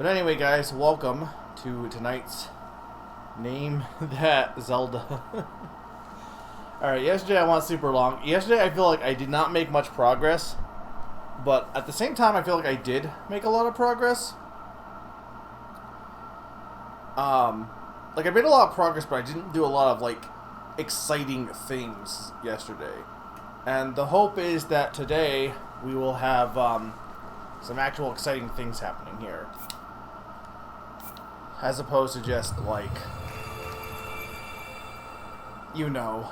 But anyway, guys, welcome to tonight's Name That Zelda. Alright, yesterday I went super long. Yesterday I feel like I did not make much progress, but at the same time I feel like I did make a lot of progress. Like I made a lot of progress, but I didn't do a lot of like exciting things yesterday. And the hope is that today we will have some actual exciting things happening here. As opposed to just, like, you know,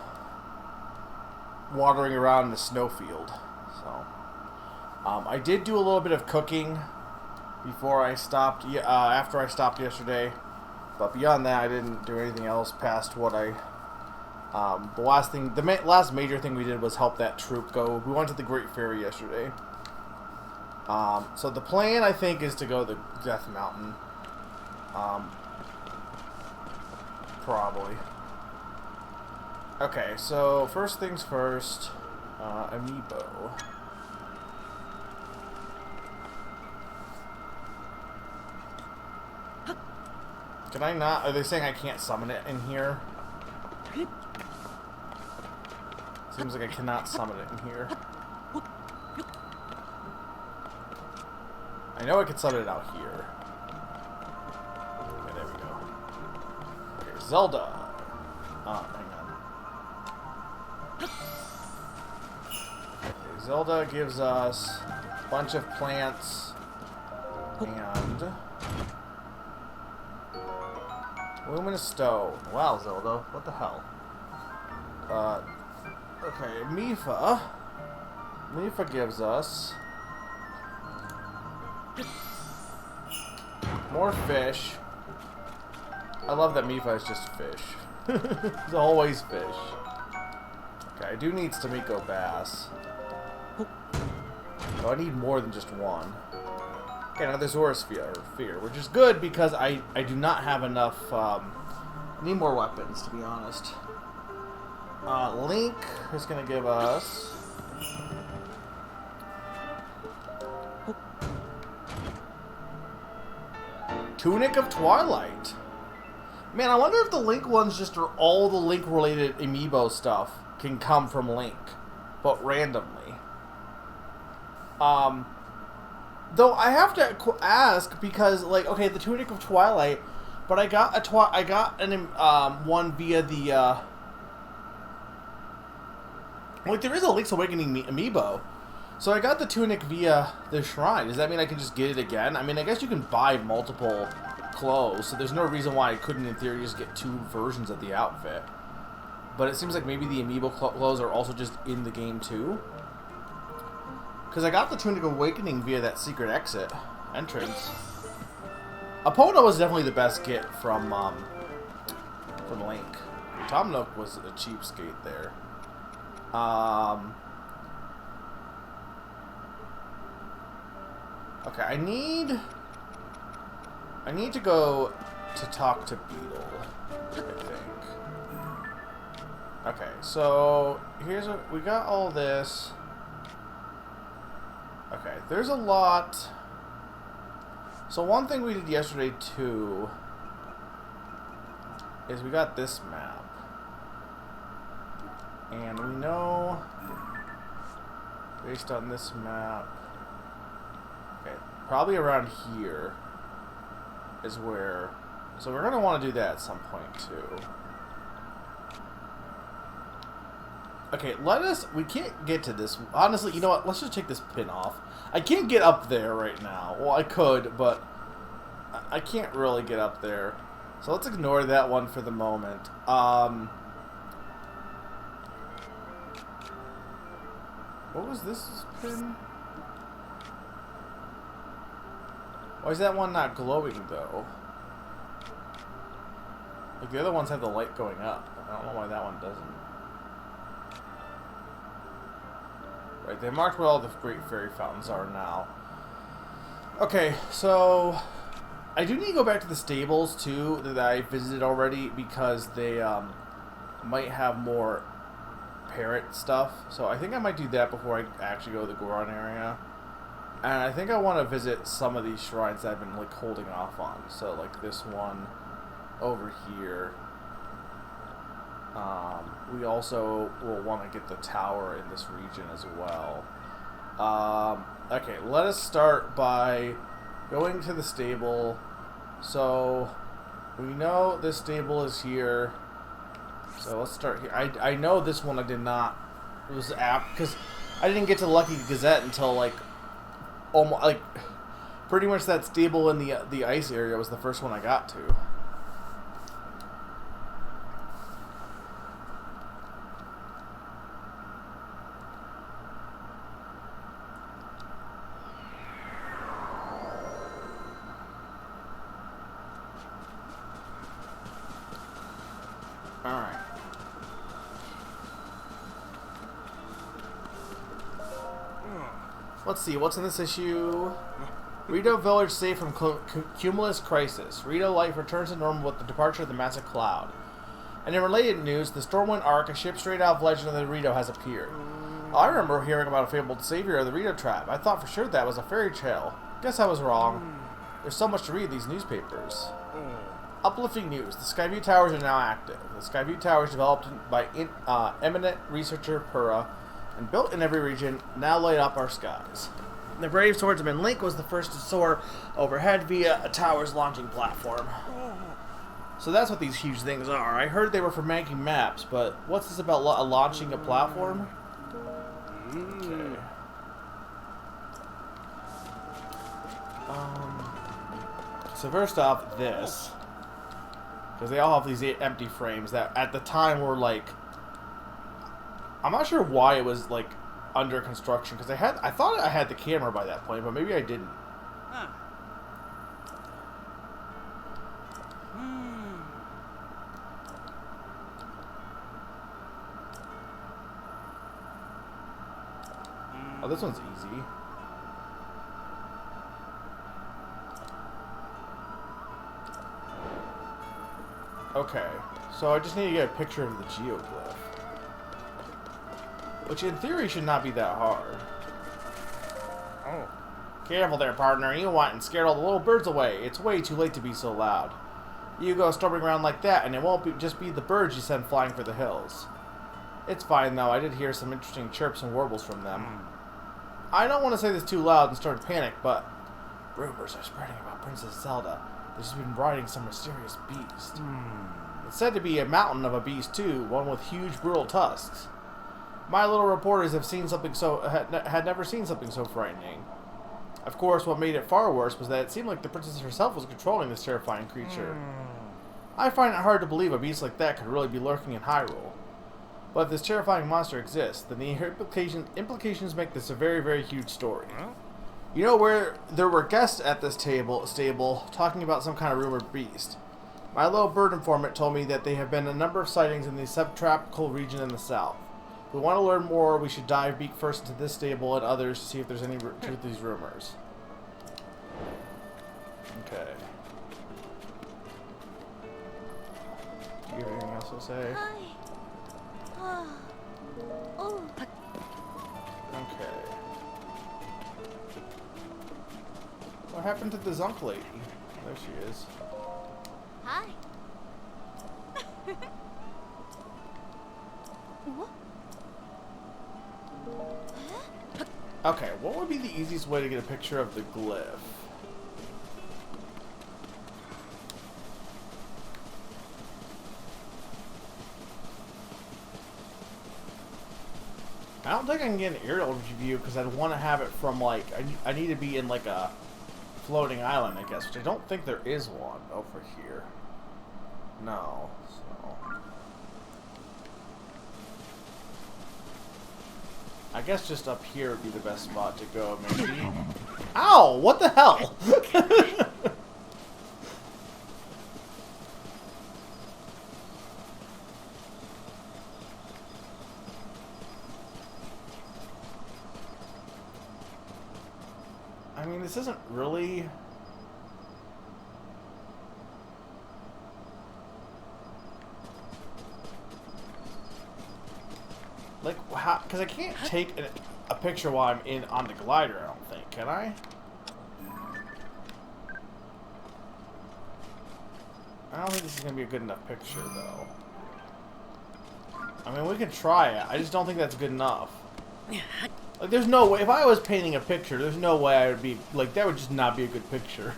wandering around in a snowfield. So, I did do a little bit of cooking before I stopped, after I stopped yesterday. But beyond that, I didn't do anything else past what I, the last major thing we did was help that troop go. We went to the Great Ferry yesterday. So the plan, I think, is to go to Death Mountain. Probably. Okay, so first things first, Amiibo. Can I not? Are they saying I can't summon it in here? Seems like I cannot summon it in here. I know I can summon it out here. Okay, there we go. Okay, Zelda. Oh, hang on. Okay, Zelda gives us a bunch of plants and luminous stone. Wow, Zelda, what the hell? Okay, Mipha. Mipha gives us more fish. I love that Mipha is just fish. It's always fish. Okay, I do need Stamiko Bass. So I need more than just one. Okay, now there's Aura Sphere, which is good because I do not have enough, need more weapons, to be honest. Link is going to give us Tunic of Twilight. Man, I wonder if the Link ones just are all the Link-related amiibo stuff can come from Link, but randomly. Though I have to ask because, like, okay, the Tunic of Twilight, but I got an one via the like there is a Link's Awakening amiibo. So I got the tunic via the shrine. Does that mean I can just get it again? I mean, I guess you can buy multiple clothes, so there's no reason why I couldn't, in theory, just get two versions of the outfit. But it seems like maybe the amiibo clothes are also just in the game, too. Because I got the Tunic Awakening via that secret exit entrance. Epona was definitely the best get from Link. Tom Nook was a cheapskate there. Okay, I need to go to talk to Beetle, I think. Okay, so here's what we got. All this. Okay, there's a lot. So one thing we did yesterday too is we got this map. And we know, based on this map, okay, probably around here is where, so we're going to want to do that at some point too. Okay, we can't get to this, honestly, you know what, let's just take this pin off. I can't get up there right now. Well, I could, but I can't really get up there. So let's ignore that one for the moment. What was this pin? Why is that one not glowing, though? Like, the other ones have the light going up. I don't know why that one doesn't. Right, they marked where all the Great Fairy Fountains are now. Okay, so I do need to go back to the stables, too, that I visited already, because they might have more parrot stuff. So I think I might do that before I actually go to the Goron area. And I think I want to visit some of these shrines that I've been like holding off on. So like this one over here. We also will want to get the tower in this region as well. Okay, let us start by going to the stable. So we know this stable is here. So let's start here. I know this one I did not. It was apt because I didn't get to Lucky Gazette until like almost like pretty much that stable in the ice area was the first one I got to. Alright. Let's see, what's in this issue? Rito Village saved from cumulus crisis. Rito life returns to normal with the departure of the massive cloud. And in related news, the Stormwind Ark, a ship straight out of Legend of the Rito, has appeared. I remember hearing about a fabled savior of the Rito tribe. I thought for sure that was a fairy tale. Guess I was wrong. There's so much to read in these newspapers. Uplifting news. The Skyview Towers are now active. The Skyview Towers, developed by eminent researcher Pura and built in every region, now light up our skies. The brave swordsman Link was the first to soar overhead via a tower's launching platform. So that's what these huge things are. I heard they were for making maps, but what's this about launching a platform? Okay. So first off, this. Because they all have these empty frames that at the time were like... I'm not sure why it was like under construction, because I thought I had the camera by that point, but maybe I didn't. Huh. Oh, this one's easy. Okay, so I just need to get a picture of the geoglyph. Which in theory should not be that hard. Oh. Careful there, partner. You went and scared all the little birds away. It's way too late to be so loud. You go storming around like that, and it won't just be the birds you send flying for the hills. It's fine, though. I did hear some interesting chirps and warbles from them. I don't want to say this too loud and start a panic, but rumors are spreading about Princess Zelda. That she's been riding some mysterious beast. It's said to be a mountain of a beast, too, one with huge, brutal tusks. My little reporters have seen something had never seen something so frightening. Of course, what made it far worse was that it seemed like the princess herself was controlling this terrifying creature. I find it hard to believe a beast like that could really be lurking in Hyrule. But if this terrifying monster exists, then the implications make this a very, very huge story. You know, where there were guests at this stable talking about some kind of rumored beast. My little bird informant told me that there have been a number of sightings in the subtropical region in the south. If we want to learn more, we should dive beak first into this stable and others to see if there's any truth to these rumors. Okay. Do you have anything else to say? Okay. What happened to the Zunk lady? There she is. Hi. Okay, what would be the easiest way to get a picture of the glyph? I don't think I can get an aerial view because I'd want to have it from like I need to be in like a floating island, I guess, which I don't think there is one over here. No. So I guess just up here would be the best spot to go, maybe. Ow! What the hell? I mean, this isn't really... Like, how... Because I can't take a picture while I'm on the glider, I don't think. Can I? I don't think this is going to be a good enough picture, though. I mean, we can try it. I just don't think that's good enough. Like, there's no way. If I was painting a picture, there's no way I would be... Like, that would just not be a good picture.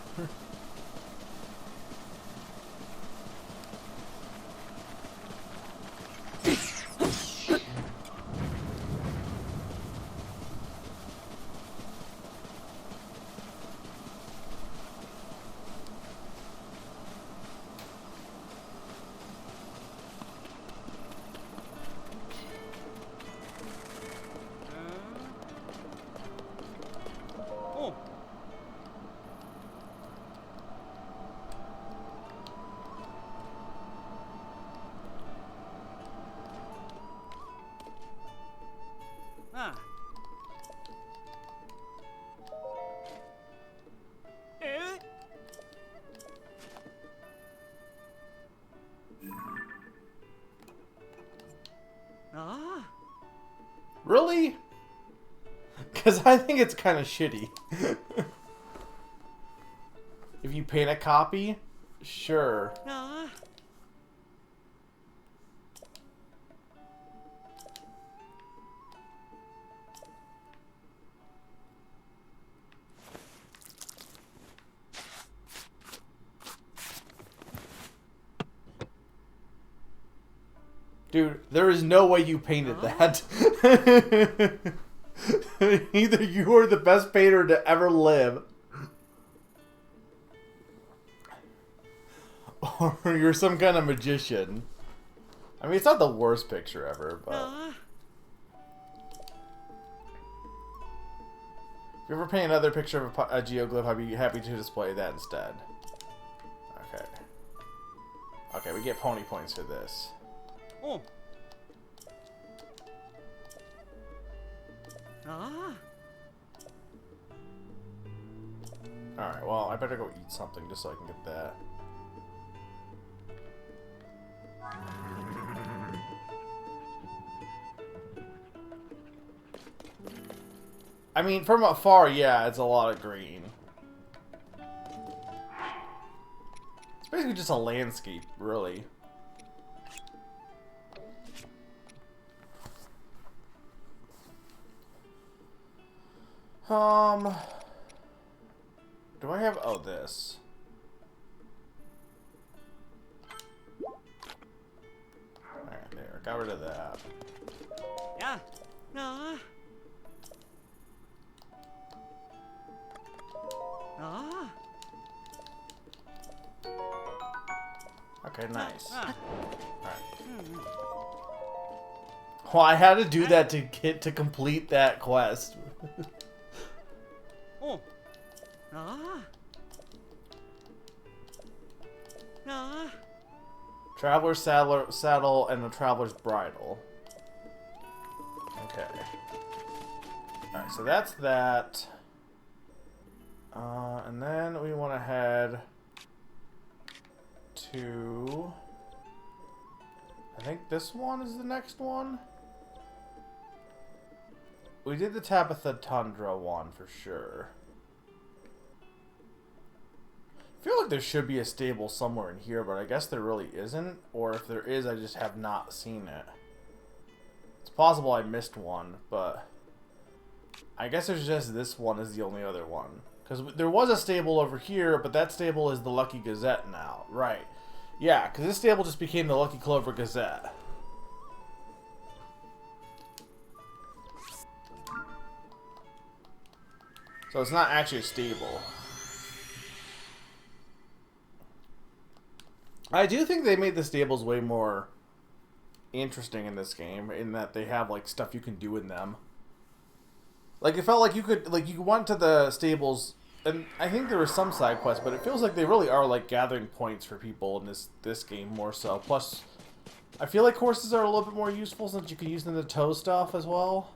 Ah. Eh? Ah. Really? Because I think it's kind of shitty. If you paint a copy, sure. Ah. Dude, there is no way you painted that. Either you are the best painter to ever live, or you're some kind of magician. I mean, it's not the worst picture ever, but... Ah. If you ever paint another picture of a geoglyph, I'd be happy to display that instead. Okay. Okay, we get pony points for this. Oh. Ah. Alright, well, I better go eat something just so I can get that. I mean, from afar, yeah, it's a lot of green. It's basically just a landscape, really. Do I have... Oh, this. Alright, there. Got rid of that. Yeah. Ah. Ah. Okay, nice. Ah. Alright. Well, I had to do that to complete that quest. Oh. Ah. Ah. Traveler's saddle and the traveler's bridle. Okay. Alright, so that's that. And then we want to head to... I think this one is the next one? We did the Tabitha Tundra one for sure. I feel like there should be a stable somewhere in here, but I guess there really isn't. Or if there is, I just have not seen it. It's possible I missed one, but I guess there's just this one is the only other one. Because there was a stable over here, but that stable is the Lucky Gazette now. Right. Yeah, because this stable just became the Lucky Clover Gazette. So it's not actually a stable. I do think they made the stables way more interesting in this game, in that they have like stuff you can do in them. Like it felt like you could, like you went to the stables, and I think there were some side quests, but it feels like they really are like gathering points for people in this game more so. Plus, I feel like horses are a little bit more useful since you can use them to tow stuff as well.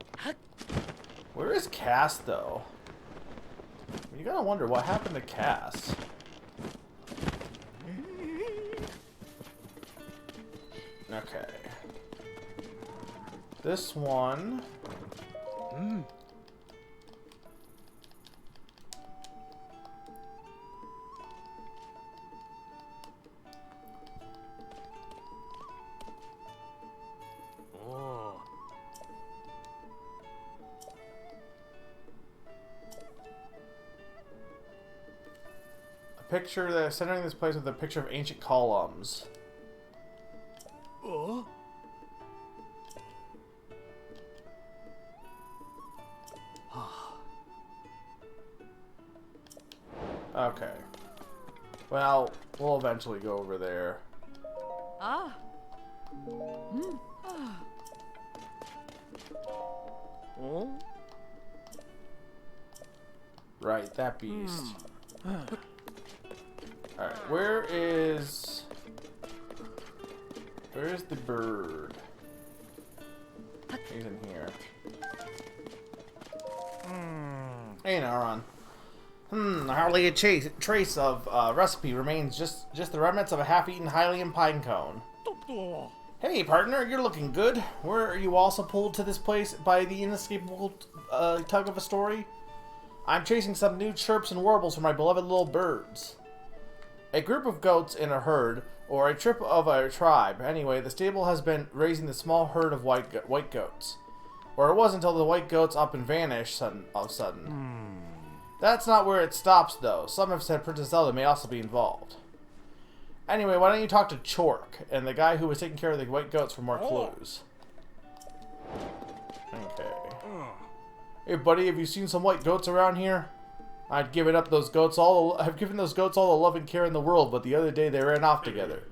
Where is Cass though? You gotta wonder what happened to Cass. Okay. This one. picture that centering this place with a picture of ancient columns. Oh. Okay. Well, we'll eventually go over there. Ah. Oh. Right, that beast. Alright, where is the bird? He's in here. Hey, Naron. Hardly a trace of recipe remains. Just the remnants of a half-eaten Hylian pine cone. Hey, partner, you're looking good. Were you also pulled to this place by the inescapable tug of a story? I'm chasing some new chirps and warbles for my beloved little birds. A group of goats in a herd, or a trip of a tribe. Anyway, the stable has been raising the small herd of white goats. Or it was until the white goats up and vanished all of a sudden. That's not where it stops, though. Some have said Princess Zelda may also be involved. Anyway, why don't you talk to Chork and the guy who was taking care of the white goats for more clues? Okay. Hey, buddy, have you seen some white goats around here? I've given those goats all the love and care in the world, but the other day they ran off together.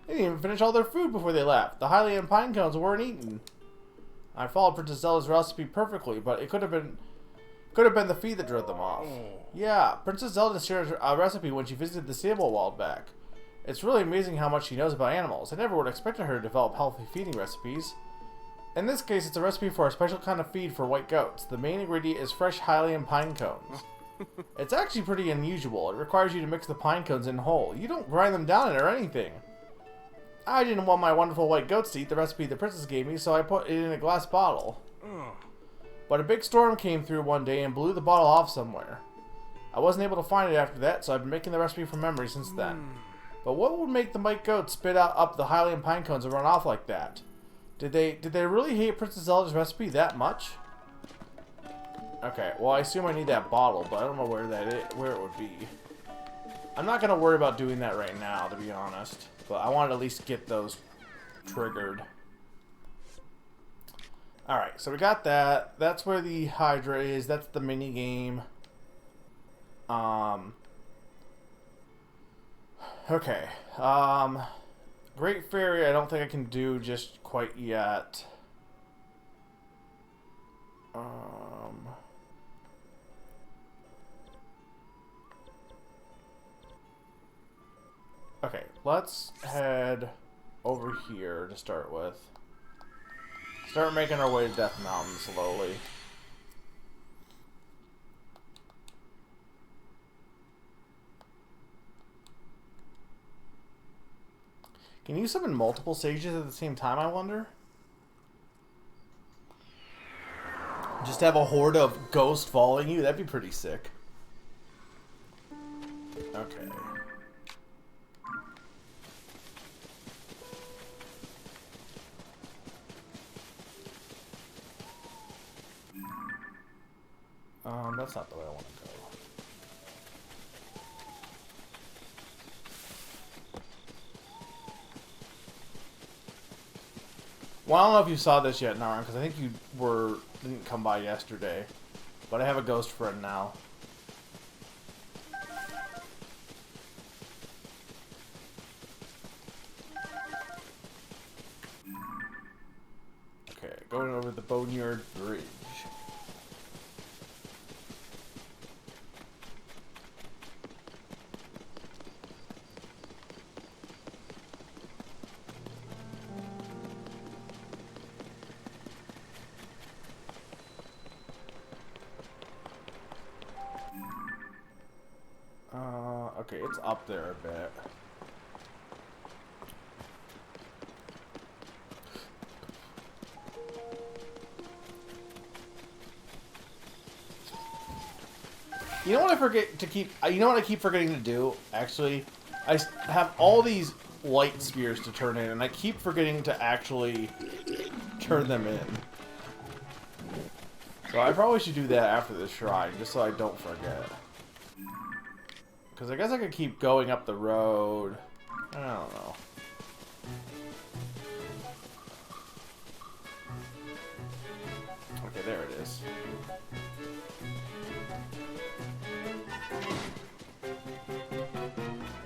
They didn't even finish all their food before they left. The Hylian pine cones weren't eaten. I followed Princess Zelda's recipe perfectly, but it could have been the feed that drove them off. Yeah, Princess Zelda shared a recipe when she visited the stable a while back. It's really amazing how much she knows about animals. I never would have expected her to develop healthy feeding recipes. In this case, it's a recipe for a special kind of feed for white goats. The main ingredient is fresh Hylian pine cones. It's actually pretty unusual. It requires you to mix the pine cones in whole. You don't grind them down or anything. I didn't want my wonderful white goats to eat the recipe the princess gave me, so I put it in a glass bottle. But a big storm came through one day and blew the bottle off somewhere. I wasn't able to find it after that, so I've been making the recipe from memory since then. But what would make the white goats spit out up the Hylian pine cones and run off like that? Did they really hate Princess Zelda's recipe that much? Okay, well I assume I need that bottle, but I don't know where it would be. I'm not gonna worry about doing that right now, to be honest. But I want to at least get those triggered. Alright, so we got that. That's where the Hydra is. That's the mini game. Okay. Great Fairy I don't think I can do just quite yet. Okay, let's head over here to start with. Start making our way to Death Mountain slowly. Can you summon multiple sages at the same time, I wonder? Just have a horde of ghosts following you? That'd be pretty sick. Okay. That's not the way I want to go. Well, I don't know if you saw this yet, Naran, because I think you didn't come by yesterday. But I have a ghost friend now. Okay, going over the Boneyard Bridge. Okay, it's up there a bit. You know what I forget to keep? You know what I keep forgetting to do? Actually, I have all these light spheres to turn in, and I keep forgetting to actually turn them in. So I probably should do that after this shrine, just so I don't forget. Because I guess I could keep going up the road. I don't know. Okay, there it is.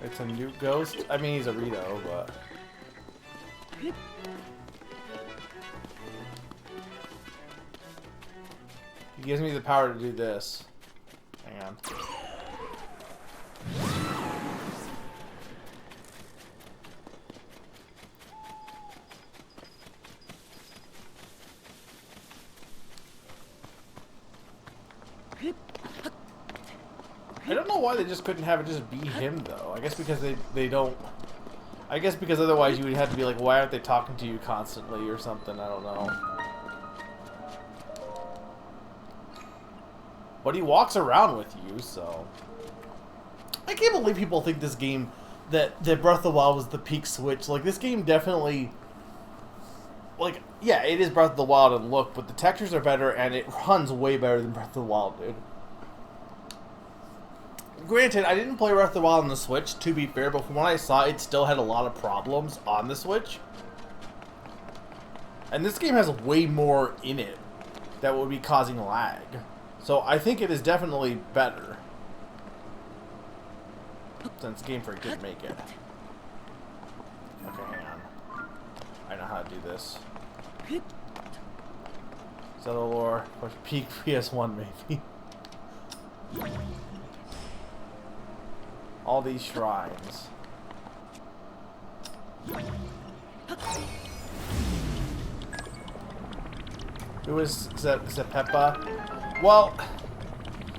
It's a new ghost. I mean, he's a Rito, but... He gives me the power to do this. Hang on. I don't know why they just couldn't have it just be him, though. I guess because they don't... I guess because otherwise you would have to be like, why aren't they talking to you constantly or something? I don't know. But he walks around with you, so... I can't believe people think this game, that Breath of the Wild was the peak Switch. Like, this game definitely... Like, yeah, it is Breath of the Wild in look, but the textures are better, and it runs way better than Breath of the Wild did. Granted, I didn't play Breath of the Wild on the Switch, to be fair, but from what I saw, it still had a lot of problems on the Switch. And this game has way more in it that would be causing lag. So I think it is definitely better. Since Game Freak didn't make it. Okay, hang on. I know how to do this. Zedalore, or peak PS1 maybe. All these shrines. Who is Zepepa? Well,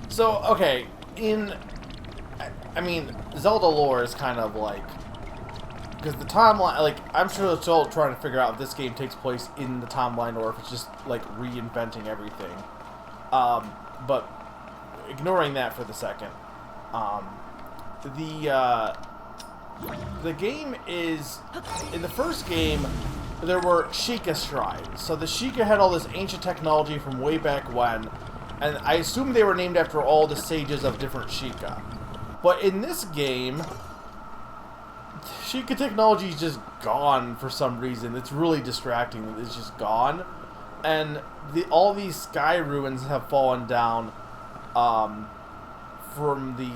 so, okay, I mean, Zelda lore is kind of like, because the timeline, like, I'm sure they're still trying to figure out if this game takes place in the timeline or if it's just, like, reinventing everything. But, ignoring that for the second, the game is, in the first game, there were Sheikah shrines. So the Sheikah had all this ancient technology from way back when, and I assume they were named after all the sages of different Sheikah. But in this game, Sheikah technology is just gone for some reason. It's really distracting. It's just gone. And all these sky ruins have fallen down from the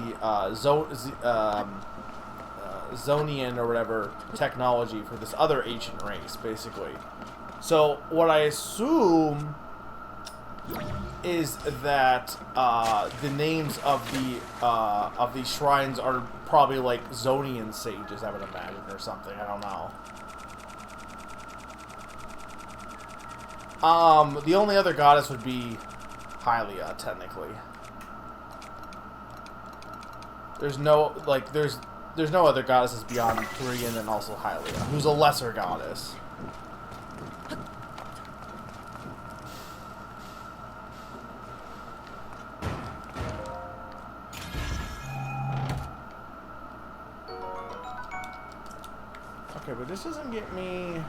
Zonian or whatever technology for this other ancient race, basically. So what I assume is that the names of these shrines are probably like Zonian sages, I would imagine, or something. I don't know. The only other goddess would be Hylia, technically. There's no other goddesses beyond Turian and also Hylia, who's a lesser goddess. Okay, but this doesn't get me...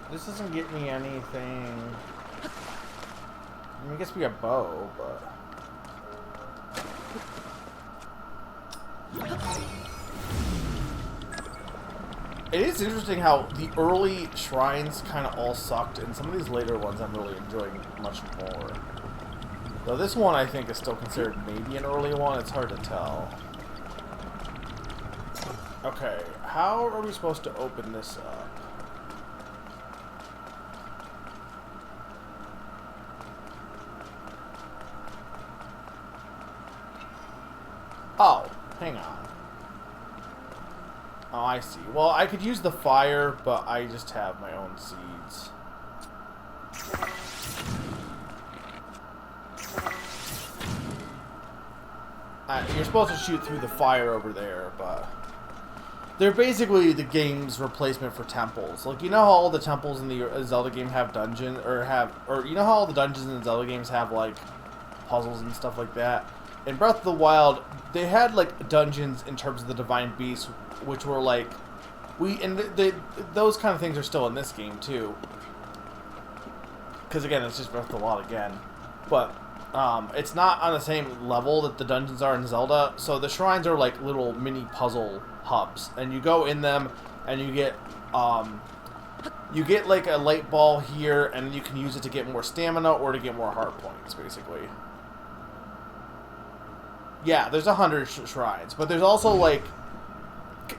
This doesn't get me anything... I mean, it gets me a bow, but... It is interesting how the early shrines kind of all sucked, and some of these later ones I'm really enjoying much more. Though this one I think is still considered maybe an early one, it's hard to tell. Okay, how are we supposed to open this up? Oh, hang on. Oh, I see. Well, I could use the fire, but I just have my own seeds. You're supposed to shoot through the fire over there, but... They're basically the game's replacement for temples. Like, you know how all the temples in the Zelda game have dungeons, or you know how all the dungeons in the Zelda games have, like, puzzles and stuff like that? In Breath of the Wild, they had, like, dungeons in terms of the Divine Beasts, which were, like... those kind of things are still in this game, too. because again, it's just Breath of the Wild again. But it's not on the same level that the dungeons are in Zelda. So the shrines are like little mini puzzle hubs, and you go in them, and you get like a light ball here, and you can use it to get more stamina or to get more heart points, basically. Yeah, there's 100 shrines, but there's also like,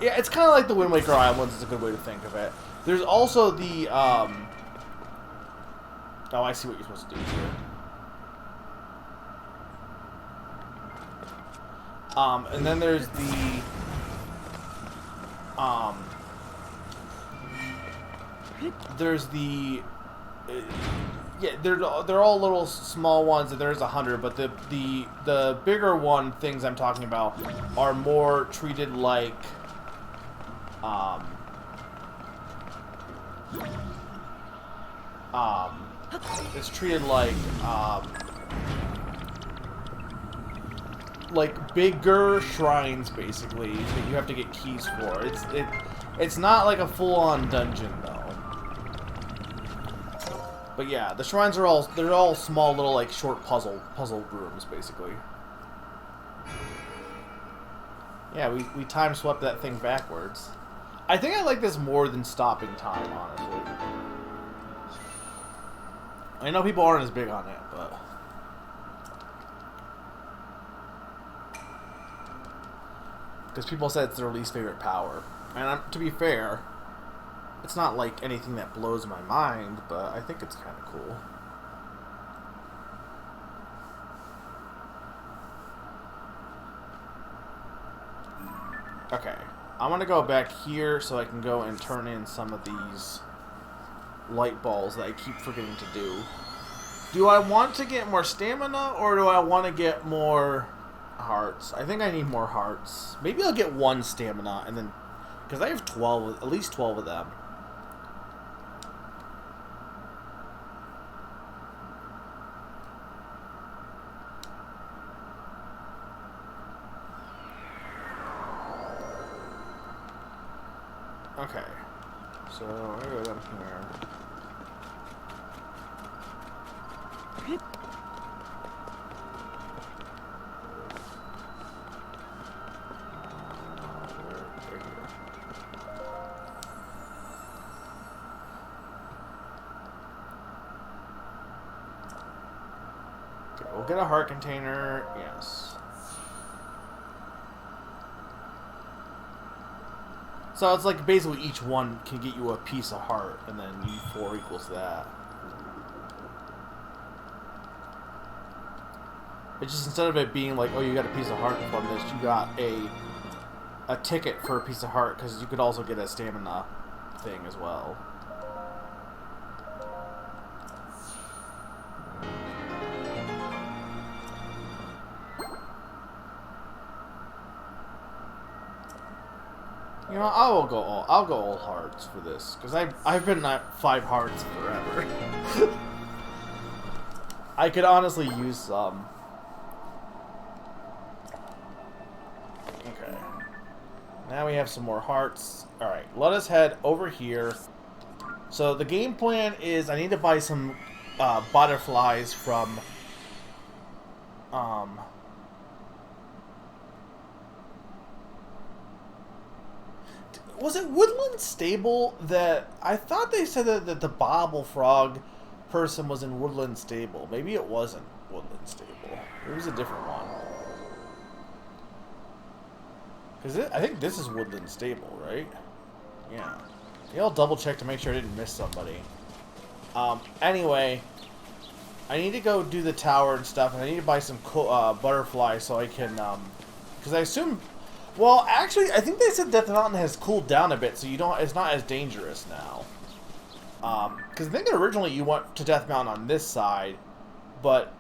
yeah, it's kind of like the Wind Waker Islands is a good way to think of it. There's also the oh, I see what you're supposed to do here. And then there's the yeah, they're all little small ones, and there's 100, but the bigger things I'm talking about are more treated like it's treated like bigger shrines, basically, that you have to get keys for. It's not like a full-on dungeon though. But yeah, the shrines are all small little like short puzzle rooms, basically. Yeah, we time swept that thing backwards. I think I like this more than stopping time, honestly. I know people aren't as big on it, but because people said it's their least favorite power, and to be fair, it's not like anything that blows my mind, but I think it's kind of cool. Okay, I'm gonna go back here so I can go and turn in some of these light balls that I keep forgetting to do. Do I want to get more stamina, or do I want to get more hearts? I think I need more hearts. Maybe I'll get 1 stamina, and then, because I have 12, at least 12 of them. Okay, so I go down here. Okay, we'll get a heart container, yes. So it's like basically each one can get you a piece of heart, and then E4 equals that. It's just instead of it being like, oh, you got a piece of heart from this, you got a ticket for a piece of heart, because you could also get a stamina thing as well. You know, I'll go all hearts for this, because I've been at 5 hearts forever. I could honestly use some. Okay. Now we have some more hearts. Alright, let us head over here. So the game plan is I need to buy some butterflies from was it Woodland Stable that I thought they said that the Bobble Frog person was in Woodland Stable. Maybe it wasn't Woodland Stable. It was a different one. I think this is Woodland Stable, right? Yeah. I'll double check to make sure I didn't miss somebody. Anyway, I need to go do the tower and stuff, and I need to buy some butterflies so I can, because I assume, well, actually, I think they said Death Mountain has cooled down a bit, so it's not as dangerous now. Because I think originally you went to Death Mountain on this side, but,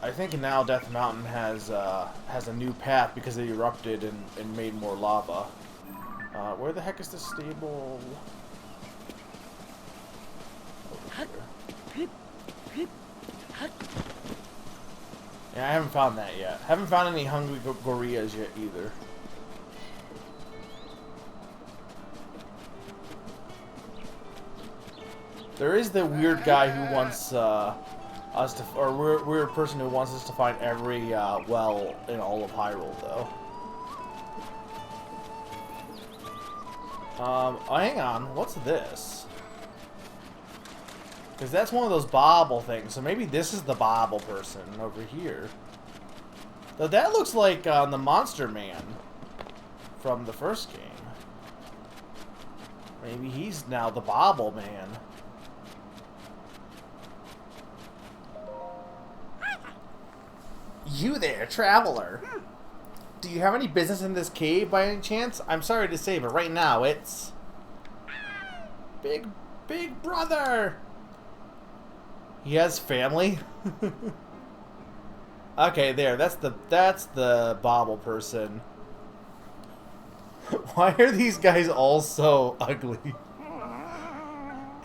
I think now Death Mountain has a new path because it erupted and made more lava. Where the heck is this stable? Yeah, I haven't found that yet. Haven't found any hungry gorillas yet either. There is the weird guy who wants us to, or weird person who wants us to find every well in all of Hyrule, though. Oh, hang on. What's this? Because that's one of those bobble things. So maybe this is the bobble person over here. Though that looks like the Monster Man from the first game. Maybe he's now the Bobble Man. You there, traveler. Do you have any business in this cave by any chance? I'm sorry to say, but right now it's... Big brother! He has family? Okay, there. That's the Bobble person. Why are these guys all so ugly?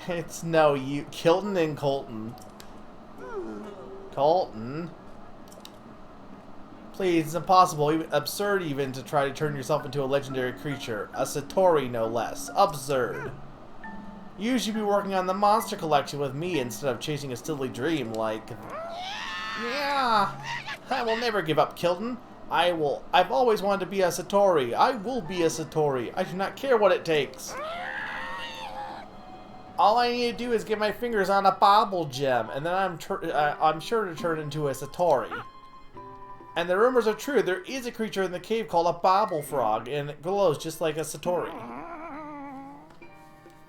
It's no you, Kilton and Colton. Colton. Please, it's impossible, even absurd even, to try to turn yourself into a legendary creature. A Satori, no less. Absurd. You should be working on the monster collection with me instead of chasing a silly dream like... Yeah, I will never give up, Kilton. I've always wanted to be a Satori. I will be a Satori. I do not care what it takes. All I need to do is get my fingers on a Bobble Gem, and then I'm sure to turn into a Satori. And the rumors are true. There is a creature in the cave called a Bobble Frog, and it glows just like a Satori.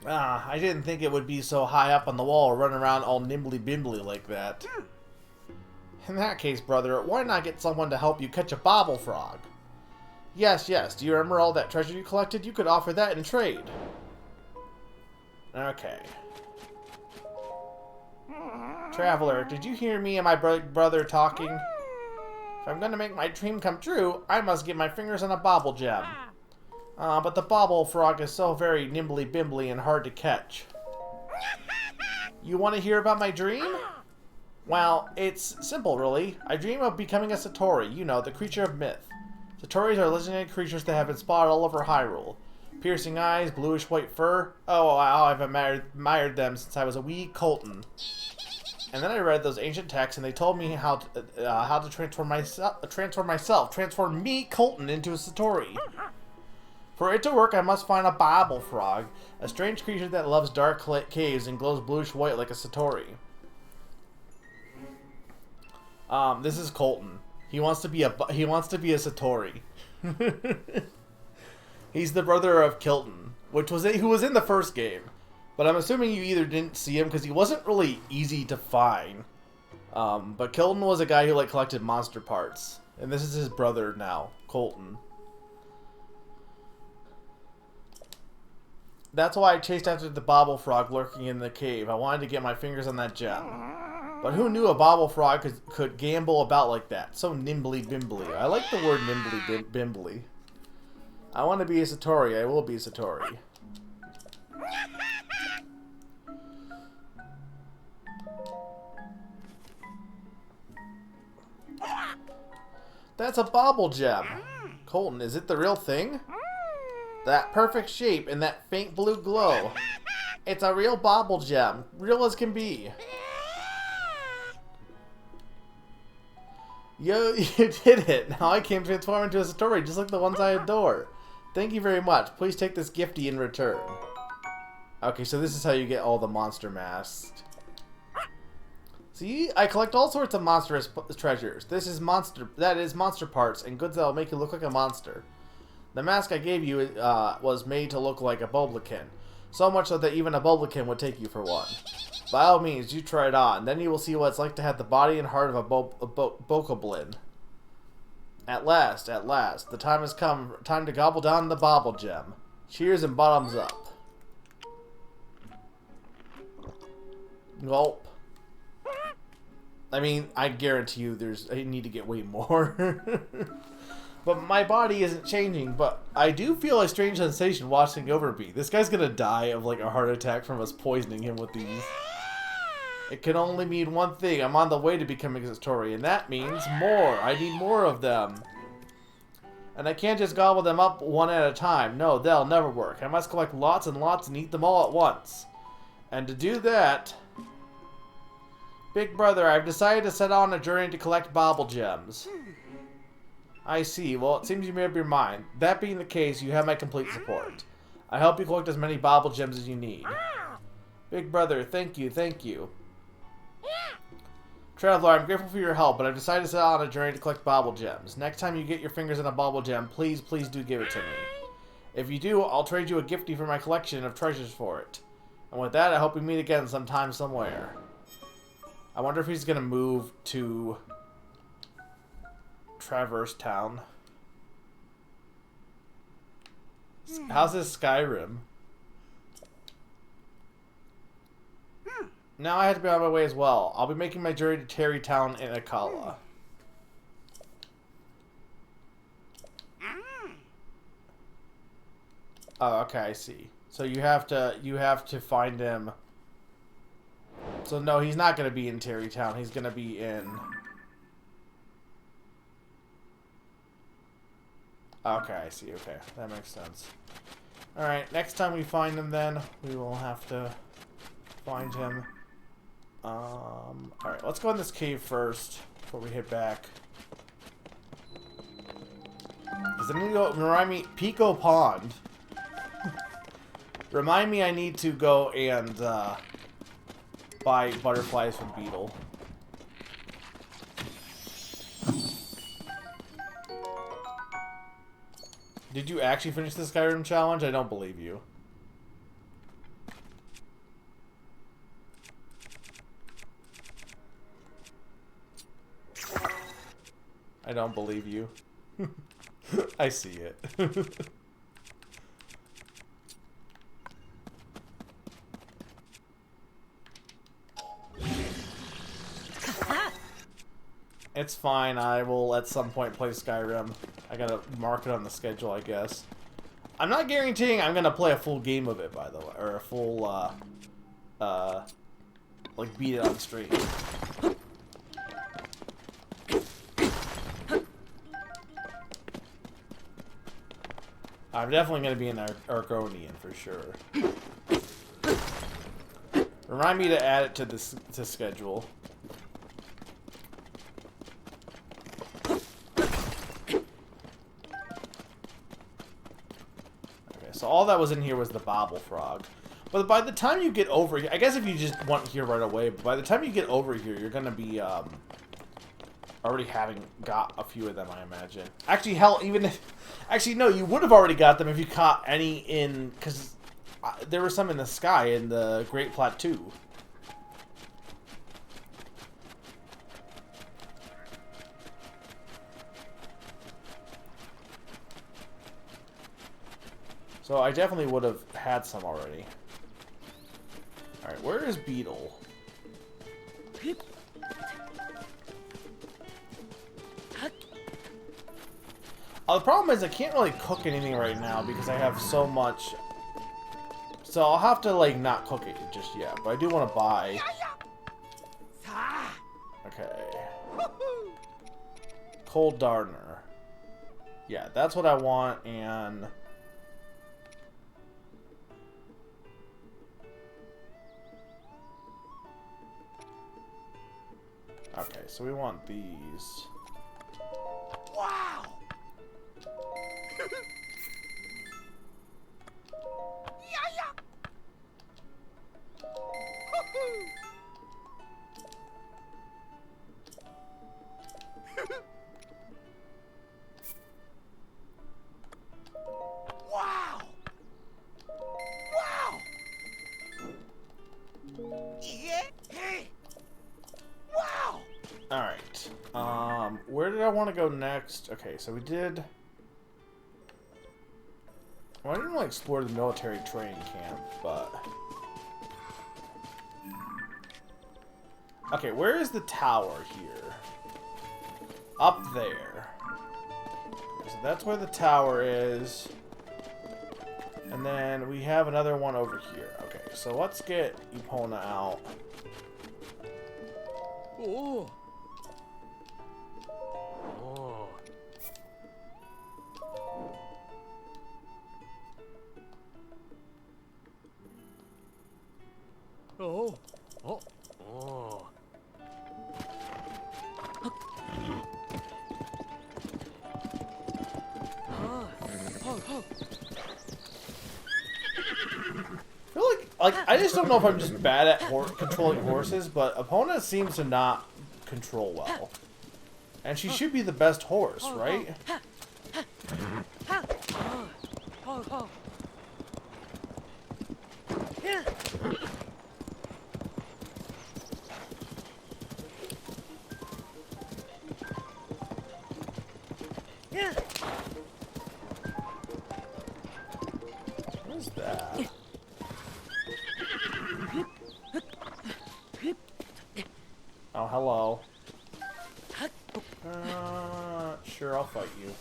Ah, I didn't think it would be so high up on the wall or run around all nimbly-bimbly like that. In that case, brother, why not get someone to help you catch a Bobble Frog? Yes, do you remember all that treasure you collected? You could offer that in trade. Okay. Traveler, did you hear me and my brother talking? If I'm going to make my dream come true, I must get my fingers on a Bobble Gem. But the Bobble Frog is so very nimbly-bimbly and hard to catch. You want to hear about my dream? Well, it's simple, really. I dream of becoming a Satori, you know, the creature of myth. Satoris are legendary creatures that have been spotted all over Hyrule. Piercing eyes, bluish-white fur. Oh, wow, I've admired them since I was a wee Colton. And then I read those ancient texts, and they told me how to transform me, Colton, into a Satori. For it to work, I must find a Bobble Frog, a strange creature that loves dark caves and glows bluish-white like a Satori. This is Colton. He wants to be a Satori. He's the brother of Kilton, who was in the first game. But I'm assuming you either didn't see him because he wasn't really easy to find. But Kilton was a guy who collected monster parts, and this is his brother now, Colton. That's why I chased after the Bobble Frog lurking in the cave. I wanted to get my fingers on that gem. But who knew a Bobble Frog could gamble about like that? So nimbly-bimbly. I like the word nimbly-bimbly. I want to be a Satori. I will be a Satori. That's a Bobble Gem. Colton, is it the real thing? That perfect shape and that faint blue glow. It's a real Bobble Gem. Real as can be. Yo, you did it. Now I can transform into a Satori just like the ones I adore. Thank you very much. Please take this gifty in return. Okay, so this is how you get all the monster masks. See, I collect all sorts of monstrous treasures. That is monster parts and goods that will make you look like a monster. The mask I gave you was made to look like a Bulbakin. So much so that even a Bulbakin would take you for one. By all means, you try it on. Then you will see what it's like to have the body and heart of a Bokoblin. At last, the time has come. Time to gobble down the Bobble Gem. Cheers and bottoms up. Gulp. I mean, I guarantee you I need to get way more. But my body isn't changing, but I do feel a strange sensation washing over me. This guy's gonna die of a heart attack from us poisoning him with these. It can only mean one thing. I'm on the way to becoming a Satori, and that means more. I need more of them. And I can't just gobble them up one at a time. No, that'll never work. I must collect lots and lots and eat them all at once. And to do that, Big Brother, I've decided to set on a journey to collect Bobble Gems. I see. Well, it seems you made up your mind. That being the case, you have my complete support. I hope you collect as many Bobble Gems as you need. Big Brother, thank you, thank you. Traveler, I'm grateful for your help, but I've decided to set out on a journey to collect Bobble Gems. Next time you get your fingers on a Bobble Gem, please do give it to me. If you do, I'll trade you a gifty for my collection of treasures for it. And with that, I hope we meet again sometime somewhere. I wonder if he's gonna move to Traverse Town. How's this Skyrim? Now I have to be on my way as well. I'll be making my journey to Terrytown in Akkala. Oh, okay, I see. So you have to find him. So no, he's not going to be in Terrytown. He's going to be in... Okay, I see. Okay, that makes sense. Alright, next time we find him then, we will have to find him. Alright, let's go in this cave first before we head back. Because I'm going to go... Remind me... Pico Pond. Remind me I need to go and, buy butterflies from Beetle. Did you actually finish the Skyrim challenge? I don't believe you. I don't believe you. I see it. It's fine, I will at some point play Skyrim. I gotta mark it on the schedule, I guess. I'm not guaranteeing I'm gonna play a full game of it, by the way. Or a full, like, beat it on stream. I'm definitely gonna be an Argonian, for sure. Remind me to add it to this schedule. So all that was in here was the Bobble Frog. But by the time you get over here, I guess if you just want here right away, but by the time you get over here, you're gonna be, already having got a few of them, I imagine. Actually, hell, even if... Actually, no, you would have already got them if you caught any in... Because there were some in the sky in the Great Plateau. So I definitely would have had some already. Alright, where is Beetle? The problem is I can't really cook anything right now because I have so much. So I'll have to, like, not cook it just yet. But I do want to buy. Okay. Cold Darner. Yeah, that's what I want, and... Okay, so we want these. Wow! Wow! Wow! Yeah! Hey! Wow! Alright. Where did I want to go next? Okay, so we did... Well, I didn't really explore the military training camp, but... Okay, where is the tower here? Up there. Okay, so that's where the tower is. And then we have another one over here. Okay, so let's get Epona out. Oh. Oh. Oh. Oh. Oh. Ah. Oh. Oh. I feel like I just don't know if I'm just bad at controlling horses, but Epona seems to not control well. And she should be the best horse, right? Oh. Oh. Yeah. Yeah. What is that? Oh, hello. Sure, I'll fight you.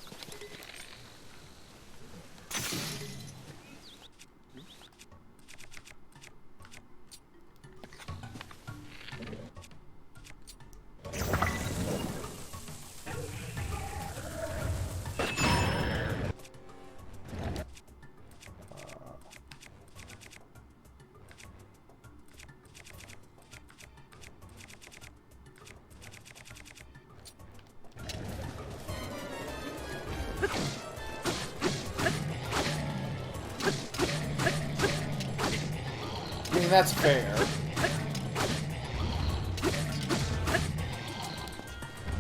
I mean, that's fair.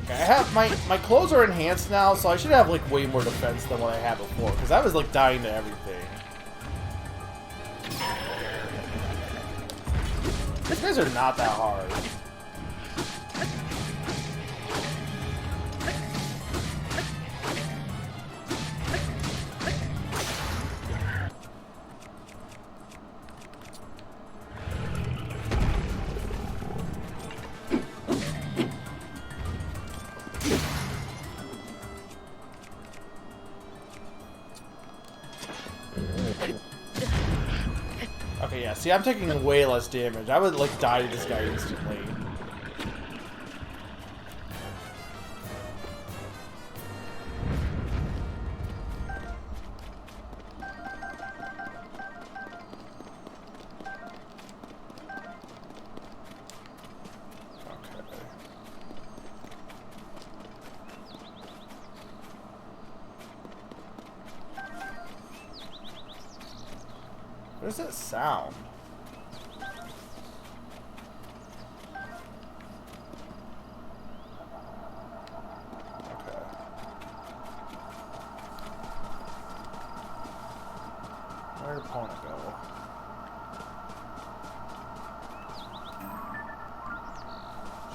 Okay, I have my clothes are enhanced now, so I should have like way more defense than what I had before, because I was like dying to everything. These guys are not that hard. Okay, yeah, see, I'm taking way less damage. I would, like, die to this guy instantly. Okay. What does that sound? Okay. Where'd opponent go?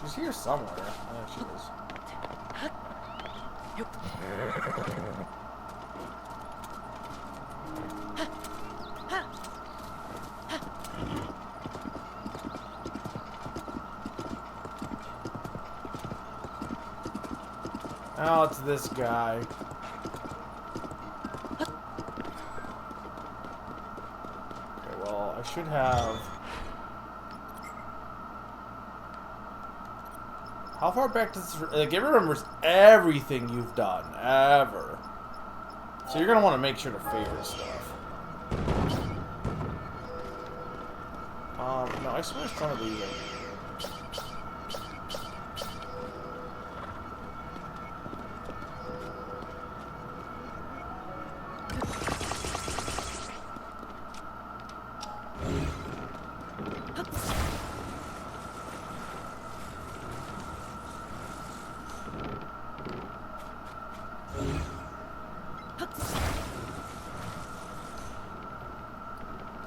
She's here somewhere. I think she is. Oh, it's this guy. Okay, well, I should have... How far back does this... Like, it remembers everything you've done, ever. So you're going to want to make sure to favor stuff. No, I swear some of these are...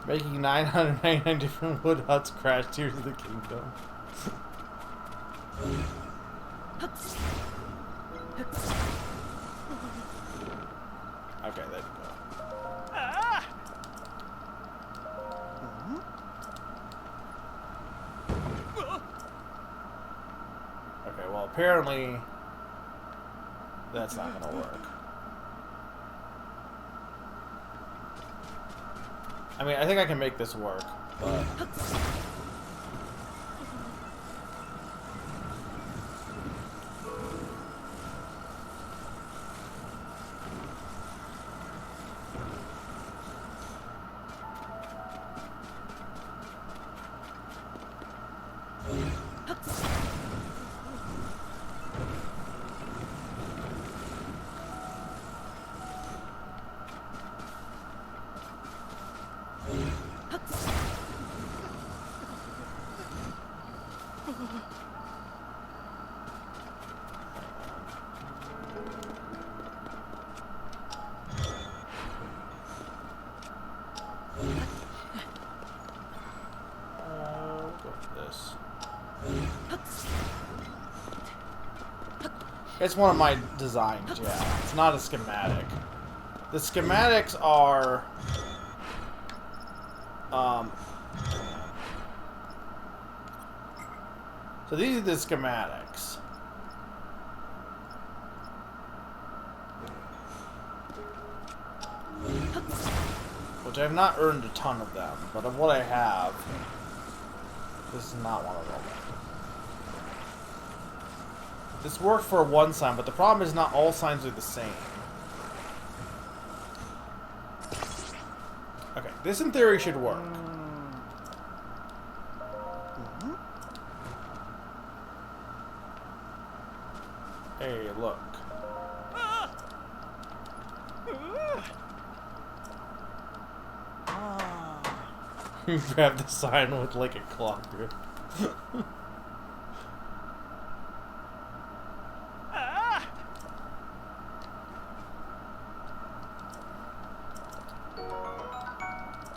Making 999 different wood huts crash Tears of the Kingdom. Okay, there you go. Okay, well, apparently that's not gonna work. I mean, I think I can make this work, but... Go for this. It's one of my designs, yeah. It's not a schematic. The schematics are... So these are the schematics. Which I have not earned a ton of them, but of what I have, this is not one of them. This worked for one sign, but the problem is not all signs are the same. Okay, this in theory should work. Hey, look. You grab the sign with like a claw grip.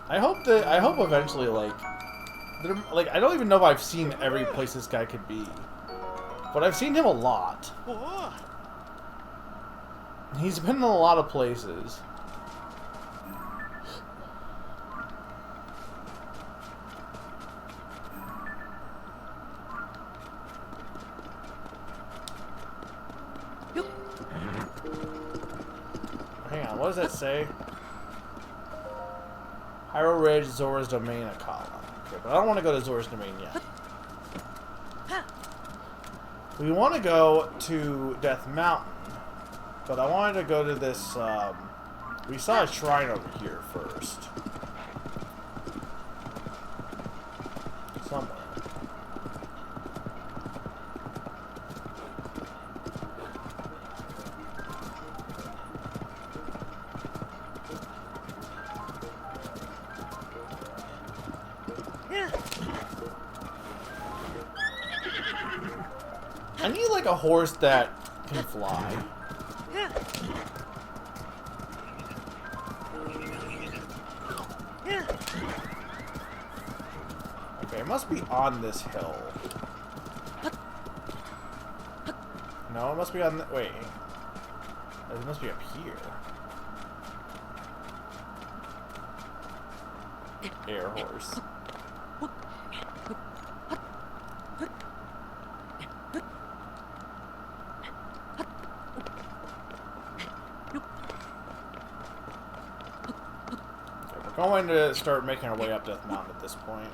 I hope eventually, like I don't even know if I've seen every place this guy could be, but I've seen him a lot. He's been in a lot of places. Hang on, what does that say? Hyrule Ridge, Zora's Domain, Akala. Okay, but I don't want to go to Zora's Domain yet. We want to go to Death Mountain, but I wanted to go to this, we saw a shrine over here first. Somewhere. I need like a horse that can fly. Okay, it must be on this hill. No, it must be on the... Wait. It must be up here. Air horse. We're going to start making our way up Death Mountain at this point.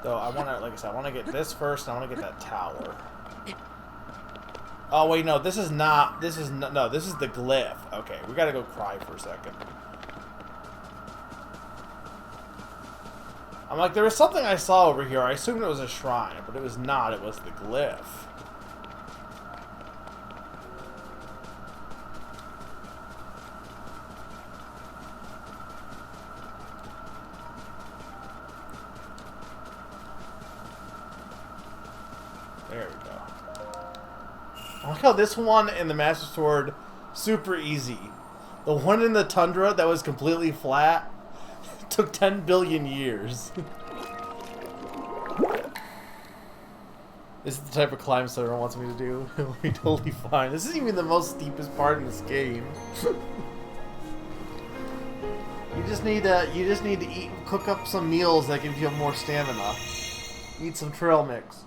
Though I want to, like I said, I want to get this first, and I want to get that tower. Oh wait, no, this is not. This is no. This is the glyph. Okay, we gotta go cry for a second. I'm like, there was something I saw over here. I assumed it was a shrine, but it was not. It was the glyph. There we go. I like how this one in the Master Sword, super easy. The one in the Tundra that was completely flat took 10 billion years. This is the type of climb Sora wants me to do. It'll be totally fine. This isn't even the most steepest part in this game. You just need to cook up some meals that give you more stamina. Eat some trail mix.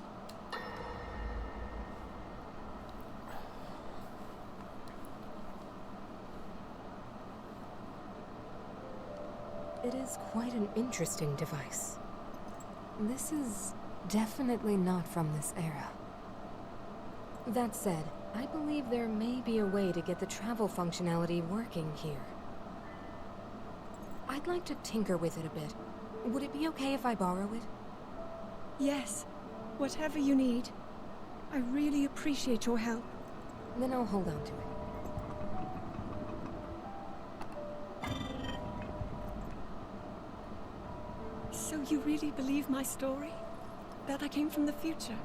It is quite an interesting device. This is definitely not from this era. That said, I believe there may be a way to get the travel functionality working here. I'd like to tinker with it a bit. Would it be okay if I borrow it? Yes, whatever you need. I really appreciate your help. Then I'll hold on to it. So you really believe my story? That I came from the future?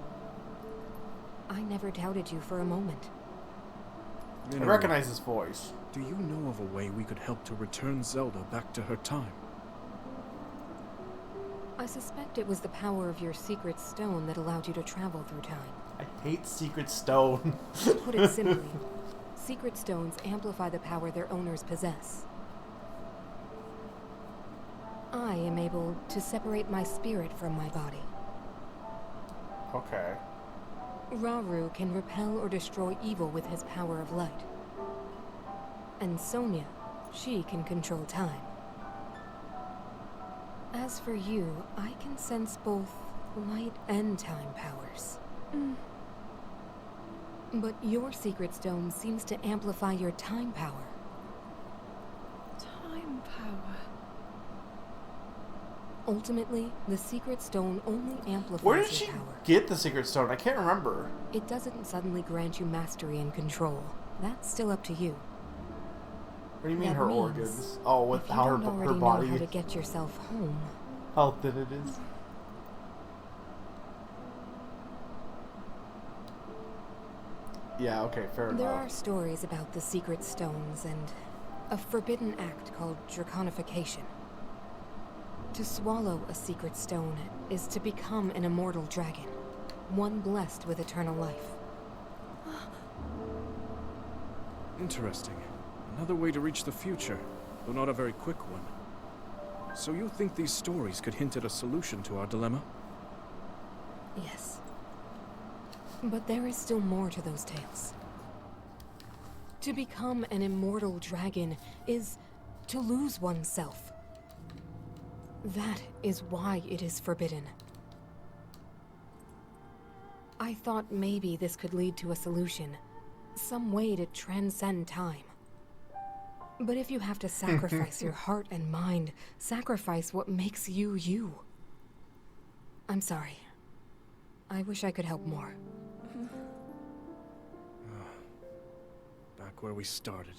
I never doubted you for a moment. I Minoru, recognize his voice. do you know of a way we could help to return Zelda back to her time? I suspect it was the power of your secret stone that allowed you to travel through time. I hate Secret Stone. To put it simply, secret stones amplify the power their owners possess. I am able to separate my spirit from my body. Okay. Rauru can repel or destroy evil with his power of light. And Sonia, she can control time. As for you, I can sense both light and time powers. But your secret stone seems to amplify your time power. Time power. Ultimately, the secret stone only amplifies Where your did she power. get the Secret Stone? I can't remember. It doesn't suddenly grant you mastery and control. That's still up to you. What do you mean That her means organs? Oh, with If you how her, don't her already body, know how to get yourself home, how thin it is. Yeah, okay, fair there are enough. stories about the secret stones and a forbidden act called draconification. To swallow a secret stone is to become an immortal dragon, one blessed with eternal life. Interesting. Another way to reach the future, though not a very quick one. So you think these stories could hint at a solution to our dilemma? Yes. But there is still more to those tales. To become an immortal dragon is to lose oneself. That is why it is forbidden. I thought maybe this could lead to a solution, some way to transcend time. But if you have to sacrifice your heart and mind, sacrifice what makes you you. I'm sorry. I wish I could help more. Back where we started.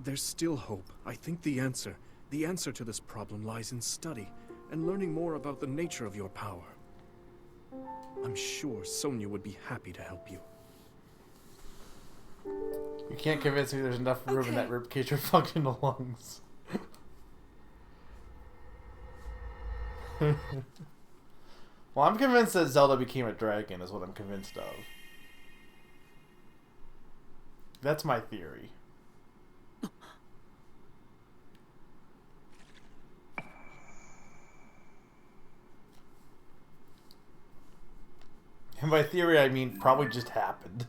There's still hope. I think the answer to this problem lies in study and learning more about the nature of your power. I'm sure Sonia would be happy to help you. You can't convince me there's enough room in that ribcage for functional lungs. Well, I'm convinced that Zelda became a dragon, is what I'm convinced of. That's my theory. And by theory, I mean probably just happened.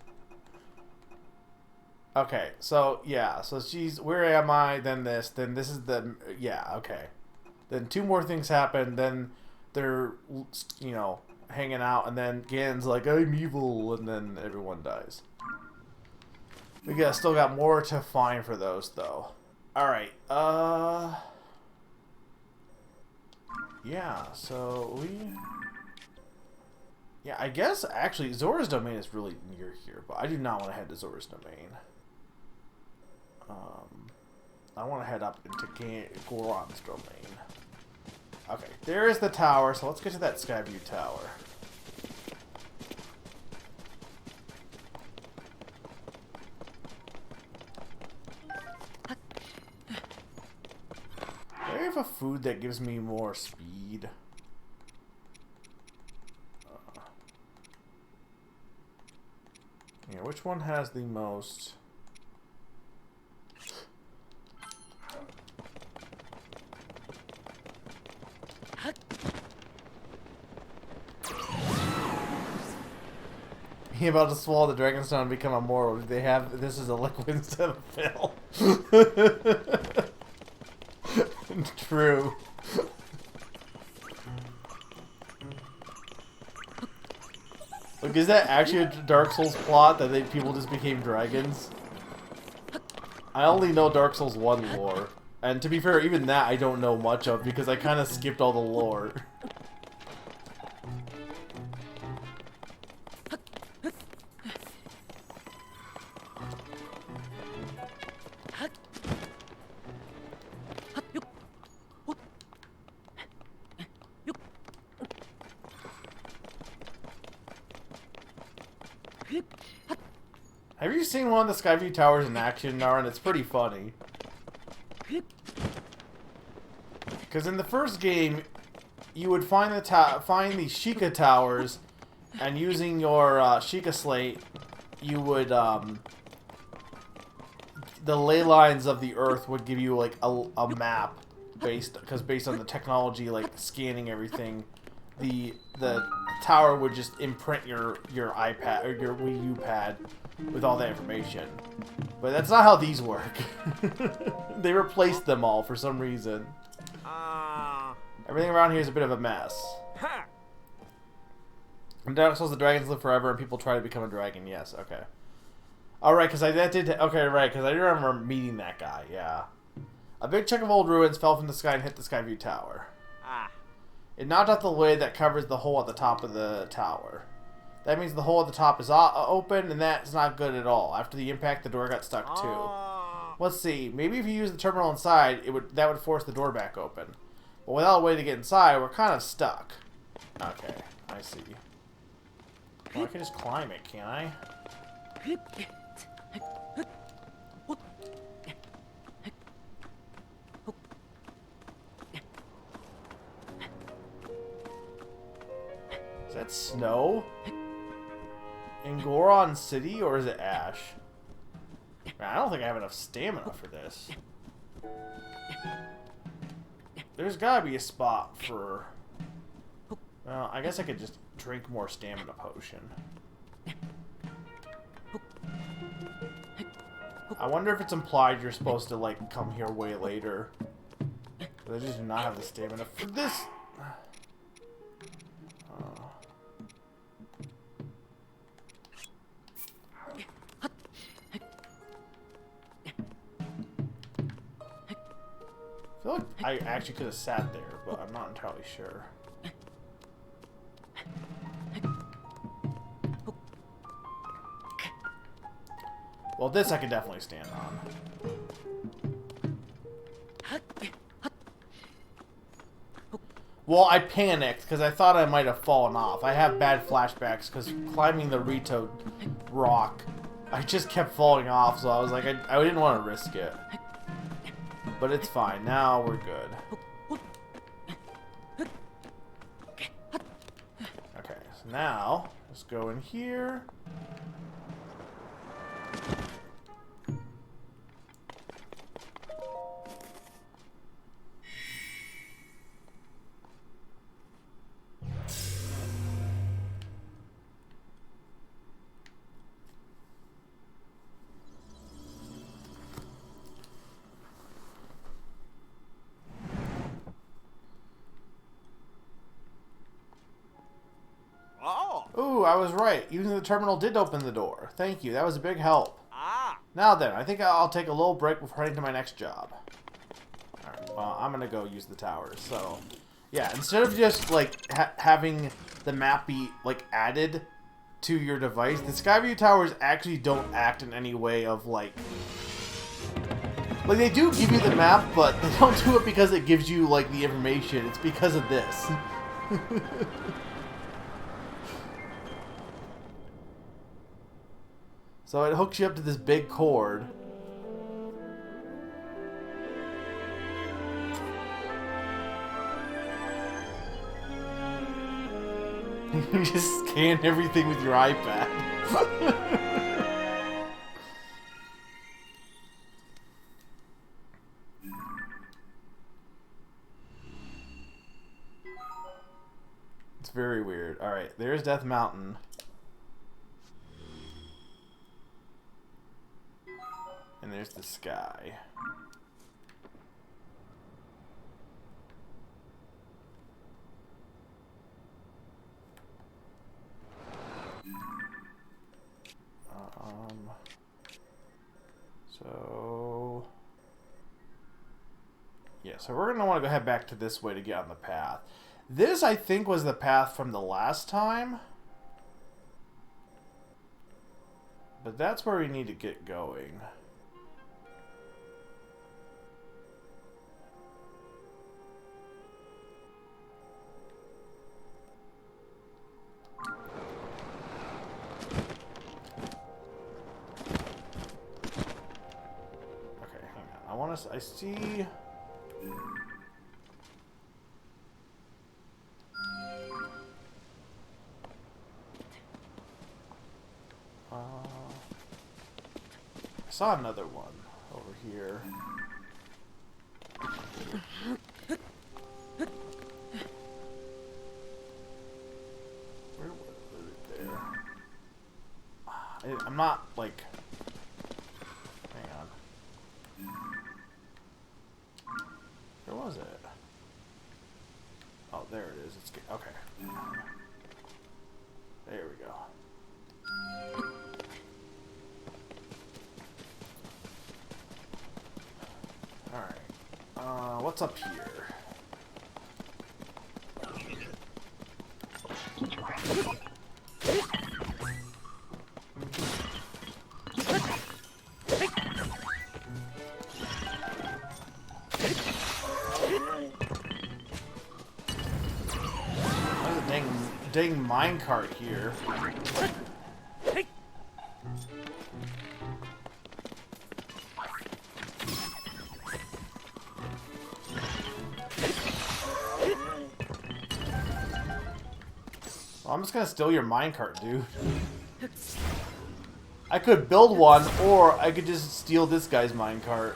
Okay, so yeah, so she's, where am I, then this is the, yeah, okay. Then two more things happen, then they're, you know, hanging out, and then Ganon's like, I'm evil, and then everyone dies. We still got more to find for those, though. Alright, yeah, so yeah, I guess, actually, Zora's Domain is really near here, but I do not want to head to Zora's Domain. I want to head up into Goron's Domain. Okay, there is the tower, so let's get to that Skyview Tower. I have a food that gives me more speed. Yeah, which one has the most? He about to swallow the Dragonstone and become immortal. They have this is a liquid instead of pill. True. Look, is that actually a Dark Souls plot that people just became dragons? I only know Dark Souls 1 lore. And to be fair, even that I don't know much of because I kind of skipped all the lore. Have you seen one of the Skyview Towers in action, Narn? It's pretty funny. Because in the first game, you would find the Sheikah Towers, and using your Sheikah Slate, you would the ley lines of the Earth would give you like a map based on the technology, like scanning everything. The tower would just imprint your iPad or your Wii U pad with all that information. But that's not how these work. They replaced them all for some reason. Everything around here is a bit of a mess. In Dark Souls, the dragons live forever and people try to become a dragon. Yes, okay. Alright, because because I remember meeting that guy, yeah. A big chunk of old ruins fell from the sky and hit the Skyview Tower. It knocked out the lid that covers the hole at the top of the tower. That means the hole at the top is open, and that's not good at all. After the impact, the door got stuck too. Let's see. Maybe if you use the terminal inside, that would force the door back open. But without a way to get inside, we're kind of stuck. Okay, I see. Well, I can just climb it, can't I? Is that snow? In Goron City, or is it ash? Man, I don't think I have enough stamina for this. There's gotta be a spot for... Well, I guess I could just drink more stamina potion. I wonder if it's implied you're supposed to, like, come here way later. But I just do not have the stamina for this. I feel like I actually could have sat there, but I'm not entirely sure. Well, this I can definitely stand on. Well, I panicked because I thought I might have fallen off. I have bad flashbacks because climbing the Rito rock, I just kept falling off, so I was like, I didn't want to risk it. But it's fine. Now we're good. Okay, so now let's go in here. Ooh, I was right. Using the terminal did open the door. Thank you. That was a big help. Now then, I think I'll take a little break before heading to my next job. Alright, well, I'm gonna go use the towers. So, yeah, instead of just, like, having the map be, like, added to your device, the Skyview Towers actually don't act in any way of, like, they do give you the map, but they don't do it because it gives you, like, the information. It's because of this. So it hooks you up to this big cord. You just scan everything with your iPad. It's very weird. Alright, there's Death Mountain. And there's the sky. So... yeah, so we're going to want to go head back to this way to get on the path. This, I think, was the path from the last time. But that's where we need to get going. I see. I saw another one over here. Where was it there? I'm not like. Hang on. Where was it? Oh, there it is. It's good. Okay. There we go. Alright. What's up here? There's a dang minecart here. Well, I'm just gonna steal your minecart, dude. I could build one, or I could just steal this guy's minecart.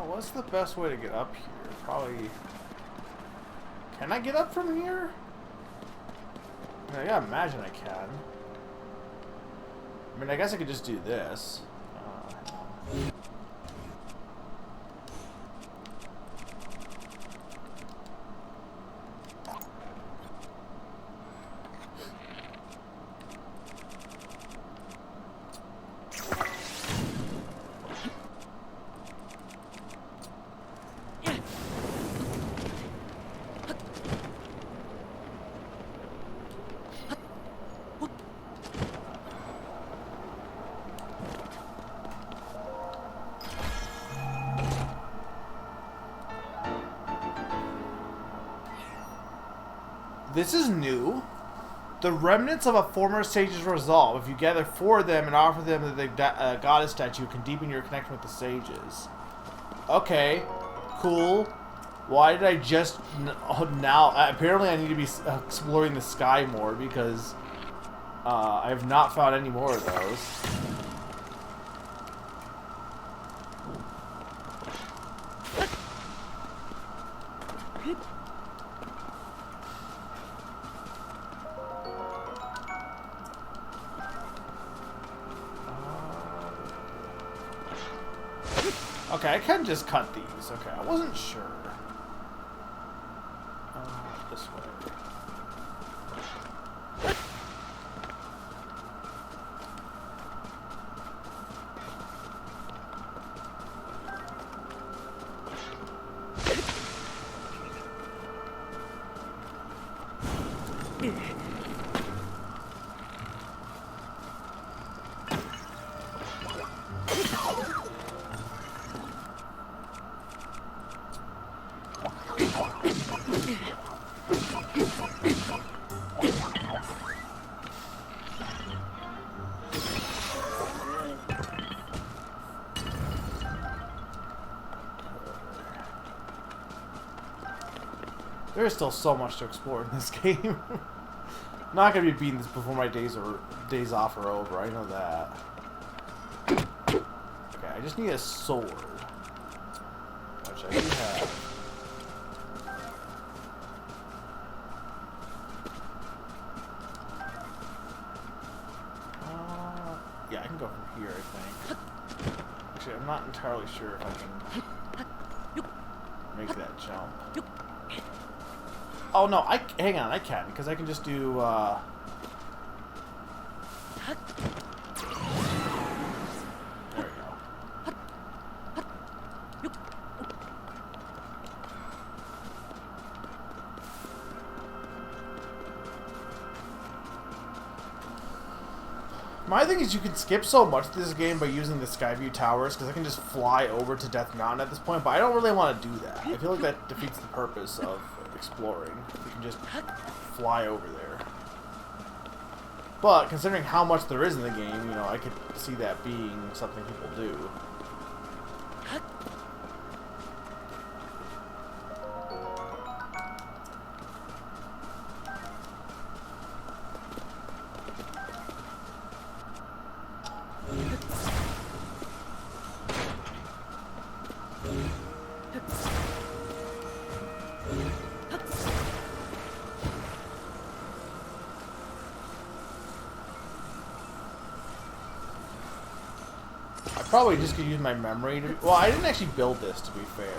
What's the best way to get up here? Probably... Can I get up from here? I gotta imagine I can. I mean, I guess I could just do this. This is new. The remnants of a former sage's resolve. If you gather 4 of them and offer them the goddess statue, can deepen your connection with the sages. Okay, cool. Why did I just now? Apparently, I need to be exploring the sky more because I have not found any more of those. Okay, I can just cut these. Okay, I wasn't sure. This way. There's still so much to explore in this game. Not gonna be beating this before my days off are over. I know that. Okay, I just need a sword, which I do have. Yeah, I can go from here. I think. Actually, I'm I'm not entirely sure if I can make that jump. Oh no, hang on, I can, because I can just do, there we go. My thing is you can skip so much of this game by using the Skyview Towers, because I can just fly over to Death Mountain at this point, but I don't really want to do that. I feel like that defeats the purpose of exploring. You can just fly over there. But, considering how much there is in the game, you know, I could see that being something people do. Probably just could use my memory to... Well, I didn't actually build this, to be fair.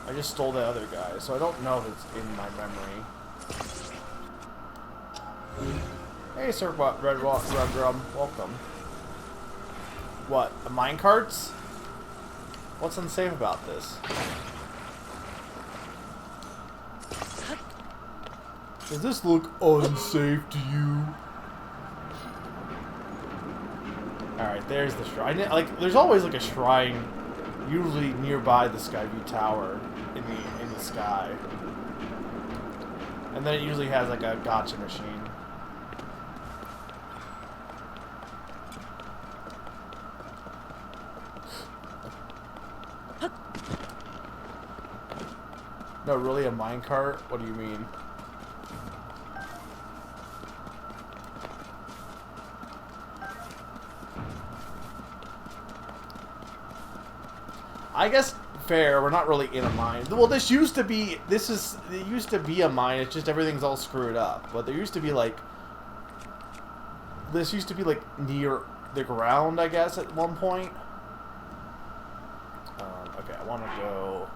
I just stole the other guy, so I don't know if it's in my memory. Hey, Sir Red Drum. Welcome. What? A minecarts? What's unsafe about this? Does this look unsafe to you? Alright, there's the shrine. Like, there's always like a shrine, usually nearby the Skyview Tower in the sky. And then it usually has like a gacha machine. No, really, a minecart? What do you mean? I guess fair. We're not really in a mine. Well, it used to be a mine. It's just everything's all screwed up. But there used to be like this used to be like near the ground, I guess, at one point. Okay, I want to go.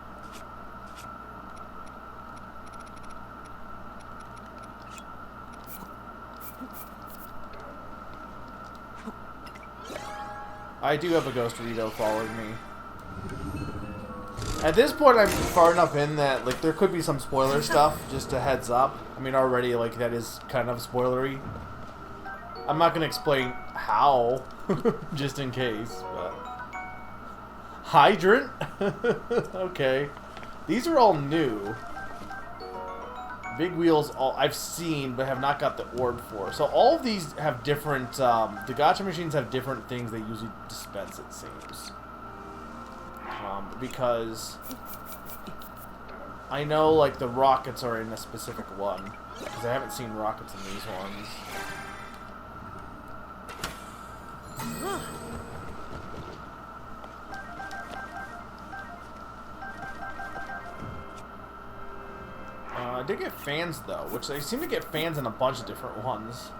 I do have a Ghost Rito following me. At this point, I'm far enough in that, like, there could be some spoiler stuff, just a heads up. I mean, already, like, that is kind of spoilery. I'm not going to explain how, just in case, but... Hydrant? Okay. These are all new. Big wheels, all I've seen, but have not got the orb for. So all of these have different, the gacha machines have different things they usually dispense, it seems. Because I know, like, the rockets are in a specific one. Because I haven't seen rockets in these ones. I did get fans, though, which they seem to get fans in a bunch of different ones.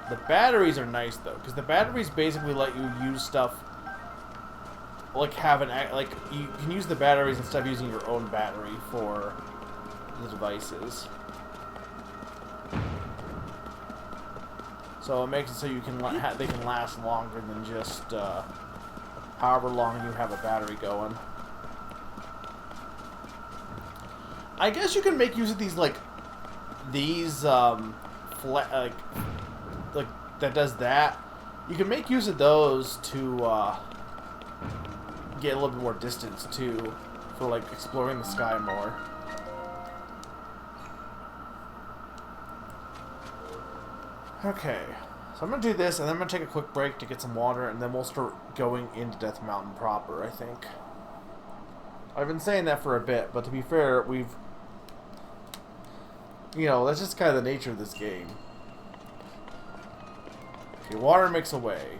The batteries are nice, though, because the batteries basically let you use stuff, like, you can use the batteries instead of using your own battery for the devices. So it makes it so you can they can last longer than just however long you have a battery going. I guess you can make use of these, like, like that does that. You can make use of those to get a little bit more distance too, for like exploring the sky more. Okay, so I'm gonna do this, and then I'm gonna take a quick break to get some water, and then we'll start going into Death Mountain proper, I think. I've been saying that for a bit, but to be fair, that's just kind of the nature of this game. Okay, water makes a way.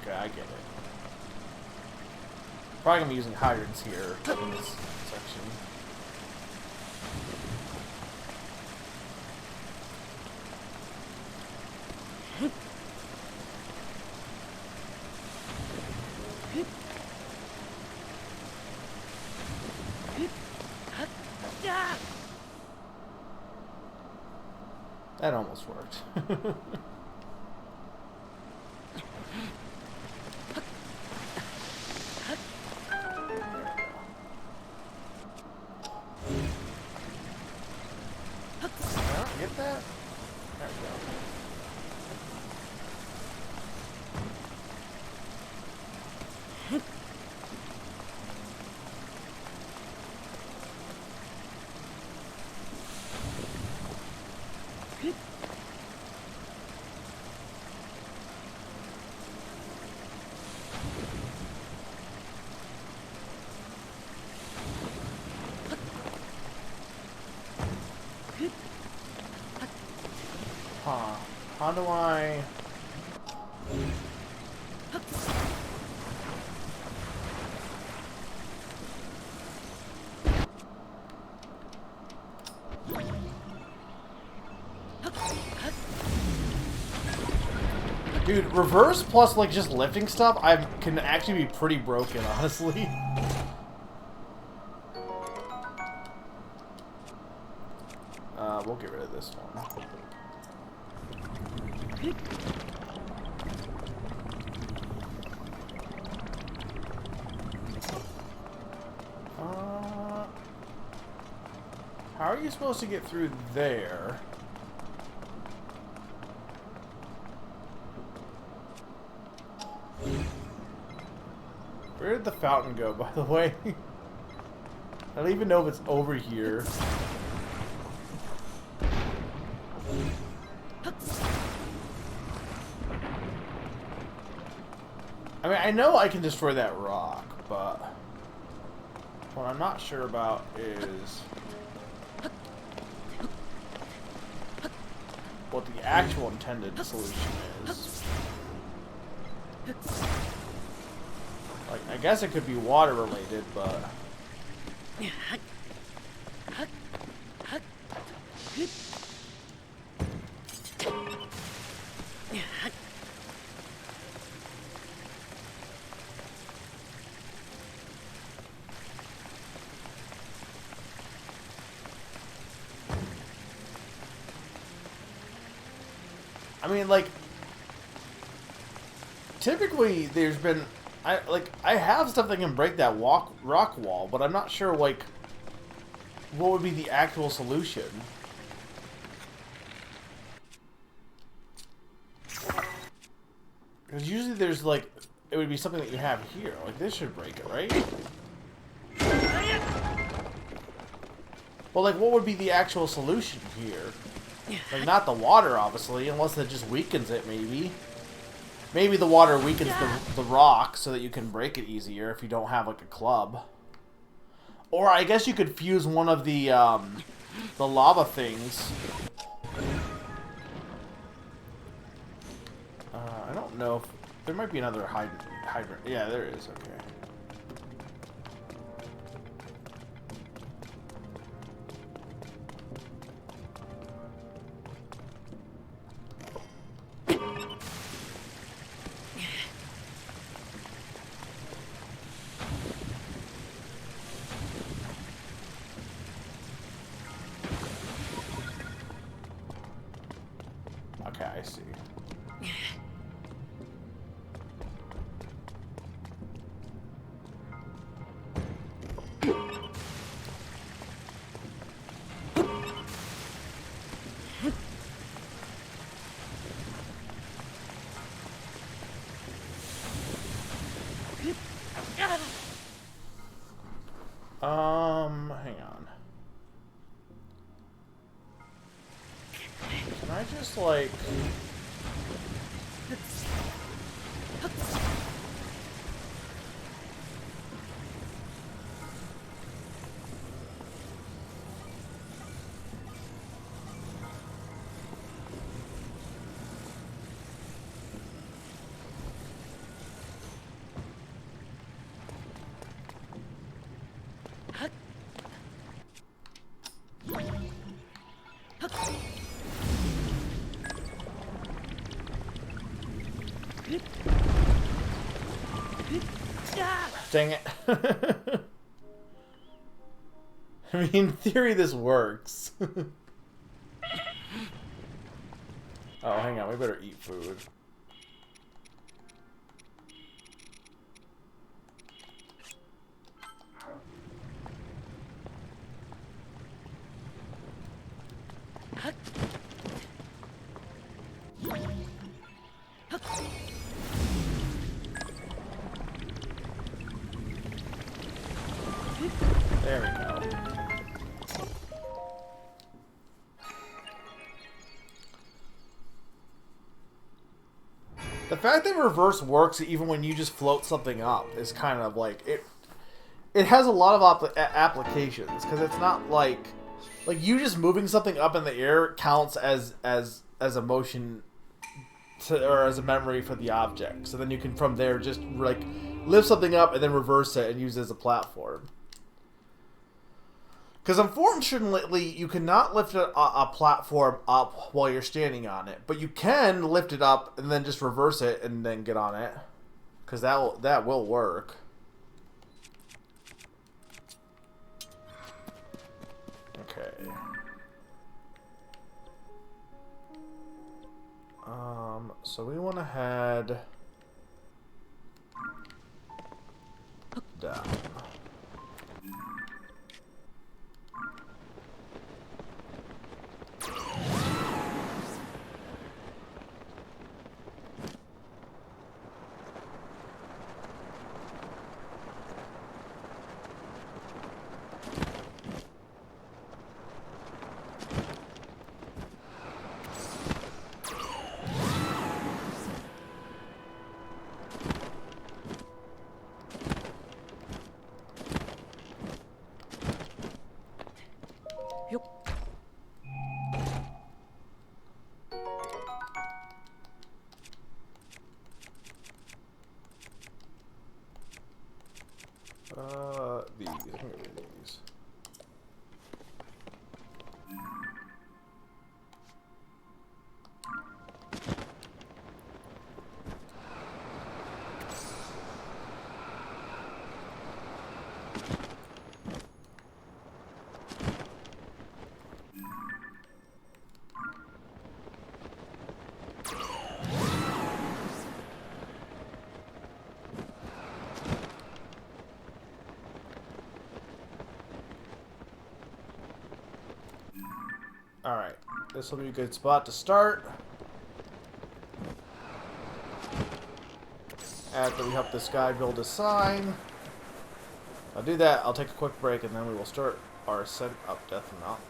Okay, I get it. Probably gonna be using hydrants here in this section. That almost worked. Get that? There we go. Huh. How do I... Dude, reverse plus like just lifting stuff, I can actually be pretty broken, honestly. We'll get rid of this one. How are you supposed to get through there? Where did the fountain go, by the way? I don't even know if it's over here. I mean, I know I can destroy that rock, but what I'm not sure about is what the actual intended solution is. Like, I guess it could be water related, but I mean, like, typically there's been, I have stuff that can break that rock wall, but I'm not sure, like, what would be the actual solution. Because usually there's, like, it would be something that you have here. Like, this should break it, right? Well, like, what would be the actual solution here? Like, not the water, obviously, unless it just weakens it, maybe. Maybe the water weakens the rock so that you can break it easier if you don't have, like, a club. Or I guess you could fuse one of the lava things. I don't know if... There might be another hydrant. Yeah, there is. Okay. Okay, I see. Hang on. Can I just, like... Dang it. I mean, in theory, this works. Oh, hang on. We better eat food. There we go. The fact that reverse works even when you just float something up is kind of like it. It has a lot of applications because it's not like you just moving something up in the air counts as a motion or as a memory for the object. So then you can from there just like lift something up and then reverse it and use it as a platform. Because unfortunately, you cannot lift a platform up while you're standing on it, but you can lift it up and then just reverse it and then get on it, because that will work. Okay. So we want to head down. These. I'm gonna get these. Alright, this will be a good spot to start. After we help this guy build a sign. I'll do that, I'll take a quick break, and then we will start our ascent up Death Mountain.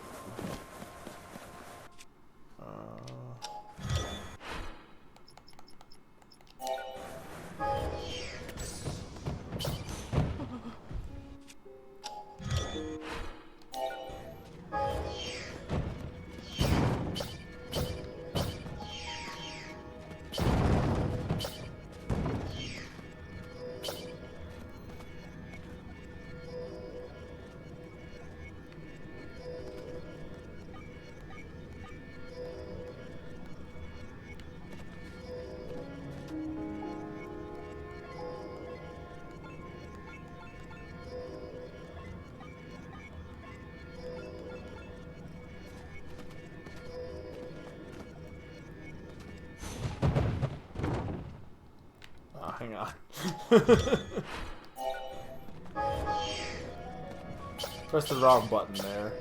Hang on. Press the wrong button there.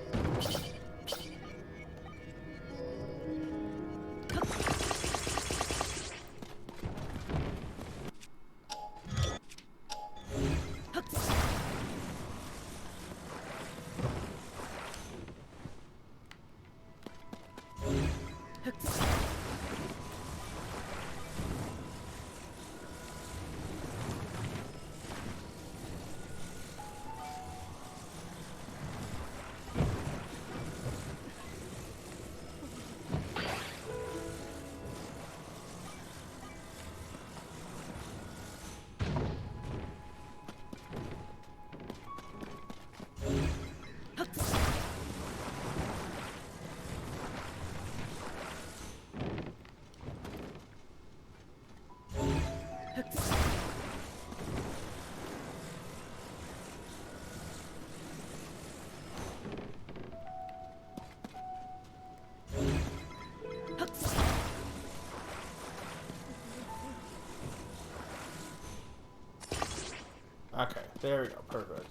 There we go. Perfect.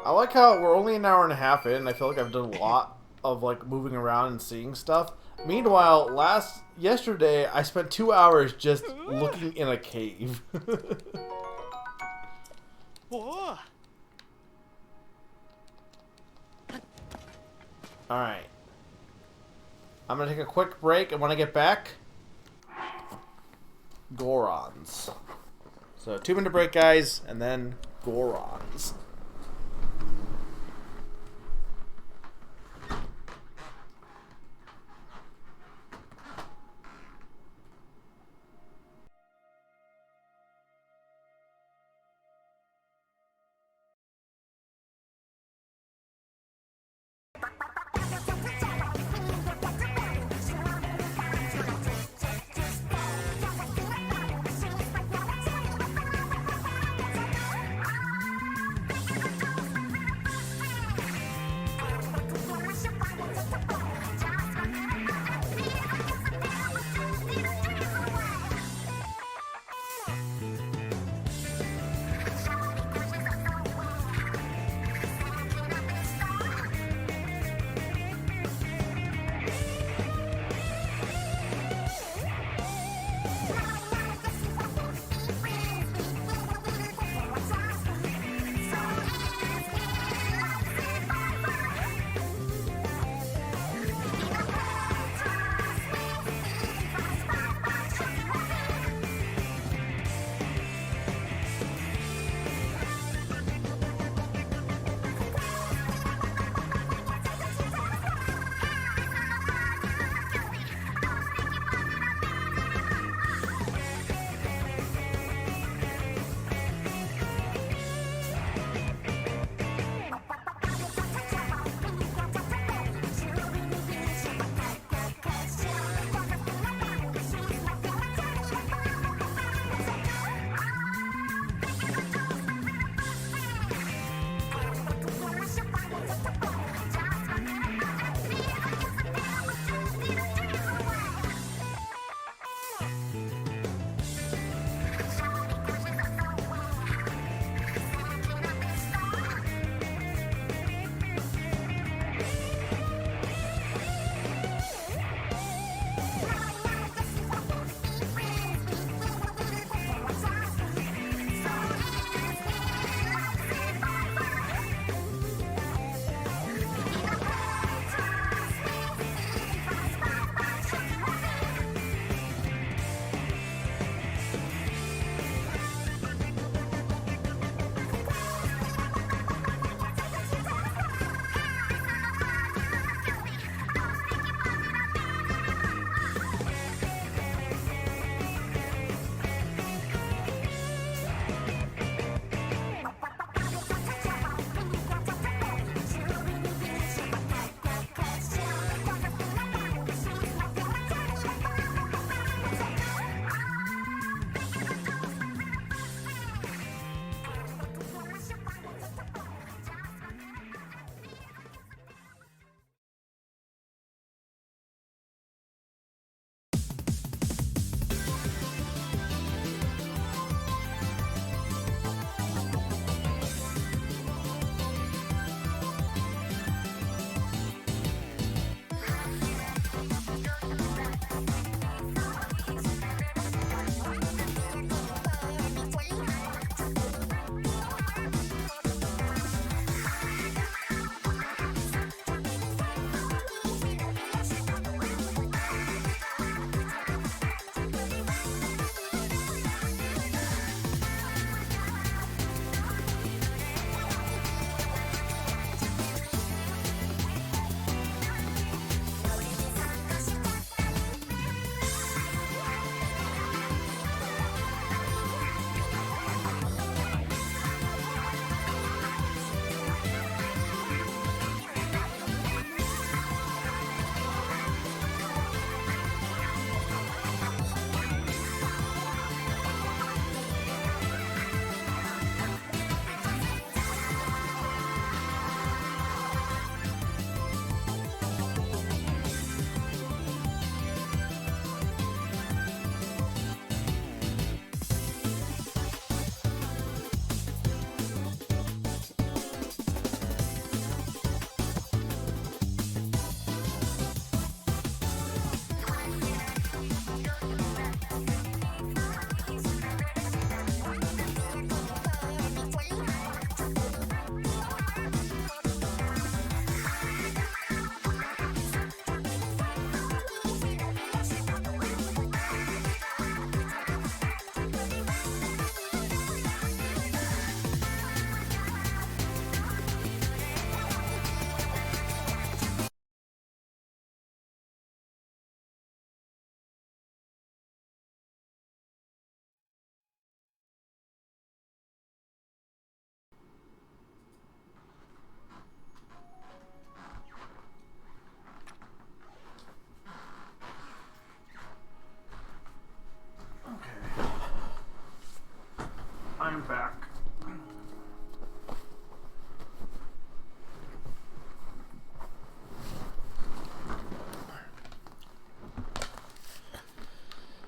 I like how we're only an hour and a half in. I feel like I've done a lot of like moving around and seeing stuff. Meanwhile, yesterday I spent 2 hours just looking in a cave. Oh. Alright. I'm gonna take a quick break, and when I get back, Gorons. So 2-minute break, guys, and then Gorons.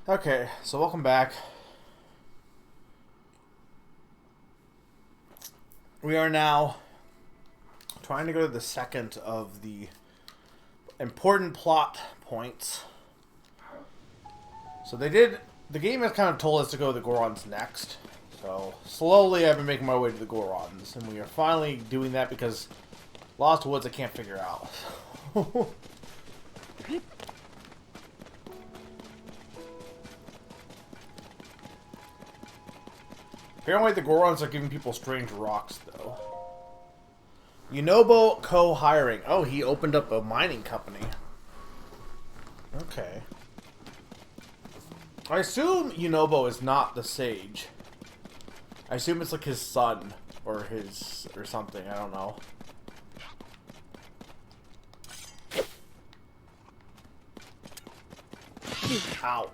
Okay, so welcome back. We are now trying to go to the second of the important plot points. So the game has kind of told us to go to the Gorons next. So slowly I've been making my way to the Gorons, and we are finally doing that because Lost Woods I can't figure out. Apparently the Gorons are giving people strange rocks, though. Yunobo Co-hiring. Oh, he opened up a mining company. Okay. I assume Yunobo is not the sage. I assume it's like his son, or something, I don't know. Ow.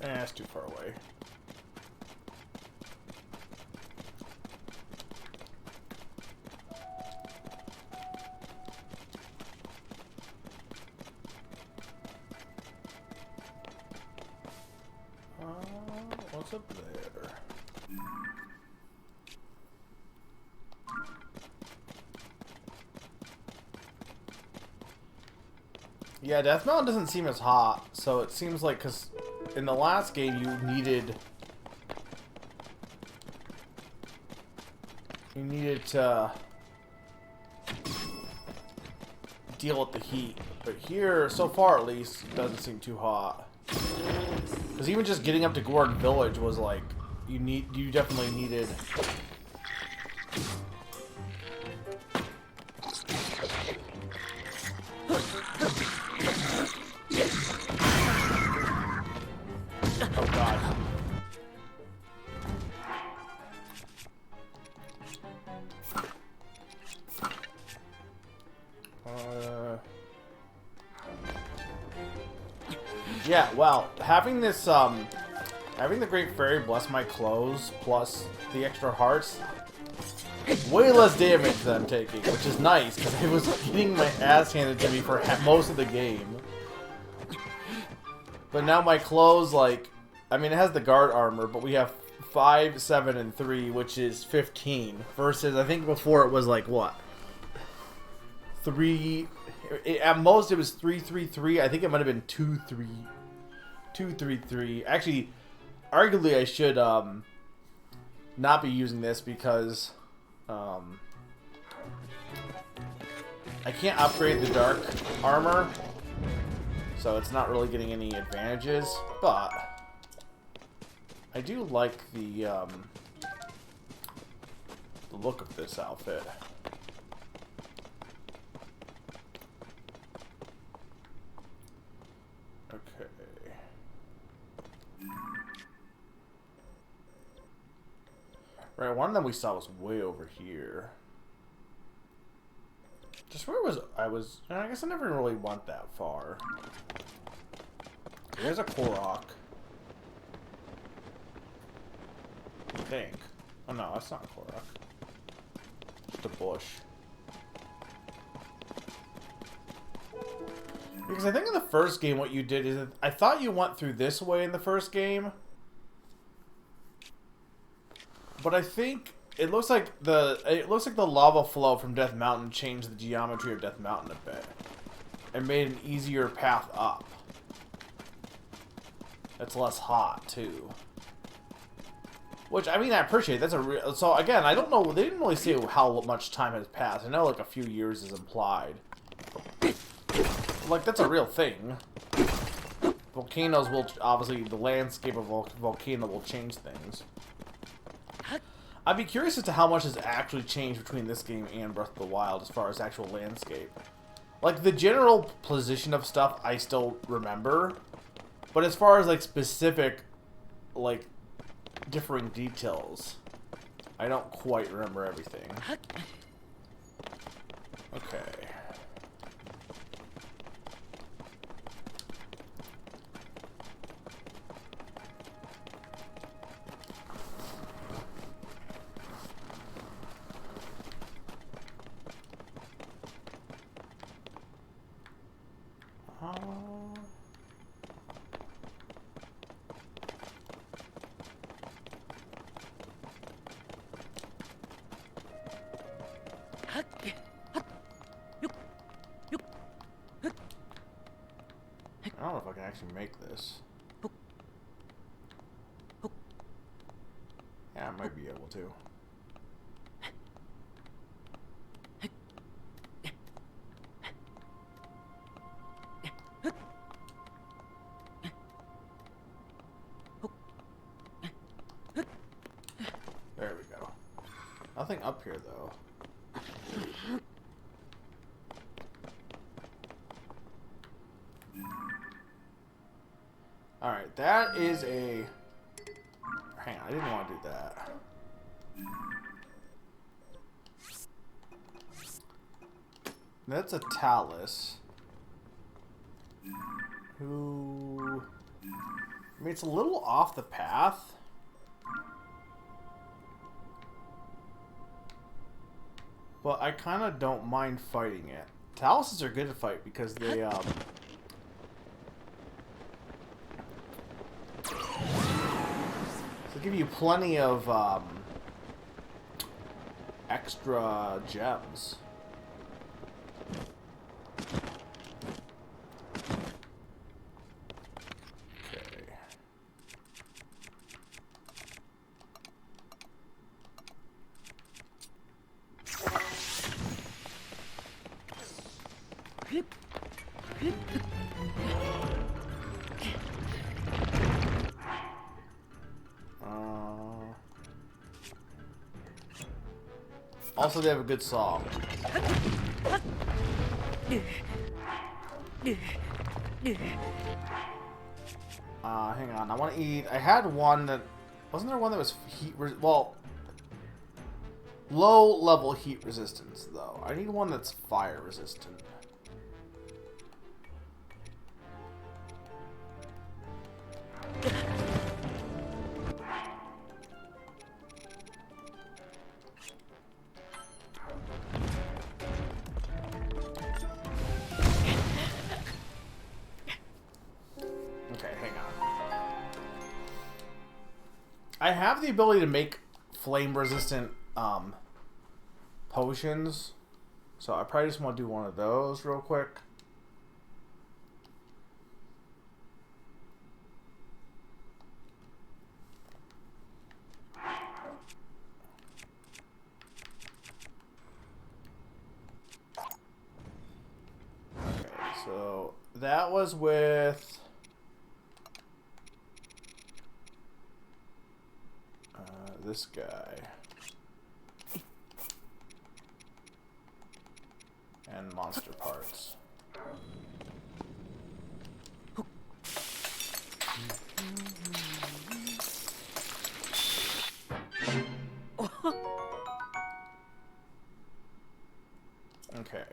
That's too far away. What's up there? Yeah, Death Mountain doesn't seem as hot, so it seems like, because in the last game you needed to deal with the heat, but here, so far at least, it doesn't seem too hot. Because even just getting up to Goron Village was like, you definitely needed. Oh god. Yeah, well, having this, having the Great Fairy bless my clothes, plus the extra hearts, way less damage than I'm taking, which is nice, because I was getting my ass handed to me for most of the game. But now my clothes, like, I mean, it has the guard armor, but we have 5, 7, and 3, which is 15, versus, I think before it was, like, what? 3... At most, it was 333. I think it might have been 233. Actually, arguably, I should not be using this because I can't upgrade the dark armor, so it's not really getting any advantages. But I do like the look of this outfit. Okay. Right, one of them we saw was way over here. Just where I guess I never really went that far. There's a Korok. I think. Oh no, that's not a Korok. Just a bush. Because I think in the first game what you did is, I thought you went through this way in the first game. But I think it looks like the lava flow from Death Mountain changed the geometry of Death Mountain a bit. And made an easier path up. It's less hot too. Which, I mean, I appreciate. That's a real. So again, I don't know. They didn't really say how much time has passed. I know like a few years is implied. Like, that's a real thing. Volcanoes will, obviously, the landscape of a volcano will change things. I'd be curious as to how much has actually changed between this game and Breath of the Wild as far as actual landscape. Like, the general position of stuff I still remember, but as far as, like, specific, like, differing details, I don't quite remember everything. Okay. actually make this. Yeah, I might be able to. There we go. Nothing up here, though. Alright, that is a... Hang on, I didn't want to do that. That's a Talus. Who... I mean, it's a little off the path. But I kind of don't mind fighting it. Taluses are good to fight because they, they give you plenty of, extra gems. Okay. Also, they have a good song. Hang on. I want to eat... I had one that... Wasn't there one that was heat... Well... Low-level heat resistance, though. I need one that's fire resistant. I have the ability to make flame-resistant potions, so I probably just want to do one of those real quick. Okay, so that was with... this guy. And monster parts. Okay,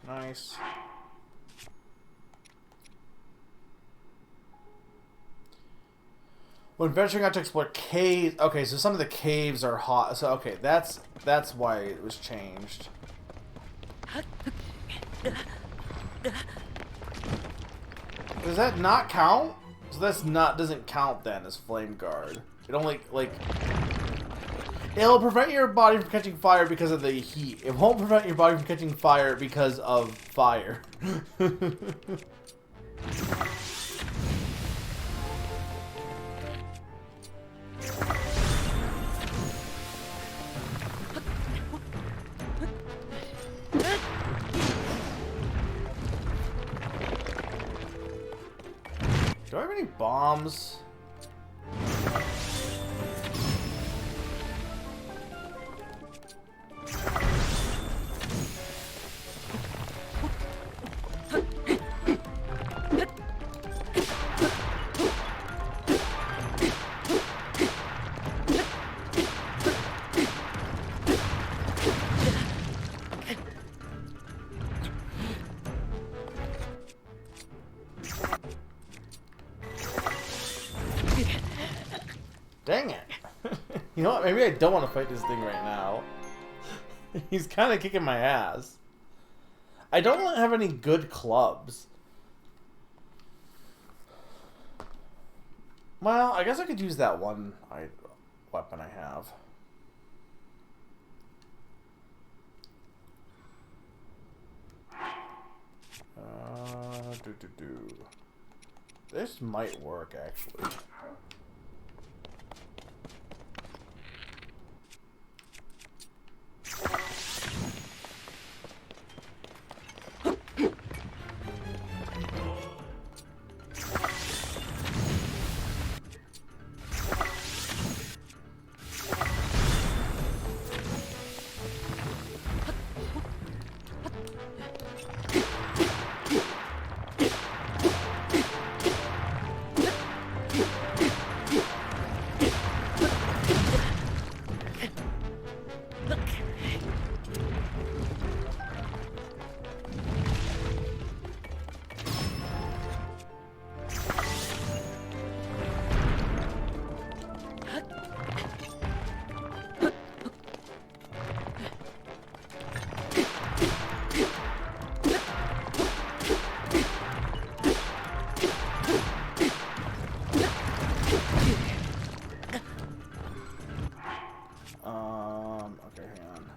nice. When venturing out to explore caves... Okay, so some of the caves are hot. So, okay, that's why it was changed. Does that not count? So that's not... doesn't count then as Flame Guard. It only, like... It'll prevent your body from catching fire because of the heat. It won't prevent your body from catching fire because of fire. Do I have any bombs? Dang it. You know what? Maybe I don't want to fight this thing right now. He's kind of kicking my ass. I don't have any good clubs. Well, I guess I could use that one weapon I have. This might work, actually. Okay, hang on.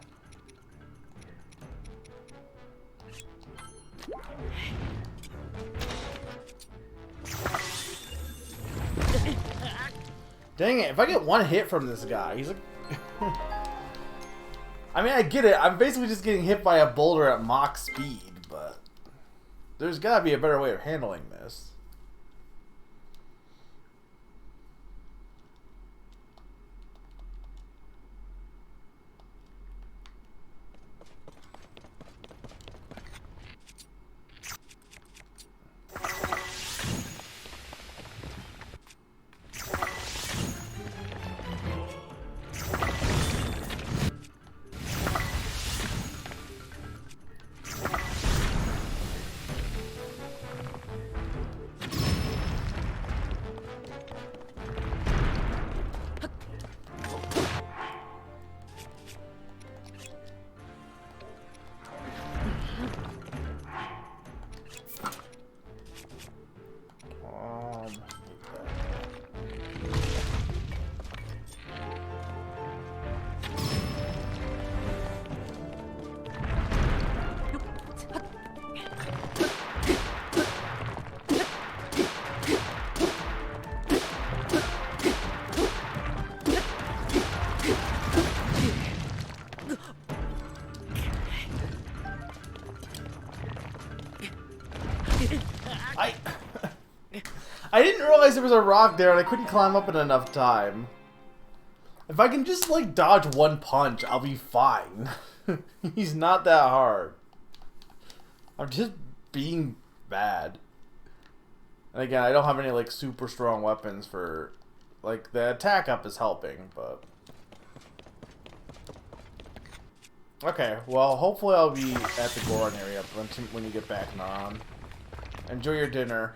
Dang it, if I get one hit from this guy, he's like... I mean, I get it. I'm basically just getting hit by a boulder at Mach speed, but... There's gotta be a better way of handling this. I didn't realize there was a rock there and I couldn't climb up in enough time. If I can just, like, dodge one punch, I'll be fine. He's not that hard. I'm just being bad. And again, I don't have any, like, super strong weapons for... Like, the attack up is helping, but... Okay, well, hopefully I'll be at the Goron area when you get back on. Enjoy your dinner.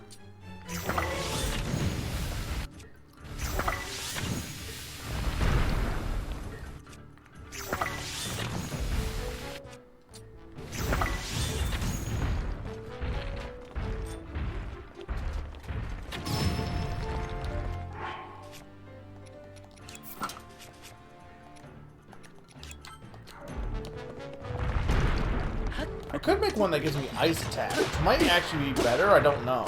I could make one that gives me ice attack, which might actually be better, I don't know.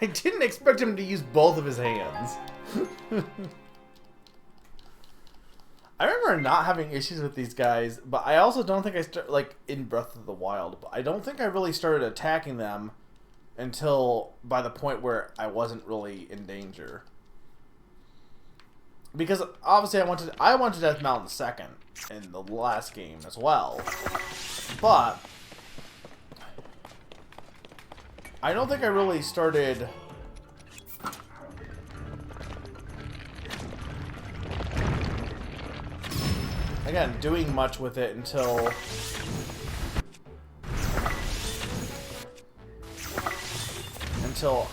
I didn't expect him to use both of his hands. I remember not having issues with these guys, but I also don't think I like in Breath of the Wild, but I don't think I really started attacking them until by the point where I wasn't really in danger. Because obviously I went to Death Mountain second in the last game as well. But I don't think I really started again doing much with it until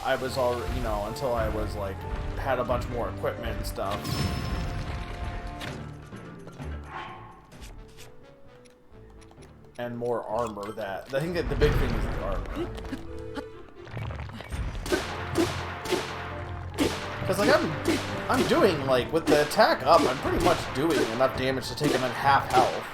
I was already, you know, until I was like had a bunch more equipment and stuff. And more armor. That I think that the big thing is the armor. Because like I'm doing like with the attack up, I'm pretty much doing enough damage to take him at half health.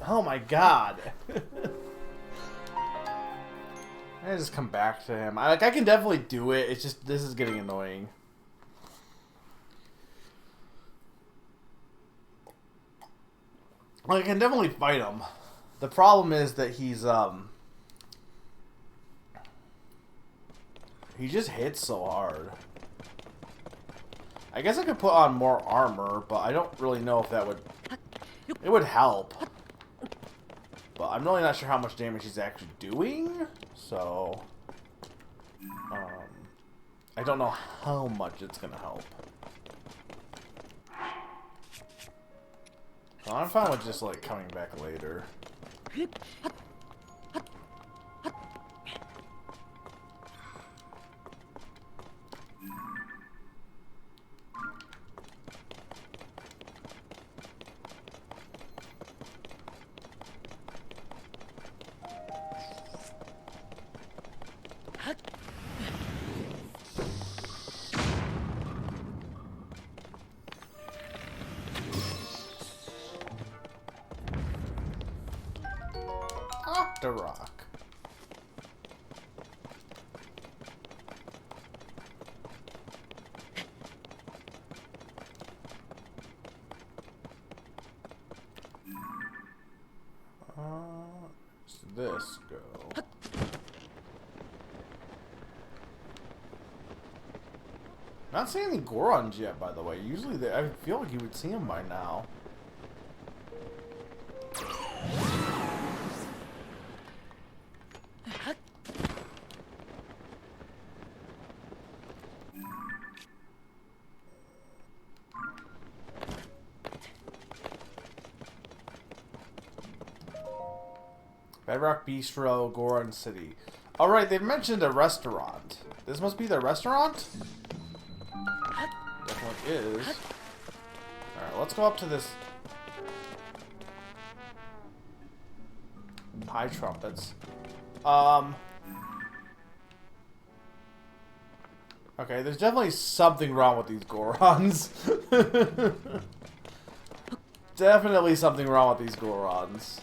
Oh my god. I just come back to him. I can definitely do it. It's just this is getting annoying. Like, I can definitely fight him. The problem is that he's he just hits so hard. I guess I could put on more armor, but I don't really know if that would... It would help. But I'm really not sure how much damage he's actually doing, so... I don't know how much it's gonna help. So I'm fine with just, like, coming back later. Rock. This go. Not seeing any Gorons yet, by the way. Usually, I feel like you would see them by now. Bedrock Bistro, Goron City. Alright, they've mentioned a restaurant. This must be the restaurant? Definitely is. Alright, let's go up to this... High trumpets. Okay, there's definitely something wrong with these Gorons. Definitely something wrong with these Gorons.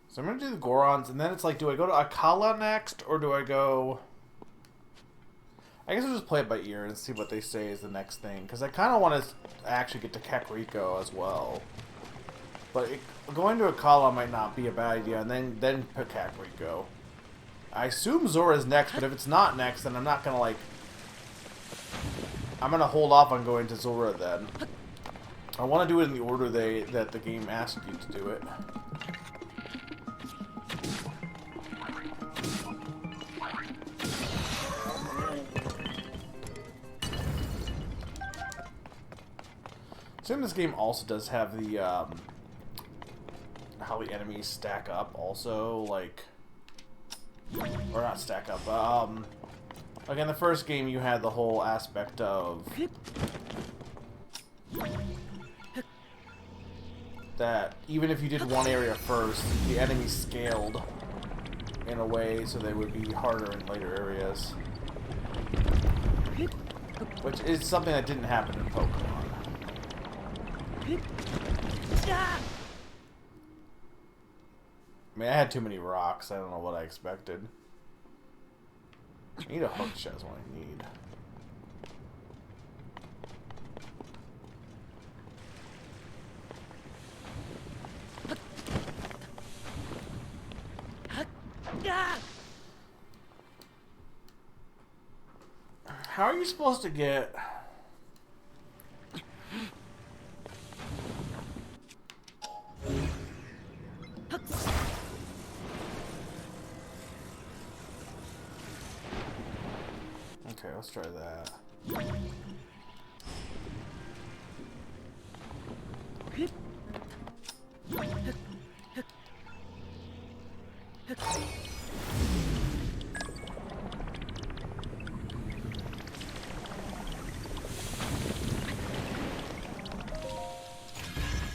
So I'm going to do the Gorons, and then it's like, do I go to Akkala next, or do I go... I guess I'll just play it by ear and see what they say is the next thing, because I kind of want to actually get to Kakariko as well. But going to Akkala might not be a bad idea, and then pick Kakariko. I assume Zora's next, but if it's not next, then I'm not going to, like... I'm going to hold off on going to Zora then. I want to do it in the order that the game asked you to do it. This game also does have the how the enemies stack up also, like, or not stack up, Like in the first game, you had the whole aspect of that even if you did one area first, the enemies scaled in a way so they would be harder in later areas. Which is something that didn't happen in Pokemon. I mean, I had too many rocks. I don't know what I expected. I need a hook chest, what I need. How are you supposed to get... Okay, let's try that.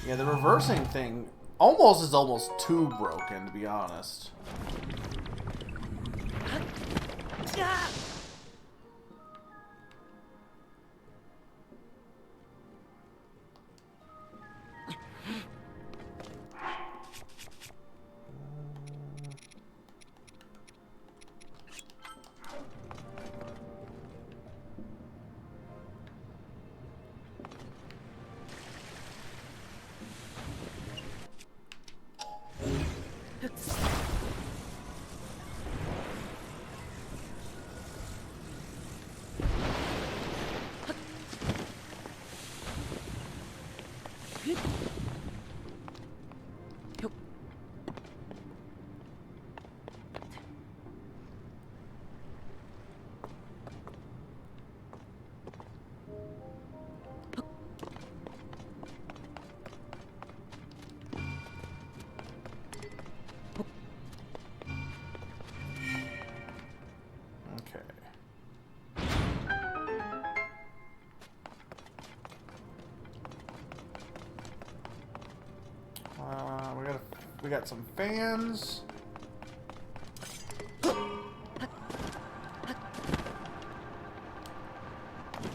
Yeah, the reversing thing is almost too broken, to be honest. We got some fans. We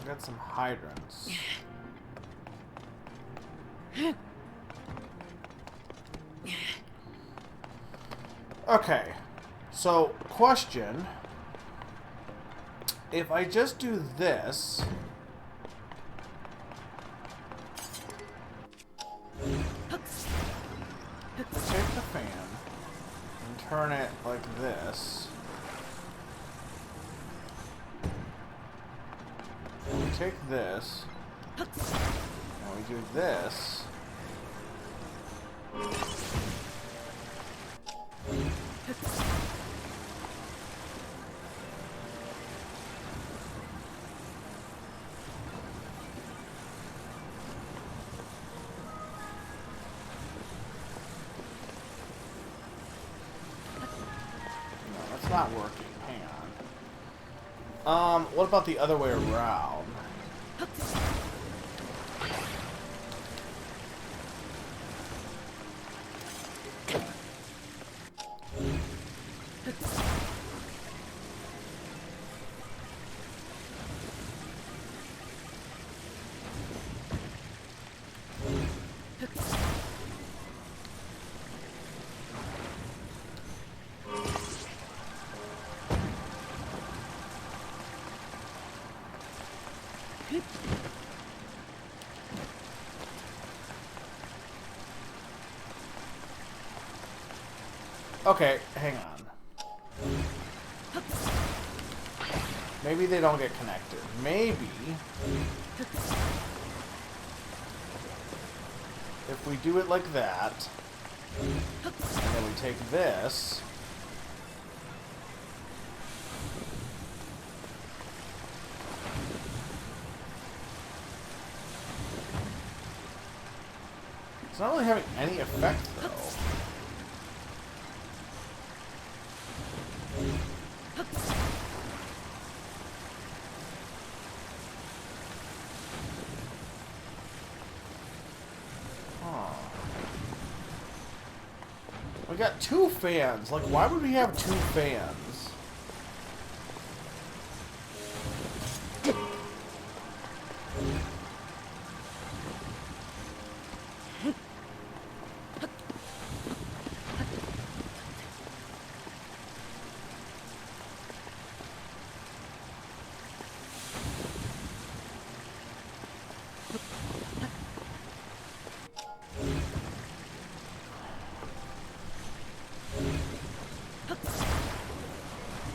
got some hydrants. Okay, so question. If I just do this... Take the fan and turn it like this. And we take this and we do this. Not working. Hang on. What about the other way around? Okay, hang on. Maybe they don't get connected. Maybe if we do it like that, and then we take this, it's not really having any effect though. Huh. We got 2 fans. Like, why would we have 2 fans?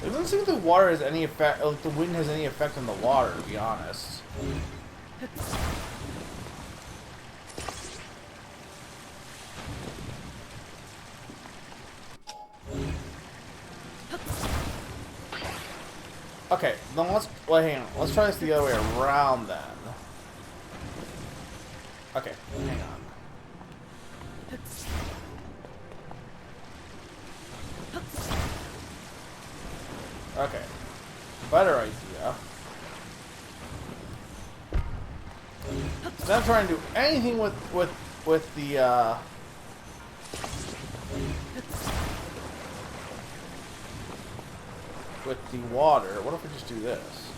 It doesn't seem the water has any effect, like the wind has any effect on the water, to be honest. Okay, then hang on. Let's try this the other way around then. Okay, hang on. Okay. Better idea. Instead of trying to do anything with the with the water, what if we just do this?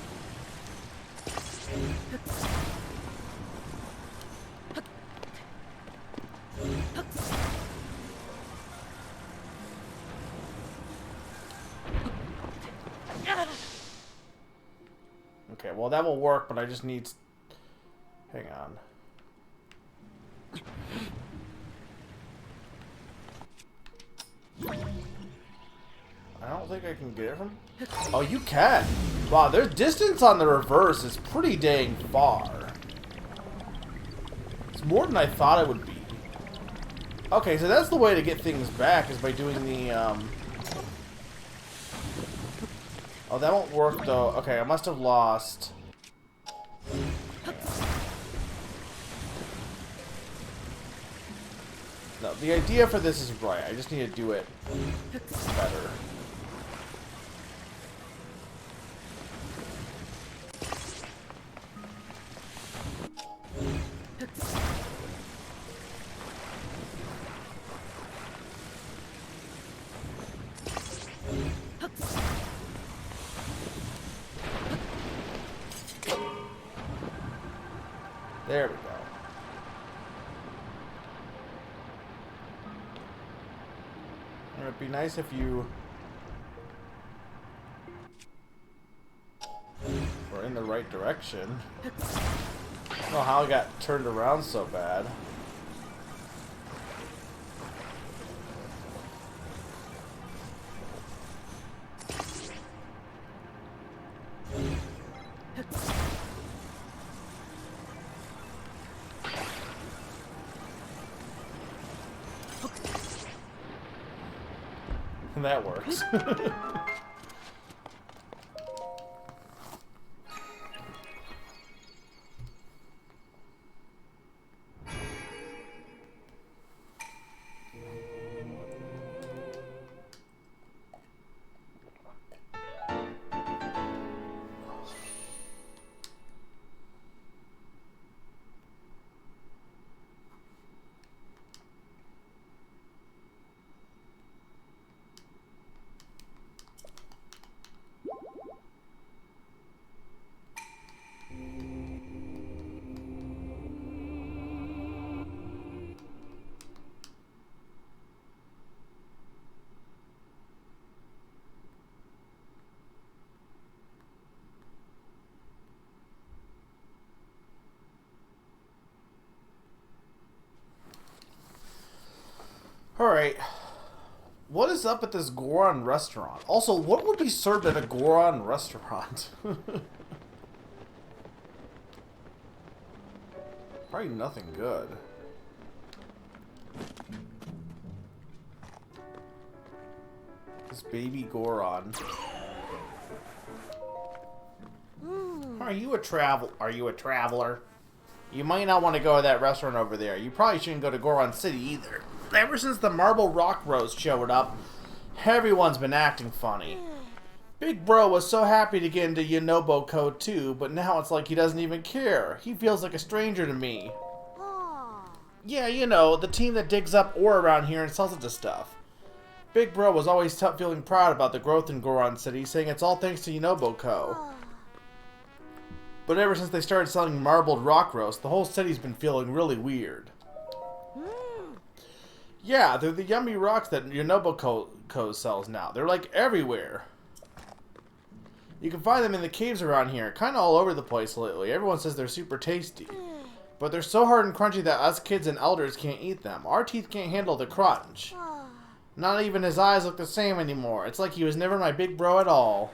Okay, well that will work, but I just need... Hang on. I don't think I can get it from... Oh, you can! Wow, their distance on the reverse is pretty dang far. It's more than I thought it would be. Okay, so that's the way to get things back, is by doing the, Oh, that won't work, though. Okay, I must have lost... No, the idea for this is right. I just need to do it better. There we go. It would be nice if you were in the right direction. I don't know how I got turned around so bad. That works. Alright. What is up at this Goron restaurant? Also, what would be served at a Goron restaurant? Probably nothing good. This baby Goron. Are you a traveler? You might not want to go to that restaurant over there. You probably shouldn't go to Goron City either. Ever since the Marble Rock Bros showed up, everyone's been acting funny. Big Bro was so happy to get into Yunobo Code 2, but now it's like he doesn't even care. He feels like a stranger to me. Yeah, you know, the team that digs up ore around here and sells it to stuff. Big Bro was always feeling proud about the growth in Goron City, saying it's all thanks to Yunobo Co. But ever since they started selling marbled rock roast, the whole city's been feeling really weird. Yeah, they're the yummy rocks that Yunobo Co sells now. They're like everywhere. You can find them in the caves around here, kind of all over the place lately. Everyone says they're super tasty. But they're so hard and crunchy that us kids and elders can't eat them. Our teeth can't handle the crunch. Not even his eyes look the same anymore. It's like he was never my big bro at all.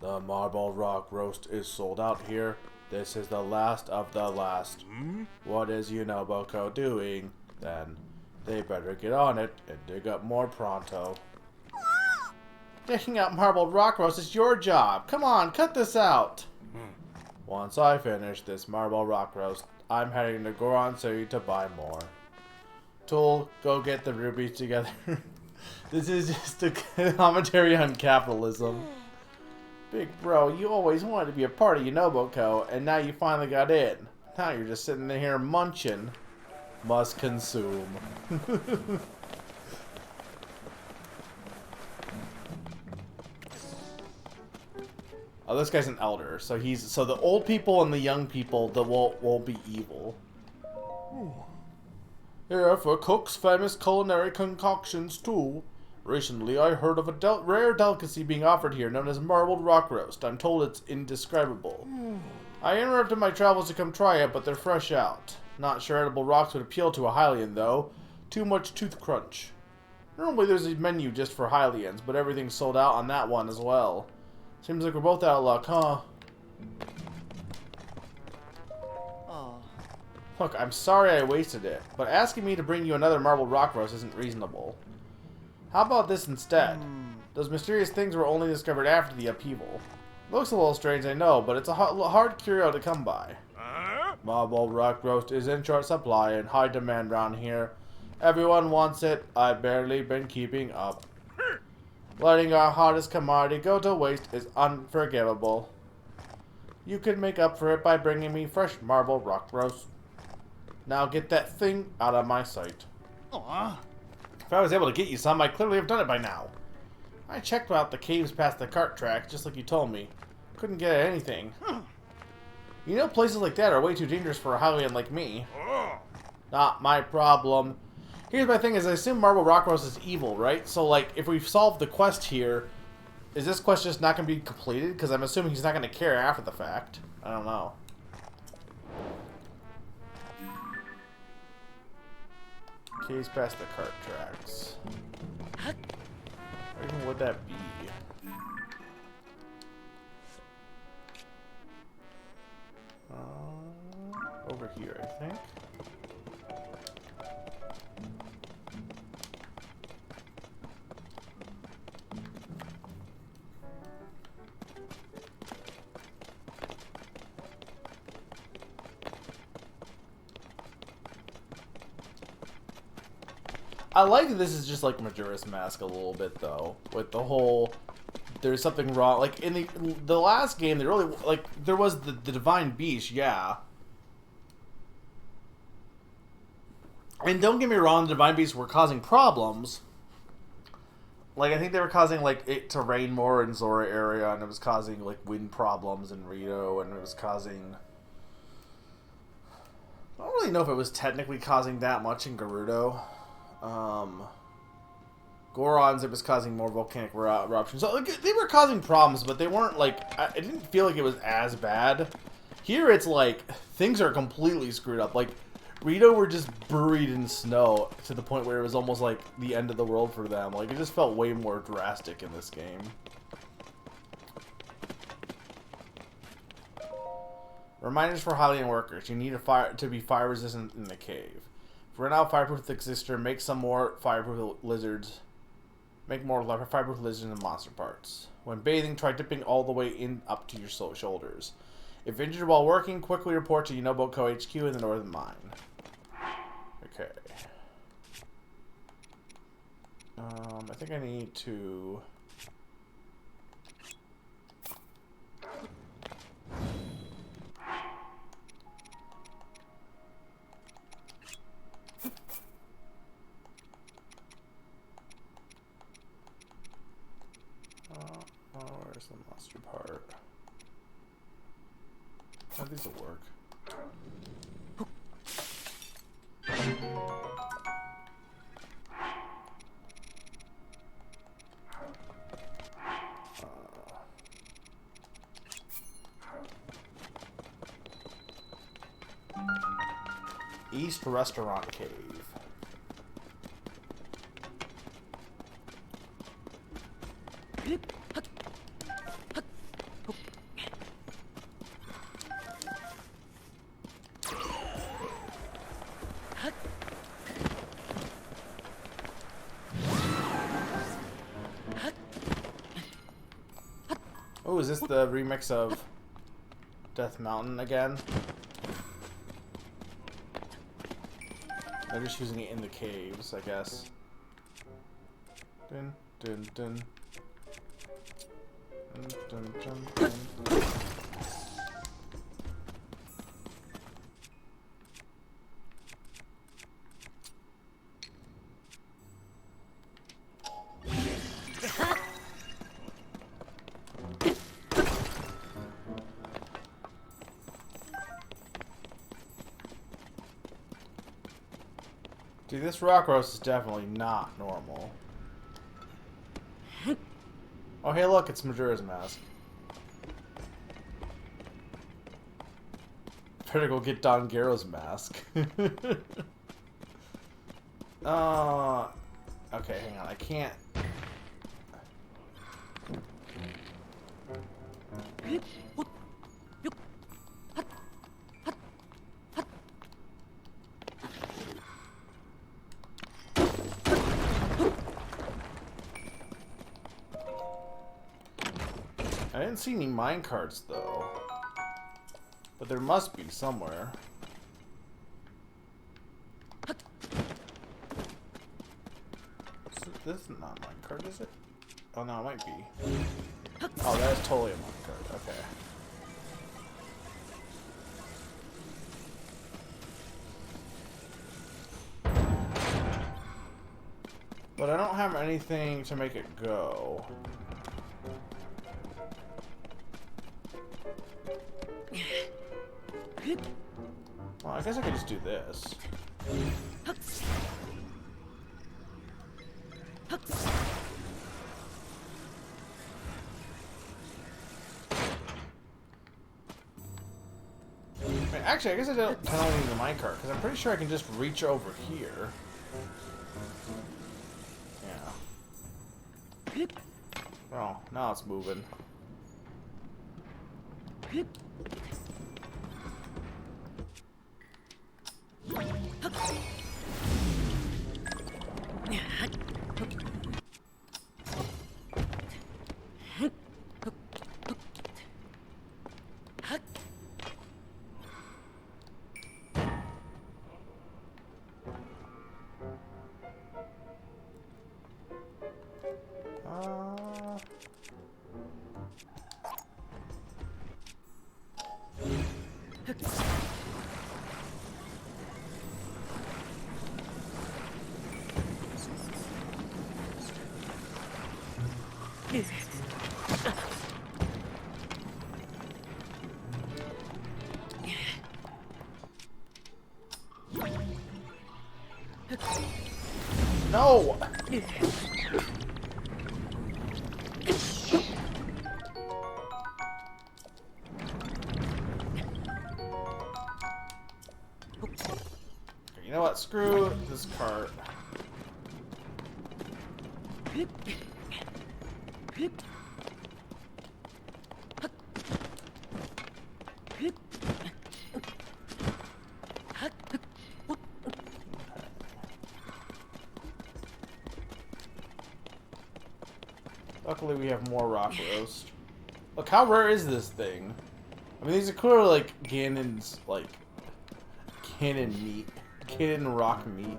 The marbled rock roast is sold out here. This is the last of the last. What is Yunobo Co doing? Then they better get on it and dig up more pronto. Digging up marbled rock roast is your job. Come on, cut this out. Once I finish this marble rock roast, I'm heading to Goron City to buy more. Tool, go get the rubies together. This is just a commentary on capitalism. Big Bro, you always wanted to be a part of Yunobo Co, and now you finally got in. Now you're just sitting there munching. Must consume. Oh, this guy's an elder, so the old people and the young people that won't be evil. Here for Cook's famous culinary concoctions too. Recently, I heard of a rare delicacy being offered here known as marbled rock roast. I'm told it's indescribable. I interrupted my travels to come try it, but they're fresh out. Not sure edible rocks would appeal to a Hylian, though. Too much tooth crunch. Normally there's a menu just for Hylians, but everything's sold out on that one as well. Seems like we're both out of luck, huh? Look, I'm sorry I wasted it, but asking me to bring you another marbled rock roast isn't reasonable. How about this instead? Those mysterious things were only discovered after the upheaval. Looks a little strange, I know, but it's a hard curio to come by. Marbled rock roast is in short supply and high demand round here. Everyone wants it. I've barely been keeping up. Letting our hottest commodity go to waste is unforgivable. You can make up for it by bringing me fresh marbled rock roast. Now get that thing out of my sight. If I was able to get you some, I'd clearly have done it by now. I checked out the caves past the cart tracks, just like you told me. Couldn't get anything. You know, places like that are way too dangerous for a Hylian like me. Not my problem. Here's my thing: is I assume marbled rock roast is evil, right? So, like, if we've solved the quest here, is this quest just not going to be completed? Because I'm assuming he's not going to care after the fact. I don't know. Caves past the cart tracks. Where even would that be? Over here, I think. I like that this is just like Majora's Mask a little bit, though, with the whole there's something wrong. Like in the last game, they really there was the Divine Beast, yeah. And don't get me wrong, the Divine Beasts were causing problems. Like I think they were causing like it to rain more in Zora area, and it was causing like wind problems in Rito, and it was causing. I don't really know if it was technically causing that much in Gerudo. Goron's, it was causing more volcanic eruptions. So like, they were causing problems, but they weren't like. I didn't feel like it was as bad. Here, it's like things are completely screwed up. Like Rito were just buried in snow to the point where it was almost like the end of the world for them. Like it just felt way more drastic in this game. Reminders for Hylian workers: you need to be fire resistant in the cave. For now, fireproof exister, make some more fireproof lizards. Make more fireproof lizards and monster parts. When bathing, try dipping all the way in up to your shoulders. If injured while working, quickly report to Yunobo Co HQ in the Northern Mine. Okay. I think I need to... Where's the monster part? How these will work? East Restaurant Cave. Oh, is this the remix of Death Mountain again? They're just using it in the caves, I guess. Dun dun dun. Dun dun dun dun. Dude, this rock roast is definitely not normal. Oh, hey, look, it's Majura's mask. Better go get Don Garo's mask. Okay, hang on, I can't. I didn't see any minecarts though, but there must be somewhere. This is not a minecart, is it? Oh no, it might be. Oh, that is totally a minecart. Okay. But I don't have anything to make it go. Well, I guess I could just do this. Wait, actually, I guess I don't kind of need the minecart, because I'm pretty sure I can just reach over here. Yeah. Oh, now it's moving. No! You know what? Screw this cart. Luckily, we have more rock roast. Look, how rare is this thing? I mean, these are clearly like Ganon's, like, Ganon meat. Ganon rock meat.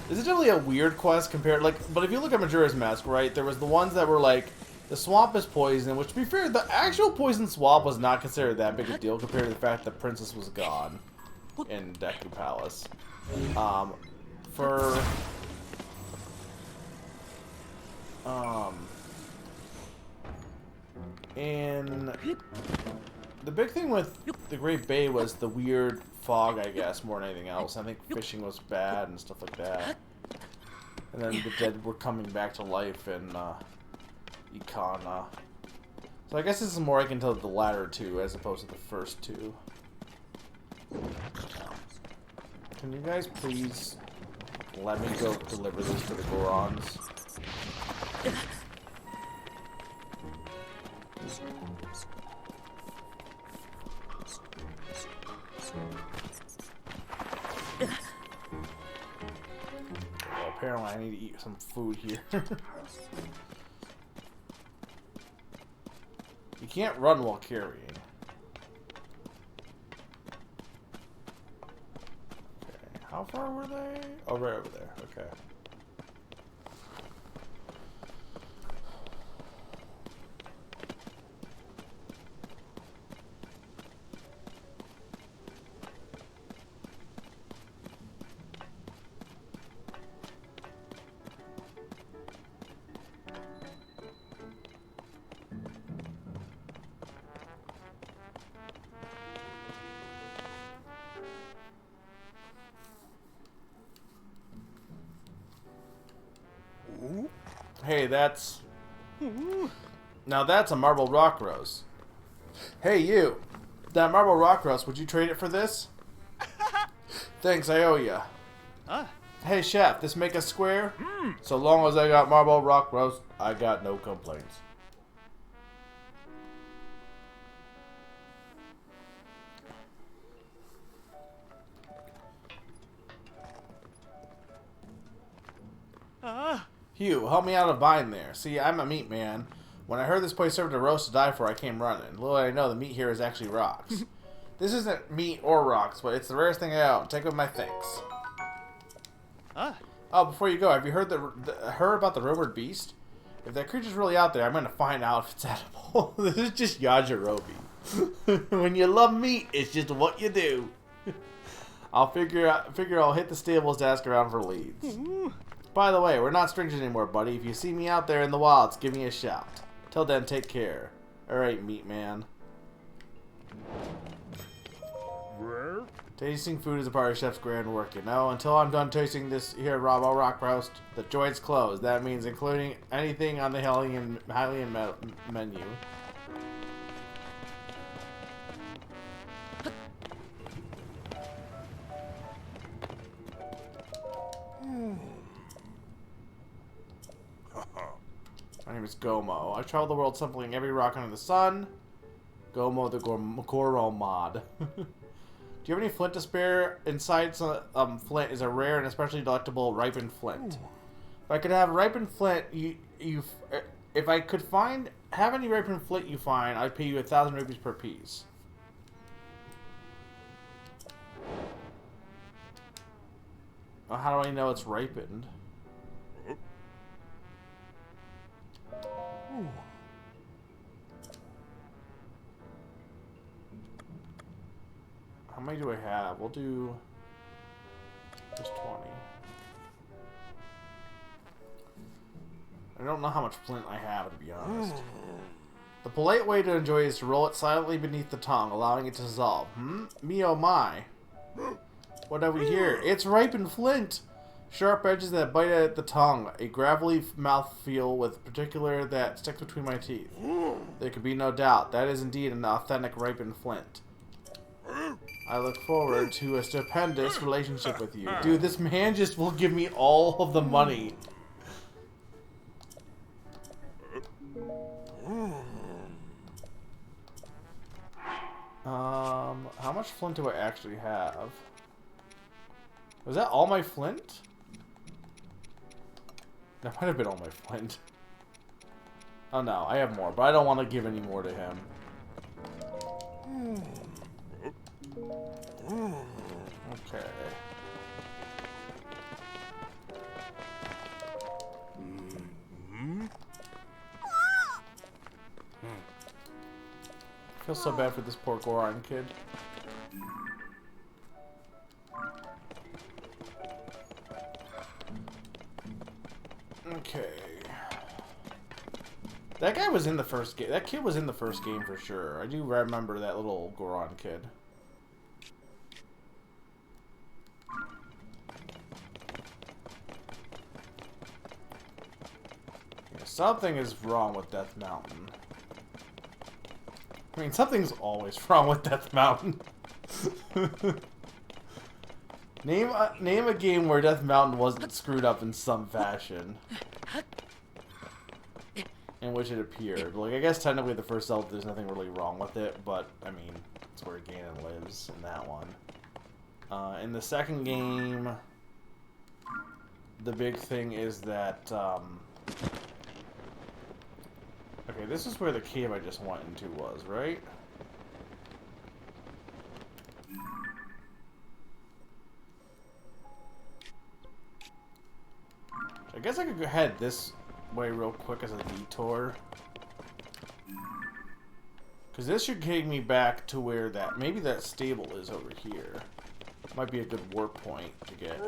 This is definitely a weird quest compared, like, but if you look at Majura's Mask, right, there was the ones that were like, the swamp is poison, which to be fair, the actual poison swamp was not considered that big a deal compared to the fact that the princess was gone in Deku Palace. for and the big thing with the Great Bay was the weird fog, I guess, more than anything else. I think fishing was bad and stuff like that. And then the dead were coming back to life in Ikana. So I guess this is more akin to the latter two as opposed to the first two. Can you guys please let me go deliver this to the Gorons? Well, apparently I need to eat some food here. You can't run while carrying. Okay, how far were they? Oh, right over there. Okay. Hey, that's... Now that's a marble rock rose. Hey, you. That marble rock rose, would you trade it for this? Thanks, I owe ya. Hey, chef, this make us square? So long as I got marble rock roast, I got no complaints. Hugh, help me out of buying there. See, I'm a meat man. When I heard this place served a roast to die for, I came running. Little did I know the meat here is actually rocks. This isn't meat or rocks, but it's the rarest thing I own. Take with my thanks. Oh, before you go, have you heard heard about the rumored beast? If that creature's really out there, I'm gonna find out if it's edible. This is just Yajirobe. When you love meat, it's just what you do. I'll figure I'll hit the stables to ask around for leads. By the way, we're not strangers anymore, buddy. If you see me out there in the wilds, give me a shout. Till then, take care. Alright, meat man. Tasting food is a part of Chef's grand work, you know? Until I'm done tasting this here Marble rock roast, the joint's closed. That means including anything on the Hylian menu. My name is Gomo. I travel the world sampling every rock under the sun. Gomo the Goro mod. Do you have any flint to spare? Inside flint is a rare and especially delectable ripened flint. If I could have ripened flint, if I could have any ripened flint you find, I'd pay you 1,000 rupees per piece. Well, how do I know it's ripened? How many do I have? We'll do just 20. I don't know how much flint I have, to be honest. The polite way to enjoy is to roll it silently beneath the tongue, allowing it to dissolve. Me oh my. What have we here? It's ripened flint! Sharp edges that bite at the tongue. A gravelly mouthfeel with particular that sticks between my teeth. There can be no doubt. That is indeed an authentic ripened flint. I look forward to a stupendous relationship with you. Dude, this man just will give me all of the money. How much flint do I actually have? Was that all my flint? That might have been all my flint. Oh no, I have more, but I don't want to give any more to him. Okay. I feel so bad for this poor Goron kid. That guy was in the first game. That kid was in the first game for sure. I do remember that little Goron kid. Yeah, something is wrong with Death Mountain. I mean, something's always wrong with Death Mountain. Name a game where Death Mountain wasn't screwed up in some fashion. In which it appeared. Like, I guess technically the first Zelda, there's nothing really wrong with it, but, I mean, it's where Ganon lives in that one. In the second game, the big thing is that, okay, this is where the cave I just went into was, right? I guess I could go ahead this way real quick as a detour. Because this should take me back to where that, maybe that stable is over here. Might be a good warp point to get.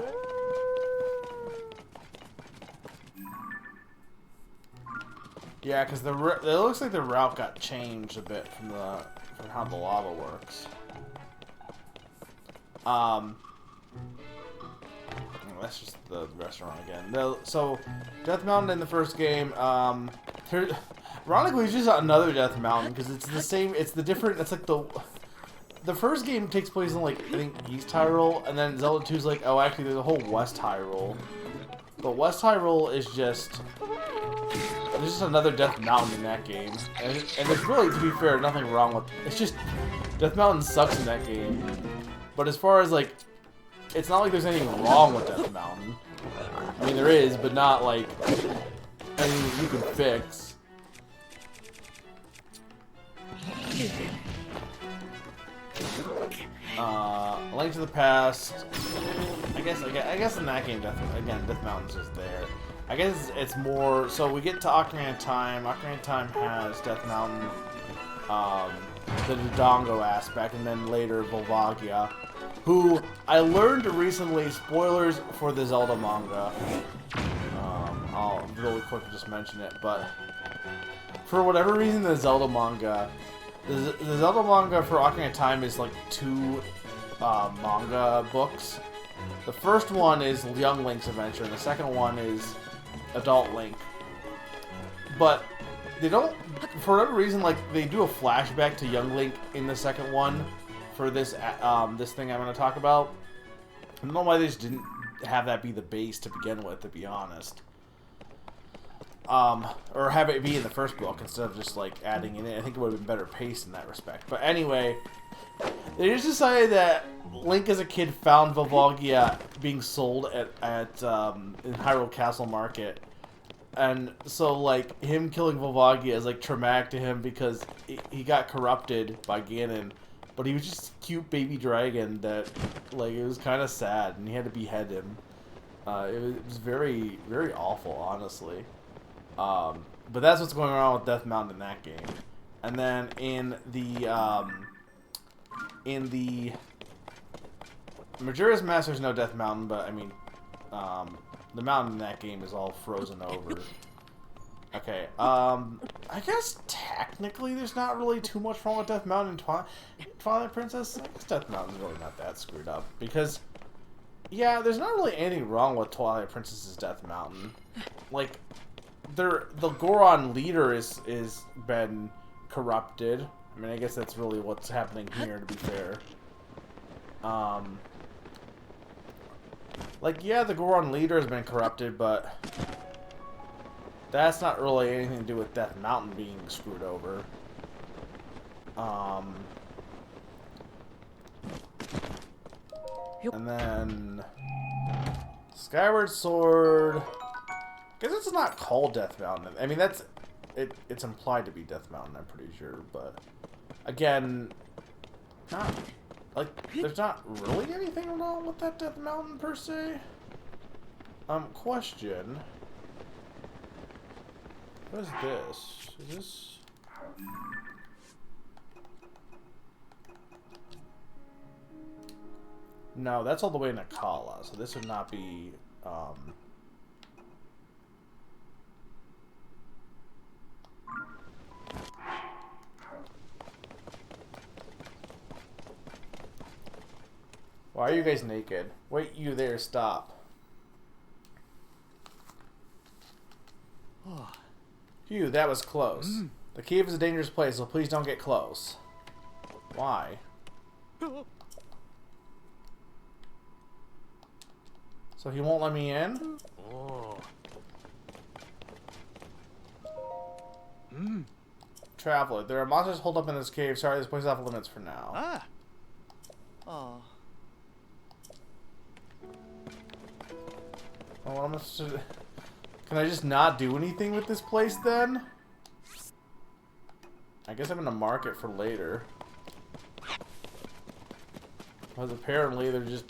Yeah, because it looks like the route got changed a bit from how the lava works. That's just the restaurant again. So, Death Mountain in the first game, ironically, it's just another Death Mountain, because it's the same, it's the different, it's like the first game takes place in, like, I think East Hyrule, and then Zelda 2 is like, oh, actually, there's a whole West Hyrule. But West Hyrule is just, there's just another Death Mountain in that game. And there's really, to be fair, nothing wrong with, it's just, Death Mountain sucks in that game. But as far as, like, it's not like there's anything wrong with Death Mountain. I mean, there is, but not, like, anything you can fix. Link to the Past. I guess in that game, Death Mountain's just there. I guess it's more. So we get to Ocarina of Time. Ocarina of Time has Death Mountain, the Dodongo aspect, and then later Volvagia, who I learned recently. Spoilers for the Zelda manga. I'll really quick just mention it, but for whatever reason, the Zelda manga for Ocarina of Time is like 2 manga books. The first one is Young Link's Adventure, and the second one is Adult Link. But they don't, for whatever reason, like they do a flashback to Young Link in the second one for this this thing I'm going to talk about. I don't know why they just didn't have that be the base to begin with, to be honest. Or have it be in the first book instead of just like adding it in. I think it would have been better paced in that respect. But anyway, they just decided that Link as a kid found Volvagia being sold at in Hyrule Castle Market, and so like him killing Volvagia is like traumatic to him because he got corrupted by Ganon, but he was just a cute baby dragon that like it was kind of sad, and he had to behead him. It was very, very awful, honestly. But that's what's going on with Death Mountain in that game. And then in the Majora's Mask, there's no Death Mountain, but I mean, the mountain in that game is all frozen over. Okay, I guess technically there's not really too much wrong with Death Mountain and Twilight Princess. I guess Death Mountain's really not that screwed up, because, yeah, there's not really anything wrong with Twilight Princess's Death Mountain. Like, the Goron leader is been corrupted. I mean, I guess that's really what's happening here, to be fair. Like, yeah, the Goron leader has been corrupted, but that's not really anything to do with Death Mountain being screwed over. And then Skyward Sword. I guess it's not called Death Mountain. I mean, it's implied to be Death Mountain, I'm pretty sure, but again, there's not really anything wrong with that Death Mountain per se. Question. What is this? Is this? No, that's all the way in Akala, so this would not be, Why are you guys naked? Wait, you there, stop. Phew, that was close. The cave is a dangerous place, so please don't get close. Why? So he won't let me in? Oh. Traveler, there are monsters holed up in this cave. Sorry, this place is off limits for now. Ah. Oh. Oh, what am I supposed to... Can I just not do anything with this place then? I guess I'm gonna mark it for later. Because apparently they just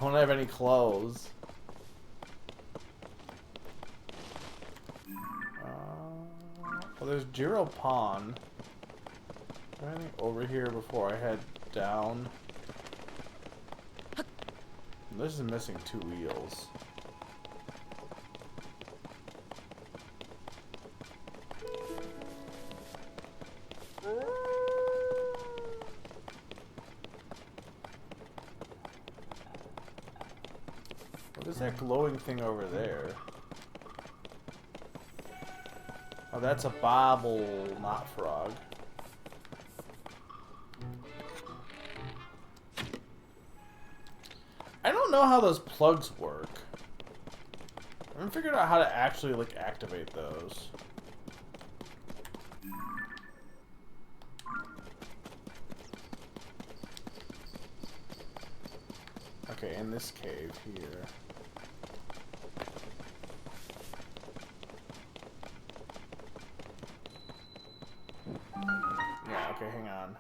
don't have any clothes. Well, there's Jiro Pond. Is there anything over here before I head down? This is missing 2 wheels. What is that glowing thing over there? Oh, that's a bobble, not frog. I don't know how those plugs work. I haven't figured out how to actually, like, activate those. Okay, in this cave here. Yeah, okay, hang on.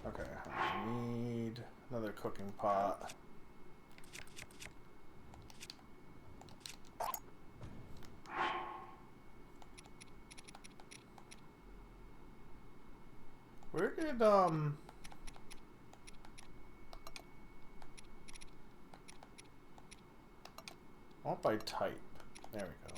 Okay, I need another cooking pot. Where did, I want by type. There we go.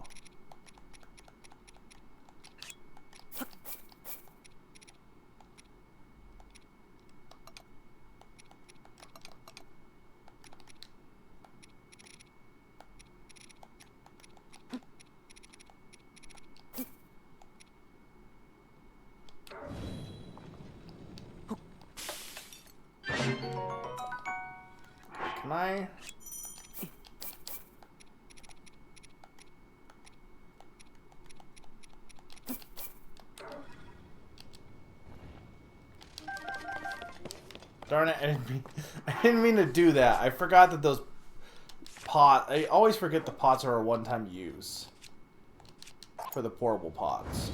Can I? Darn it, I didn't mean to do that. I forgot that those I always forget the pots are a one-time use for the portable pots.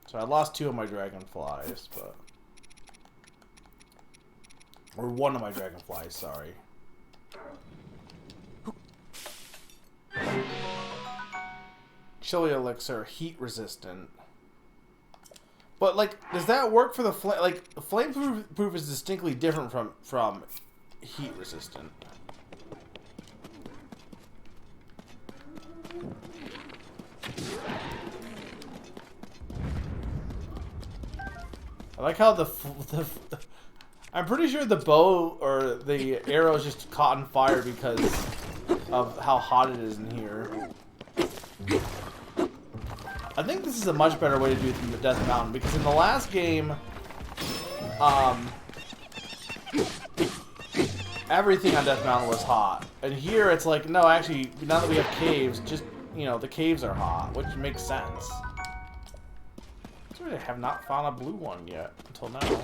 So I lost 2 of my dragonflies, but... Or 1 of my dragonflies, sorry. Chili elixir, heat resistant. But, like, does that work for the flame? Like, flame proof is distinctly different from heat resistant. I like how I'm pretty sure the bow or the arrow is just caught on fire because of how hot it is in here. I think this is a much better way to do it than the Death Mountain, because in the last game, everything on Death Mountain was hot. And here it's like, no, actually, now that we have caves, just, you know, the caves are hot, which makes sense. I have not found a blue one yet, until now.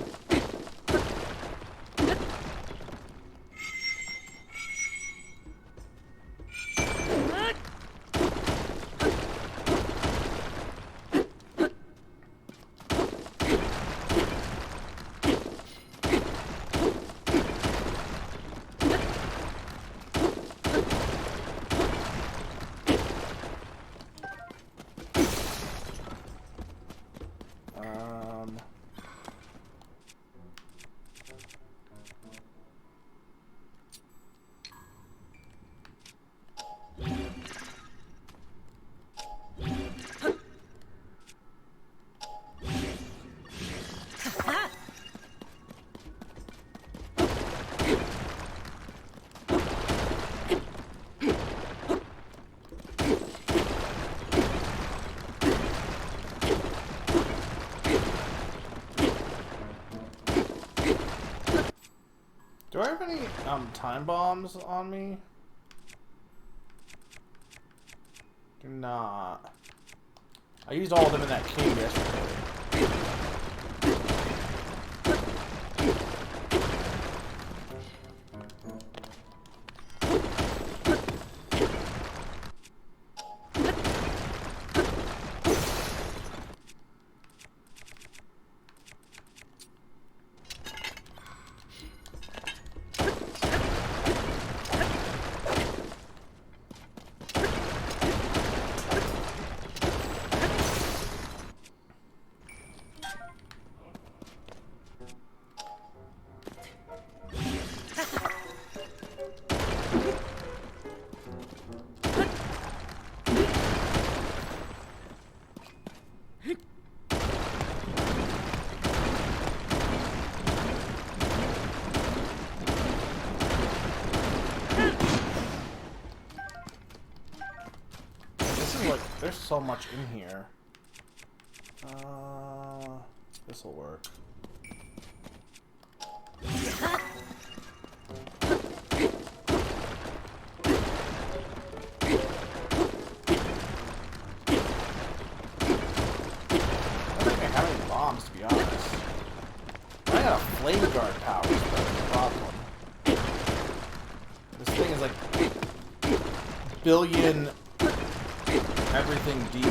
Do I have any time bombs on me? Do not. I used all of them in that cave yesterday. There's so much in here. This'll work. I don't think I have any bombs, to be honest. I got a flame guard power, so that's the problem. This thing is like billion everything deep.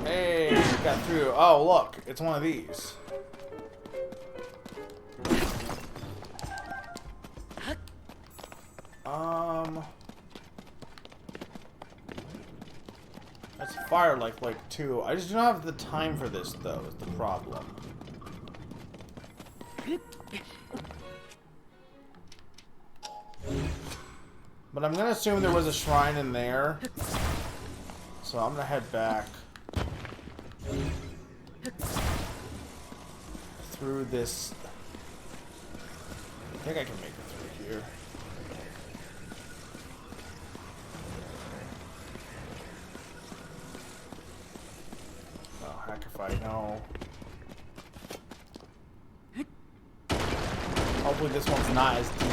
Hey, we got through. Oh, look, it's one of these. That's fire like 2. I just don't have the time for this though, is the problem. But I'm gonna assume there was a shrine in there. So I'm gonna head back through this. I think I can make it through here. Oh, heck if I know. Hopefully this one's not as deep.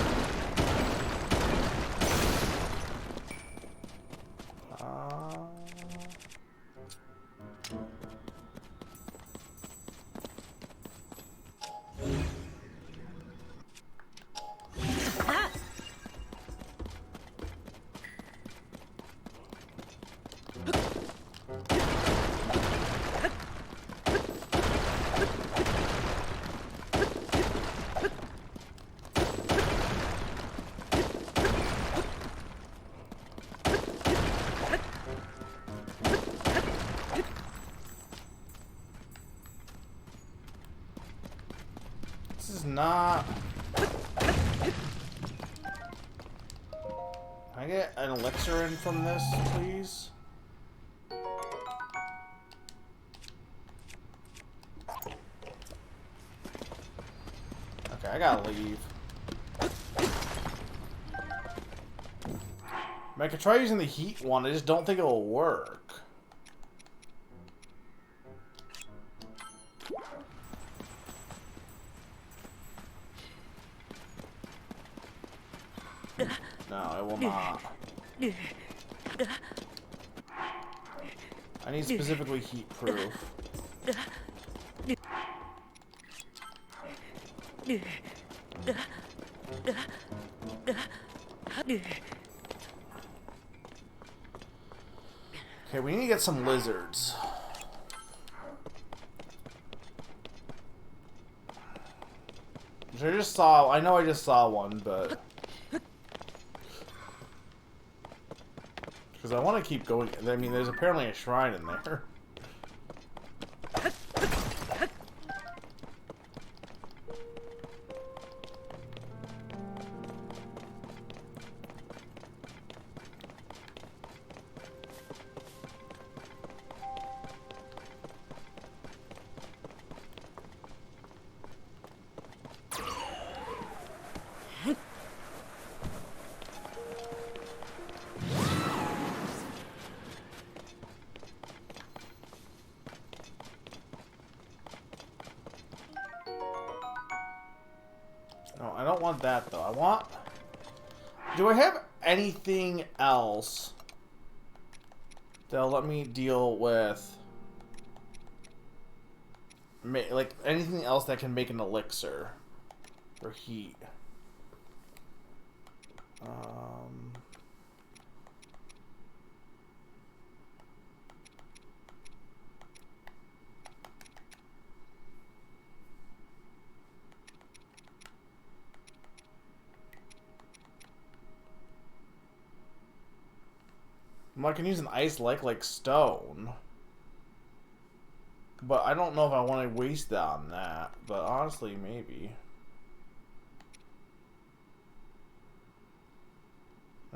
This is not... Can I get an elixir in from this, please? Okay, I gotta leave. I could try using the heat one, I just don't think it will work. No, it will not. I need specifically heat proof. Okay, we need to get some lizards. Which I just saw. I know I just saw one, but because I want to keep going. I mean, there's apparently a shrine in there. want that though. I want... Do I have anything else that'll let me deal with... like, anything else that can make an elixir for heat? I can use an ice like stone. But I don't know if I want to waste that on that. But honestly, maybe.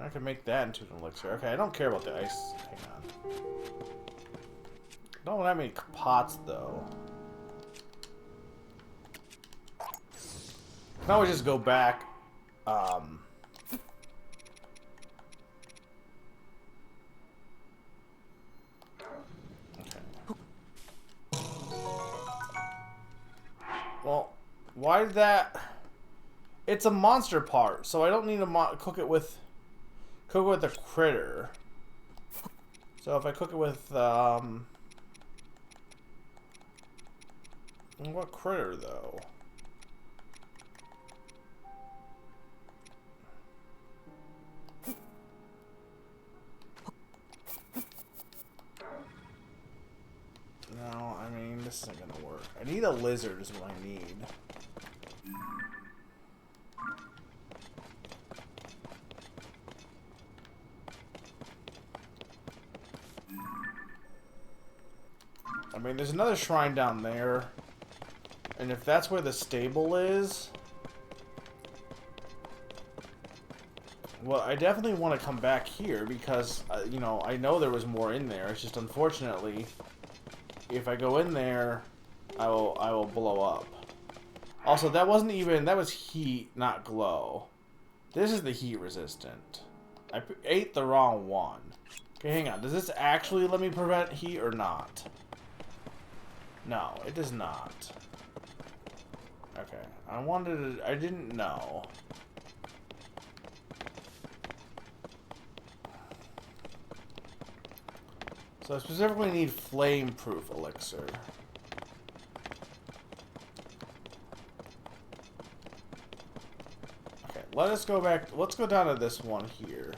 I can make that into an elixir. Okay, I don't care about the ice. Hang on. I don't have any pots, though. I can always just go back. Well, why did that... It's a monster part, so I don't need to cook it with a critter. So if I cook it with, what critter, though? No, I mean, this isn't gonna work. I need a lizard is what I need. I mean, there's another shrine down there. And if that's where the stable is... Well, I definitely want to come back here because, you know, I know there was more in there. It's just unfortunately... If I go in there, I will blow up. Also, that wasn't even... That was heat, not glow. This is the heat resistant. I ate the wrong one. Okay, hang on. Does this actually let me prevent heat or not? No, it does not. Okay. I wanted to... I didn't know. So I specifically need flame-proof elixir. Okay, let us go back. Let's go down to this one here.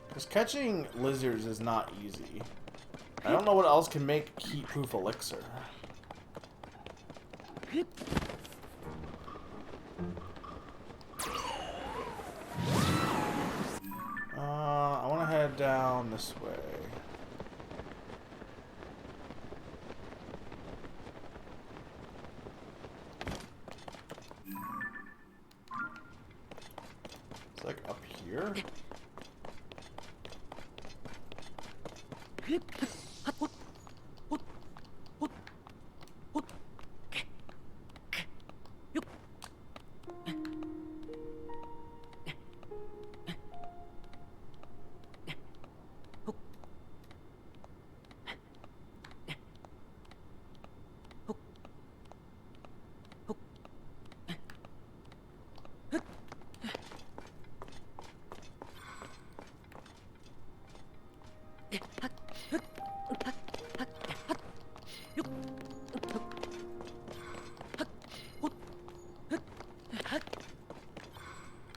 Because catching lizards is not easy. I don't know what else can make heat-proof elixir. I want to head down this way. It's like up here?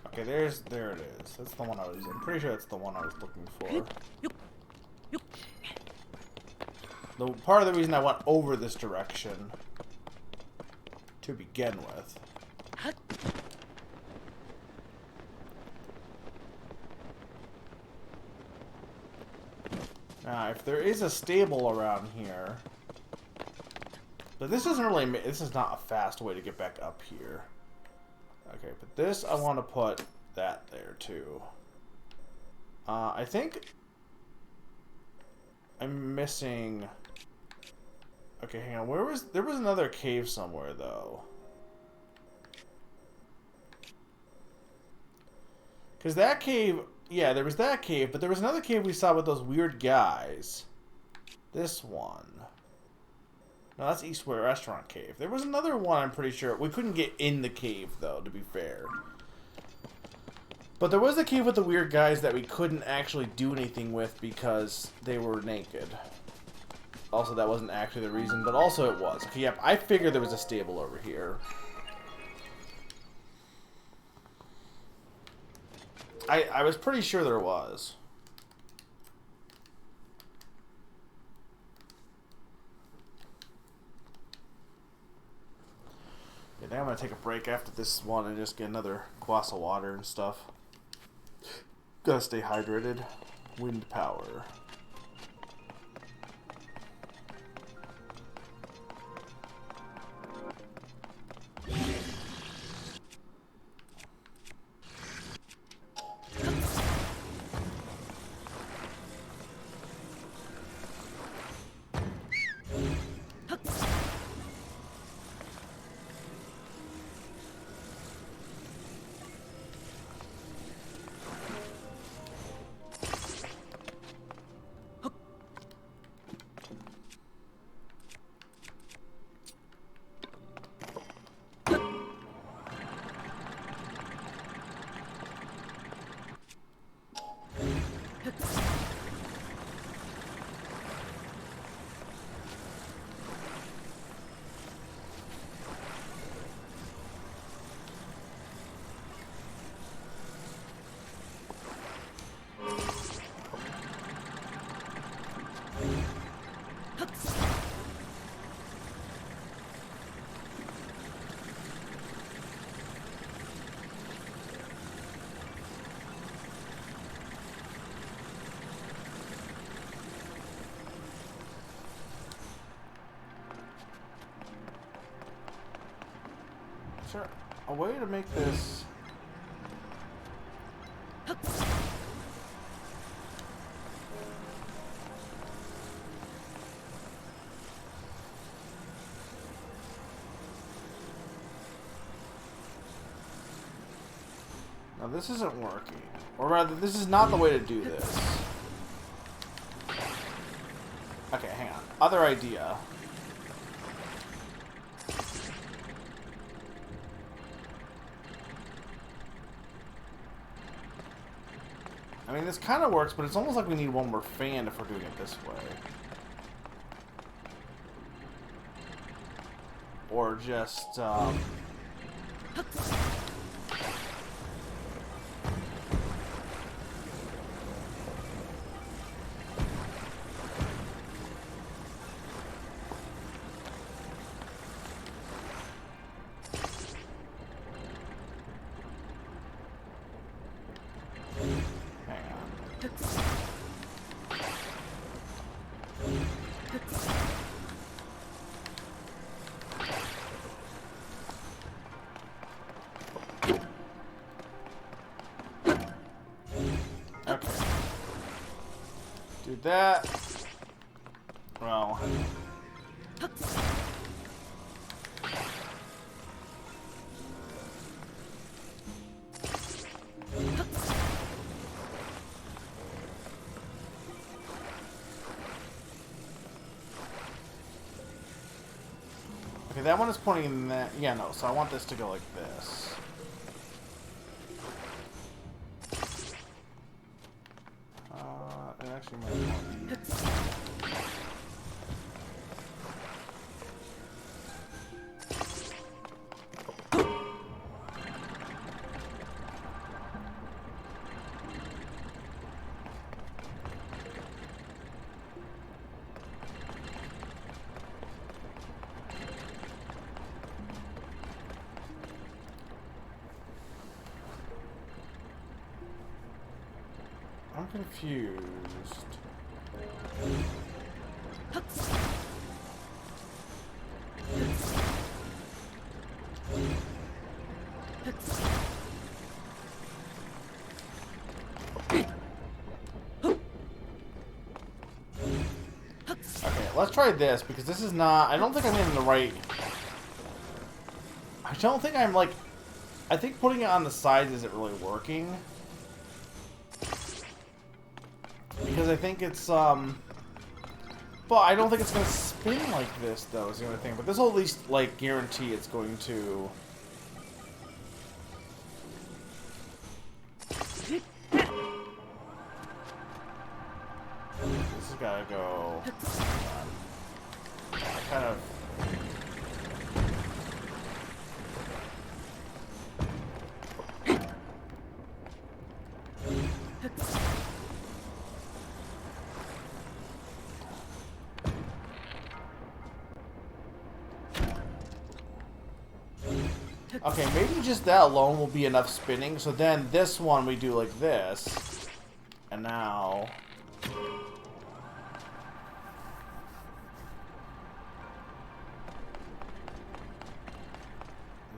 Okay, there it is. That's the one I'm pretty sure that's the one I was looking for. The part of the reason I went over this direction to begin with. Now, if there is a stable around here, but this doesn't really. This is not a fast way to get back up here. Okay, but this I want to put that there too. I think I'm missing. Okay, hang on. There was another cave somewhere though. Because that cave Yeah, there was that cave, but there was another cave we saw with those weird guys. This one. No, that's Eastway Restaurant Cave. There was another one, I'm pretty sure. We couldn't get in the cave, though, to be fair. But there was a cave with the weird guys that we couldn't actually do anything with because they were naked. Also, that wasn't actually the reason, but also it was. Okay, yep, I figured there was a stable over here. I was pretty sure there was. Yeah, then I'm gonna take a break after this one and just get another glass of water and stuff. Gotta stay hydrated. Wind power. Sure. A way to make this... Now this isn't working. Or rather, this is not the way to do this. Okay, hang on. Other idea. I mean, this kind of works, but it's almost like we need one more fan if we're doing it this way. Or just, okay. Do that. Well. Okay, that one is pointing in that. Yeah, no, so I want this to go like this. It actually might be. I'm confused. Okay, let's try this because this is not. I don't think I'm in the right. I don't think I'm like. I think putting it on the sides isn't really working. because I think it's But I don't think it's gonna spin like this, though. Is the only thing. But this will at least like guarantee it's going to. This has gotta go. I kind of. Okay, maybe just that alone will be enough spinning. So then this one we do like this. And now...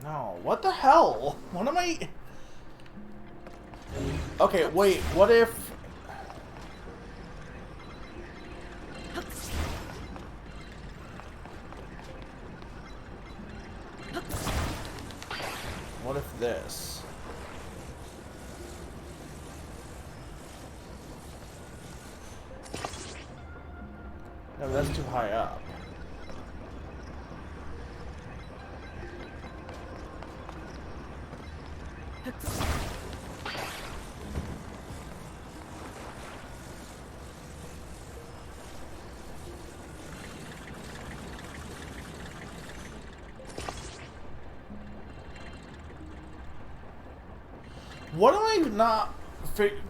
No, what the hell? What am I... Okay, wait, what if... What if this? No, that's too high up.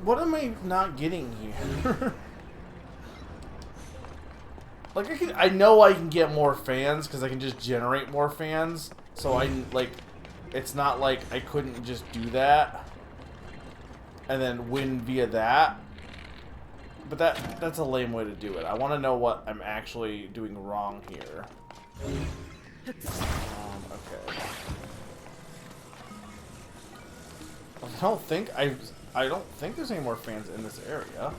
What am I not getting here? Like I know I can get more fans because I can just generate more fans. So it's not like I couldn't just do that and then win via that. But that's a lame way to do it. I want to know what I'm actually doing wrong here. Okay. I don't think there's any more fans in this area.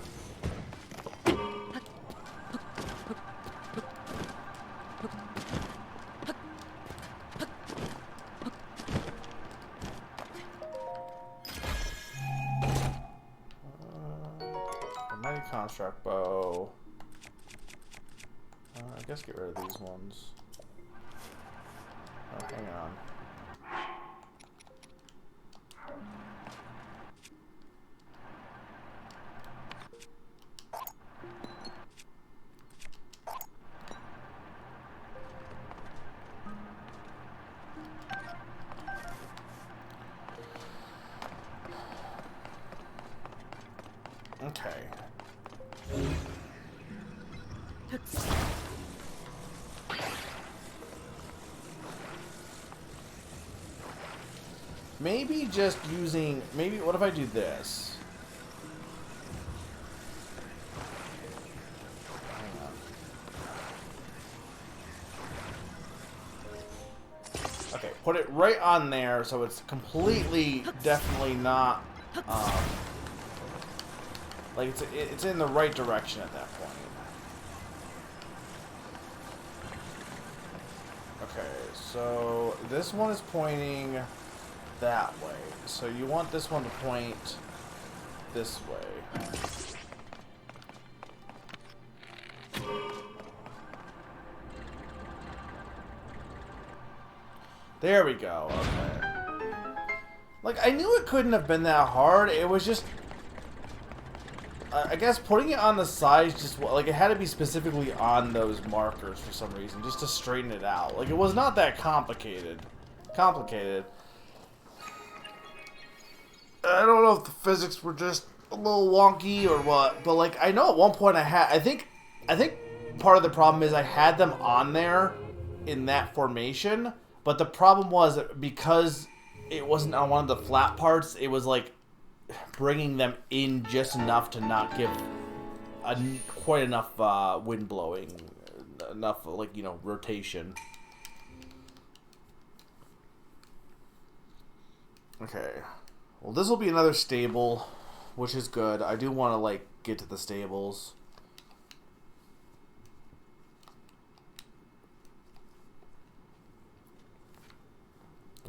Mighty Construct Bow. I guess get rid of these ones. Oh, hang on. Okay. Maybe just using... Maybe... What if I do this? Hang on. Okay, put it right on there so it's completely, definitely not... like, it's in the right direction at that point. Okay, so this one is pointing that way. So you want this one to point this way. There we go, okay. Like, I knew it couldn't have been that hard. It was just... I guess putting it on the sides just, like, it had to be specifically on those markers for some reason, just to straighten it out. Like, it was not that complicated. I don't know if the physics were just a little wonky or what, but, like, I know at one point I think part of the problem is I had them on there in that formation, but the problem was because it wasn't on one of the flat parts, it was, like, bringing them in just enough to not give quite enough wind blowing, enough, like, you know, rotation. Okay, well, this will be another stable, which is good. I do want to, like, get to the stables.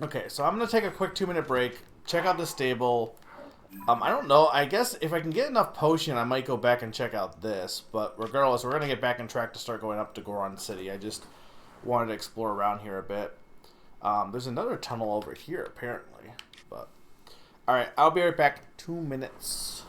Okay, so I'm gonna take a quick 2-minute break, check out the stable. I don't know. I guess if I can get enough potion, I might go back and check out this. But regardless, we're going to get back on track to start going up to Goron City. I just wanted to explore around here a bit. There's another tunnel over here, apparently. But alright, I'll be right back. 2 minutes.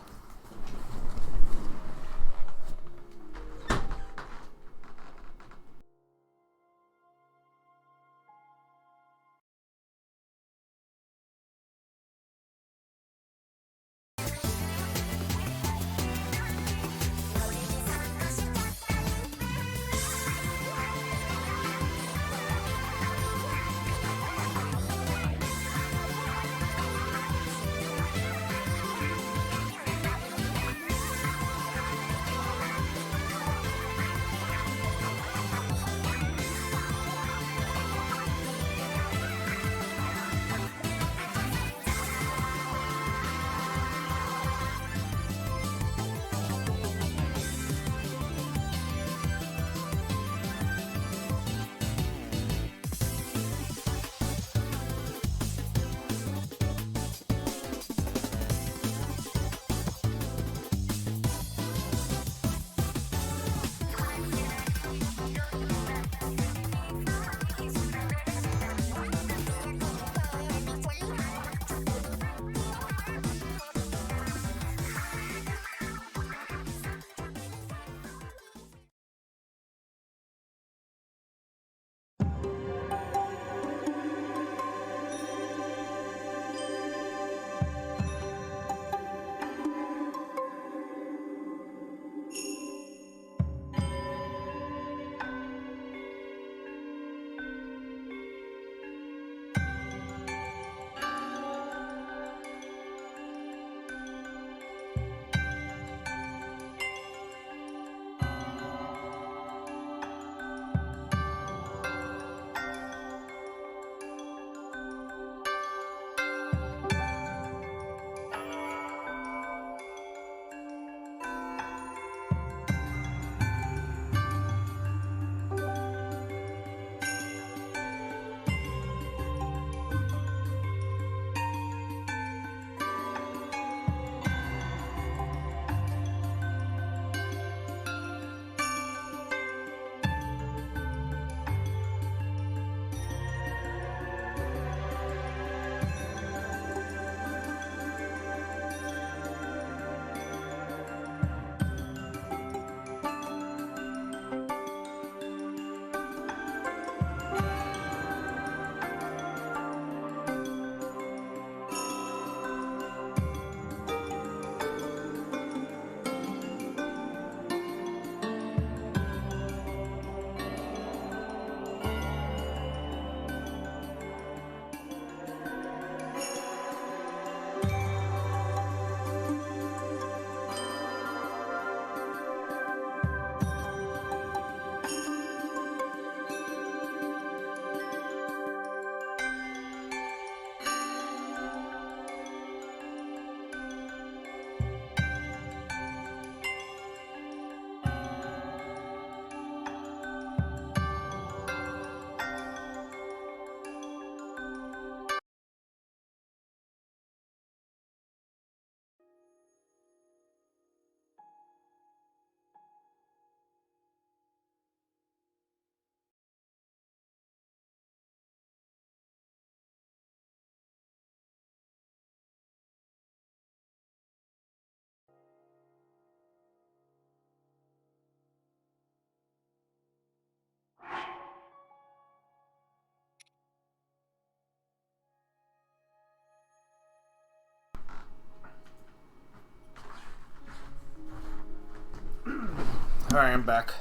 Alright, I'm back.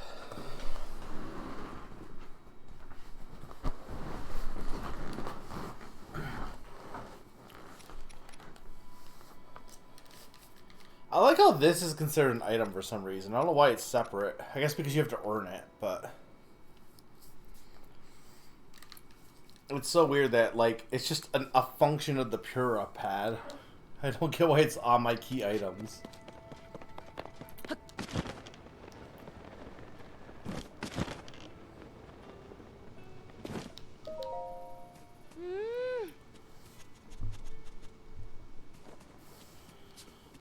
I like how this is considered an item for some reason. I don't know why it's separate. I guess because you have to earn it, but... It's so weird that, like, it's just a function of the Pura pad. I don't get why it's on my key items.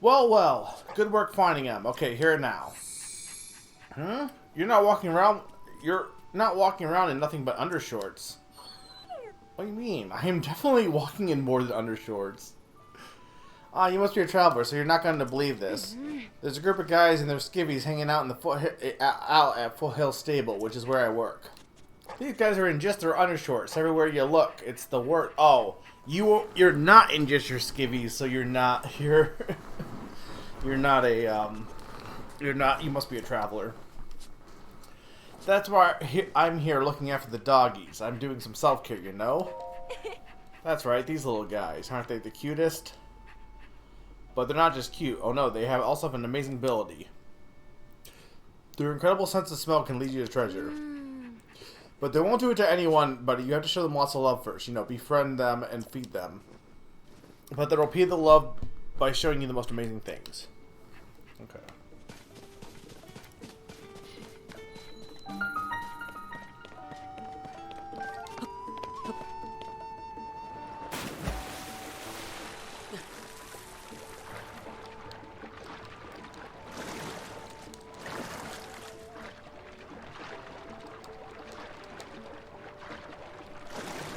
Well, well. Good work finding him. Okay, here now. You're not walking around... You're not walking around in nothing but undershorts. What do you mean? I am definitely walking in more than undershorts. Ah, you must be a traveler, so you're not going to believe this. There's a group of guys and their skivvies hanging out in the out at Foothill Stable, which is where I work. These guys are in just their undershorts. Everywhere you look, it's the word. Oh, you're not in just your skivvies, so you're not you're not a you must be a traveler. That's why I'm here looking after the doggies. I'm doing some self-care, you know? That's right, these little guys. Aren't they the cutest? But they're not just cute. Oh no, they also have an amazing ability. Their incredible sense of smell can lead you to treasure. But they won't do it to anyone, but you have to show them lots of love first. You know, befriend them and feed them. But they'll repay the love by showing you the most amazing things. Okay.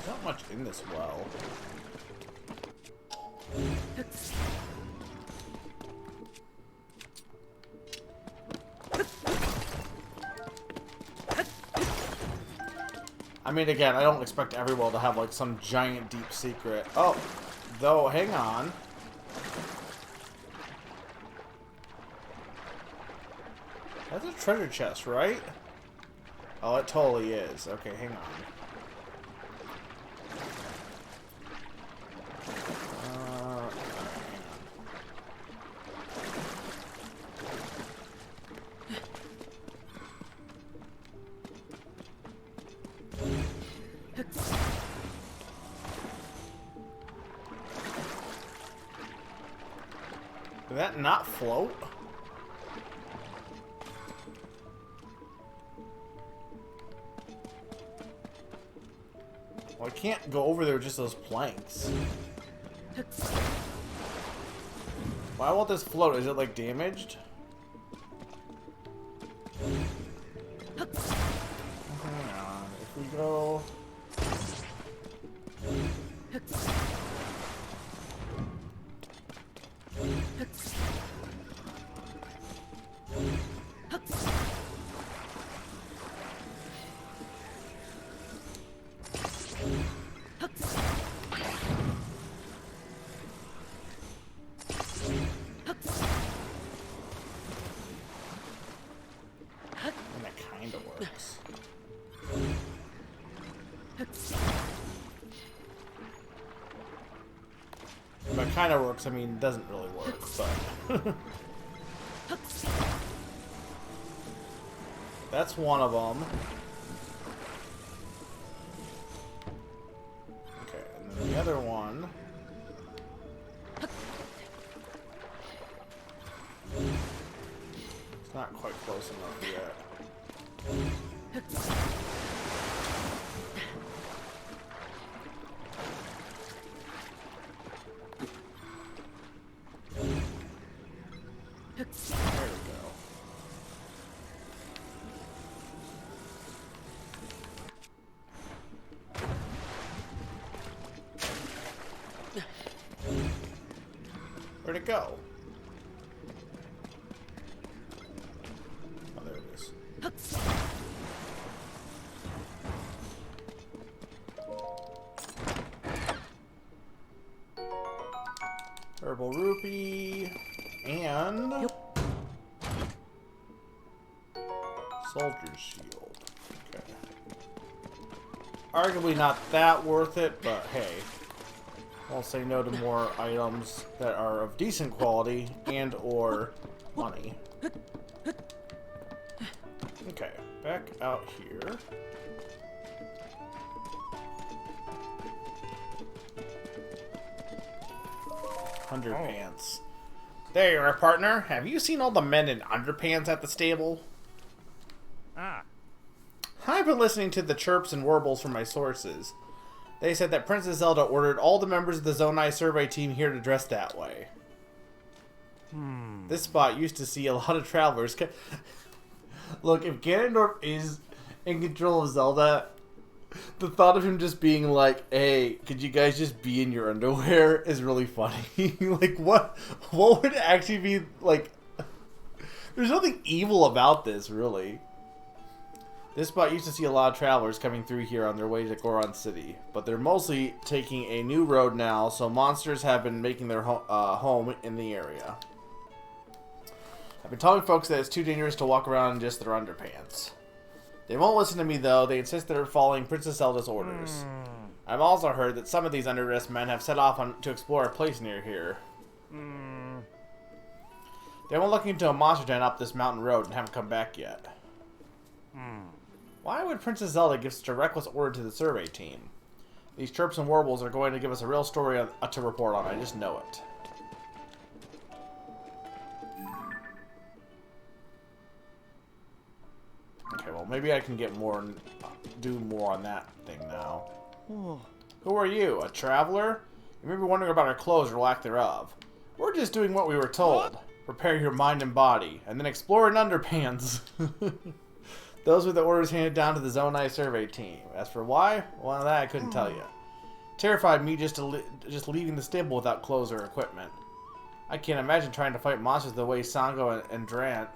Not much in this well. I mean, again, I don't expect every well to have, like, some giant deep secret. Oh, though, hang on. That's a treasure chest, right? Oh, it totally is. Okay, hang on. Did that not float? Well, I can't go over there with just those planks. Why won't this float? Is it, like, damaged? Hang on. If we go... And that kind of works. But it kind of works, I mean, doesn't really work, but... That's one of them. Okay, and then the other one... It's not quite close enough yet. There we go. Where'd it go? Oh, there it is. Herbal rupee and soldier's shield. Okay. Arguably not that worth it, but hey. I'll say no to more items that are of decent quality and or money. Okay, back out here. Underpants. There you are, partner. Have you seen all the men in underpants at the stable? Ah. I've been listening to the chirps and warbles from my sources. They said that Princess Zelda ordered all the members of the Zonai survey team here to dress that way. This spot used to see a lot of travelers. Look, if Ganondorf is in control of Zelda, the thought of him just being like, "Hey, could you guys just be in your underwear?" is really funny. Like, what would actually be like? There's nothing evil about this, really. This spot used to see a lot of travelers coming through here on their way to Goron City, but they're mostly taking a new road now, so monsters have been making their home in the area. I've been telling folks that it's too dangerous to walk around in just their underpants. They won't listen to me, though. They insist they're following Princess Zelda's orders. I've also heard that some of these underdressed men have set off to explore a place near here. They went looking into a monster den up this mountain road and haven't come back yet. Why would Princess Zelda give such a reckless order to the survey team? These chirps and warbles are going to give us a real story to report on. I just know it. Okay, well, maybe I can get more and do more on that thing now. Who are you? A traveler? You may be wondering about our clothes or lack thereof. We're just doing what we were told. Prepare your mind and body, and then explore in underpants. Those were the orders handed down to the Zonai survey team. As for why, well, that I couldn't tell you. Terrified me just leaving the stable without clothes or equipment. I can't imagine trying to fight monsters the way Sango and Drant.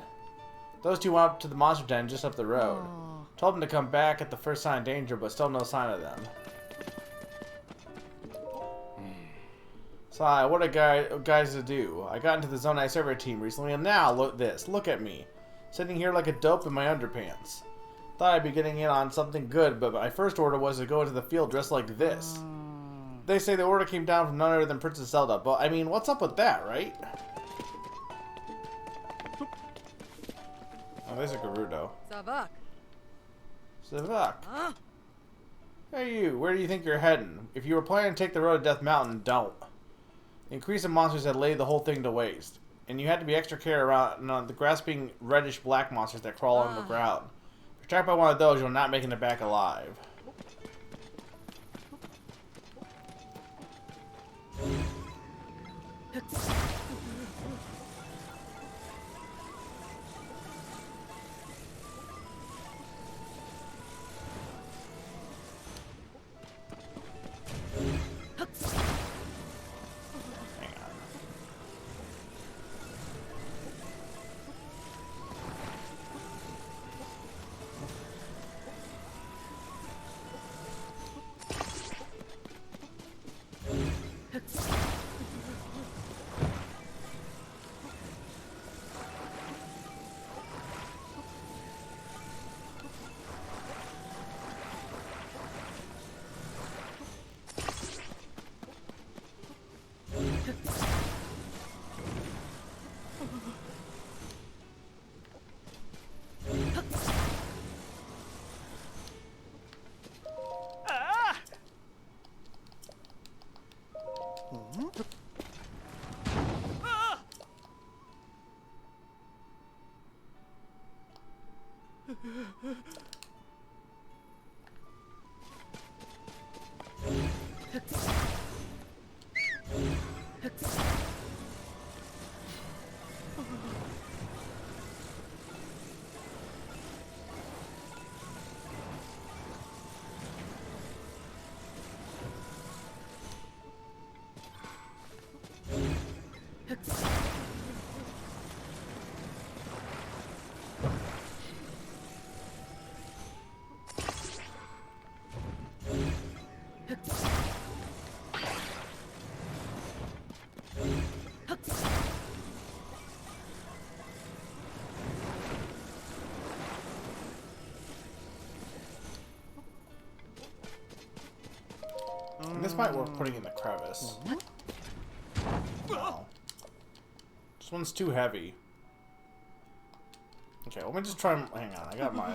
Those two went up to the monster den just up the road. Told them to come back at the first sign of danger, but still no sign of them. Sigh, what a guys to do. I got into the Zonai server team recently, and now look at me. Sitting here like a dope in my underpants. Thought I'd be getting in on something good, but my first order was to go into the field dressed like this. They say the order came down from none other than Princess Zelda, but I mean, what's up with that, right? Oh, there's a Gerudo. Zavak. Zavak. Huh? Hey you, where do you think you're heading? If you were planning to take the road to Death Mountain, don't. The increase of monsters had laid the whole thing to waste. And you had to be extra care around the grasping reddish-black monsters that crawl on the ground. If you're trapped by one of those, you'll not make it back alive. And this might work putting in the crevice. No. This one's too heavy. Okay, let me just try and... Hang on, I got my...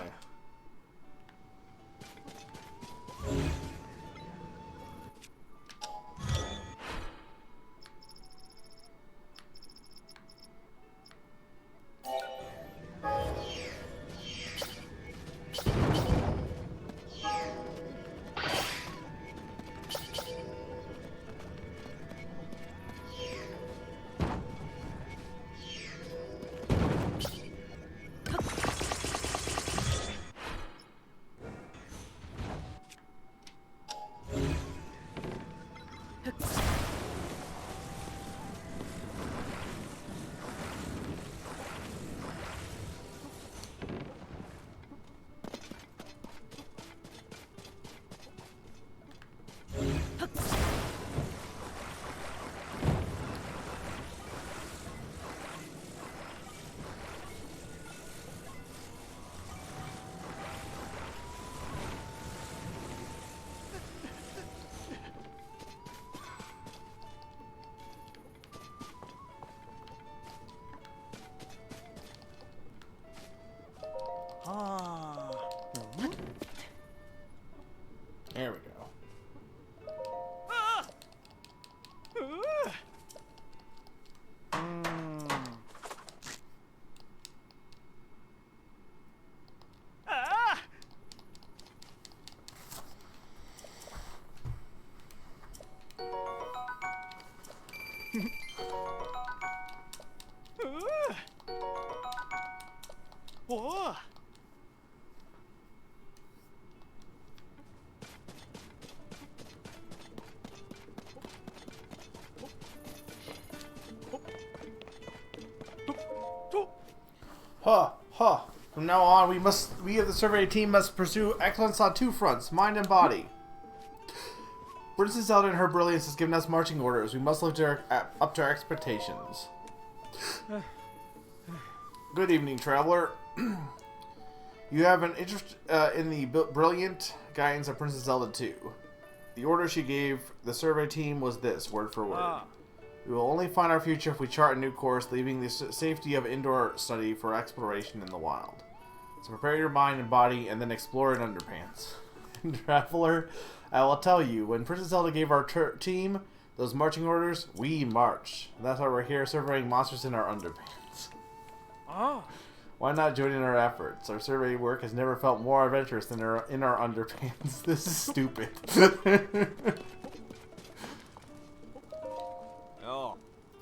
Huh, huh. From now on, we of the survey team must pursue excellence on two fronts, mind and body. Princess Zelda and her brilliance has given us marching orders. We must live up to our expectations. Good evening, traveler. You have an interest in the brilliant guidance of Princess Zelda 2. The order she gave the survey team was this, word for word. We will only find our future if we chart a new course, leaving the safety of indoor study for exploration in the wild. So prepare your mind and body, and then explore in underpants. Traveler, I will tell you, when Princess Zelda gave our team those marching orders, we marched. That's why we're here surveying monsters in our underpants. Oh. Why not join in our efforts? Our survey work has never felt more adventurous than in our underpants. This is stupid. Oh.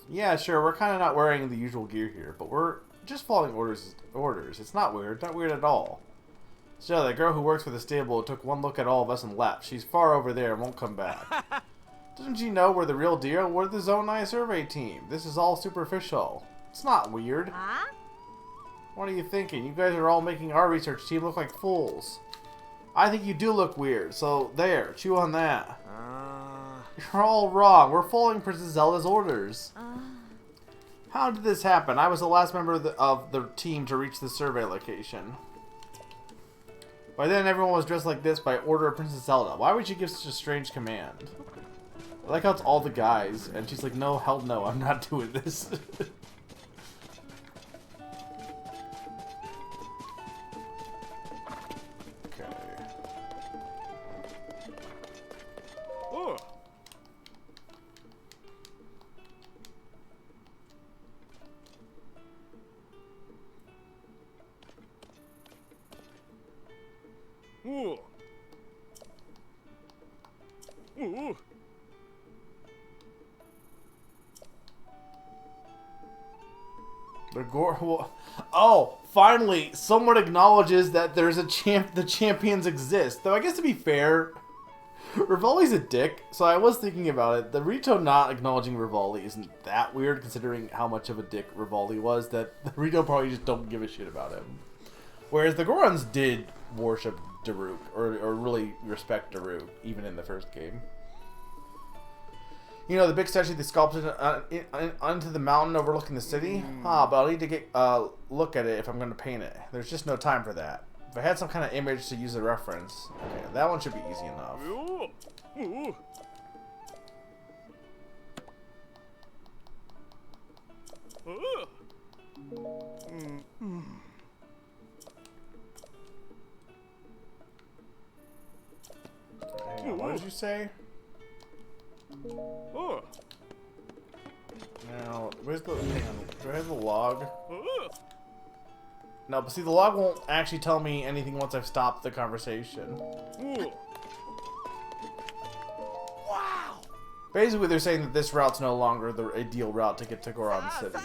Yeah, sure, we're kind of not wearing the usual gear here, but we're just following orders. It's not weird. Not weird at all. So, that girl who works for the stable took one look at all of us and left. She's far over there and won't come back. Doesn't she know we're the real deal? We're the Zonai survey team. This is all superficial. It's not weird. Huh? What are you thinking? You guys are all making our research team look like fools. I think you do look weird, so there, chew on that. You're all wrong. We're following Princess Zelda's orders. How did this happen? I was the last member of the team to reach the survey location. By then, everyone was dressed like this by order of Princess Zelda. Why would she give such a strange command? I like how it's all the guys, and she's like, no, hell no, I'm not doing this. Oh. Ooh. Ooh. Oh, finally, someone acknowledges that there's the champions exist. Though I guess to be fair, Rivali's a dick, so I was thinking about it. The Rito not acknowledging Rivali isn't that weird, considering how much of a dick Rivali was, that the Rito probably just don't give a shit about him. Whereas the Gorons did worship Daruk, or really respect Daruk, even in the first game. You know, the big statue they sculpted onto the mountain overlooking the city? Ah, but I'll need to get a look at it if I'm going to paint it. There's just no time for that. If I had some kind of image to use as a reference... Okay, that one should be easy enough. Ooh. Ooh. Hang on, what did you say? Oh. Now, where's the... Hang on, do I have the log? Oh. No, but see, the log won't actually tell me anything once I've stopped the conversation. Ooh. Wow! Basically, they're saying that this route's no longer the ideal route to get to Goron City.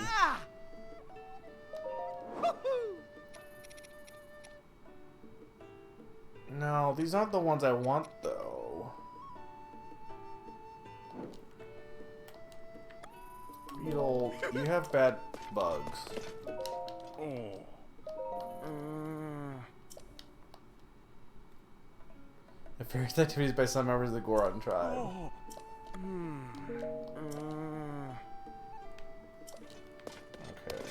No, these aren't the ones I want, though. Beetle, you have bad bugs. Oh. Nefarious activities by some members of the Goron tribe. Oh. Okay.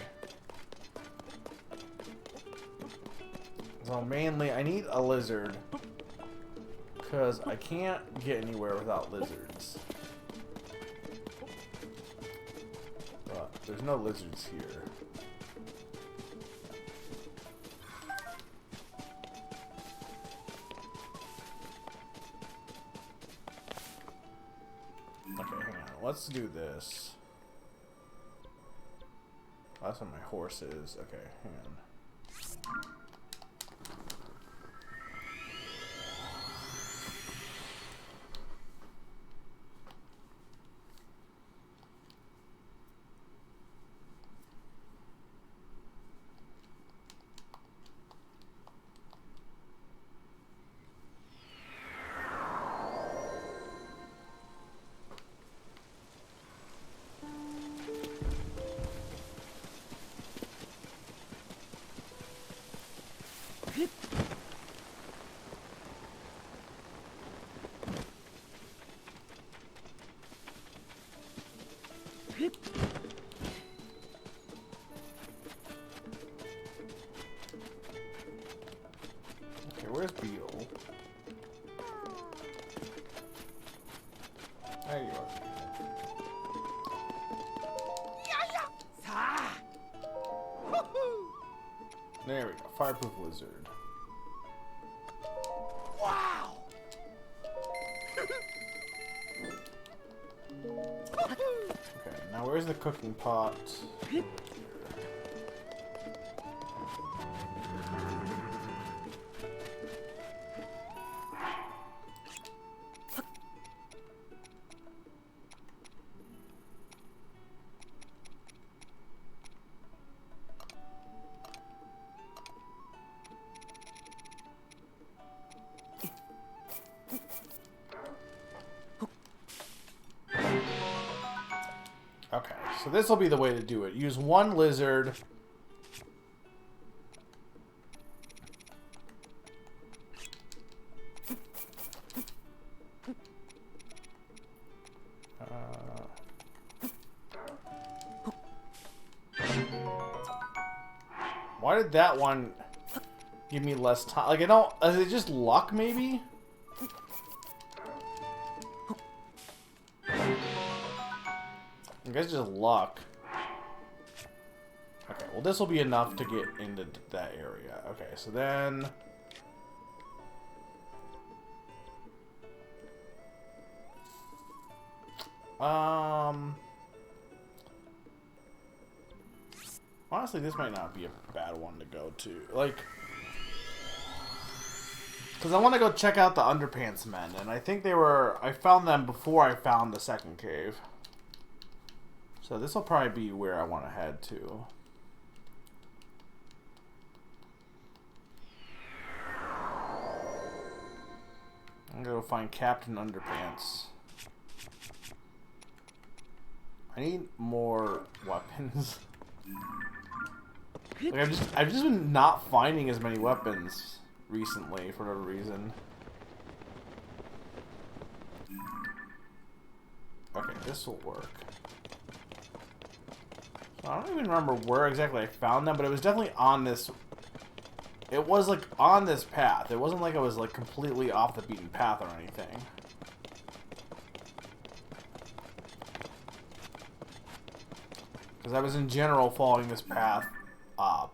So mainly, I need a lizard. Because I can't get anywhere without lizards. But there's no lizards here. Okay, hang on. Let's do this. Oh, that's what my horse is. Okay, hang on. where's Beetle? There you are. There we go. Fireproof lizard. Wow! Okay, now where's the cooking pot? Okay, so this will be the way to do it. Use one lizard. Why did that one give me less time? Like, I don't... Is it just luck, maybe? I guess just luck. Okay, well this will be enough to get into that area. Okay, so then... Honestly, this might not be a bad one to go to. Like... Because I want to go check out the Underpants Men, and I think they were... I found them before I found the second cave. So this will probably be where I want to head to. I'm gonna go find Captain Underpants. I need more weapons. Like I've just been not finding as many weapons recently for whatever reason. Okay, this will work. I don't even remember where exactly I found them, but it was definitely on this... It was, like, on this path. It wasn't like I was, like, completely off the beaten path or anything. Because I was, in general, following this path up.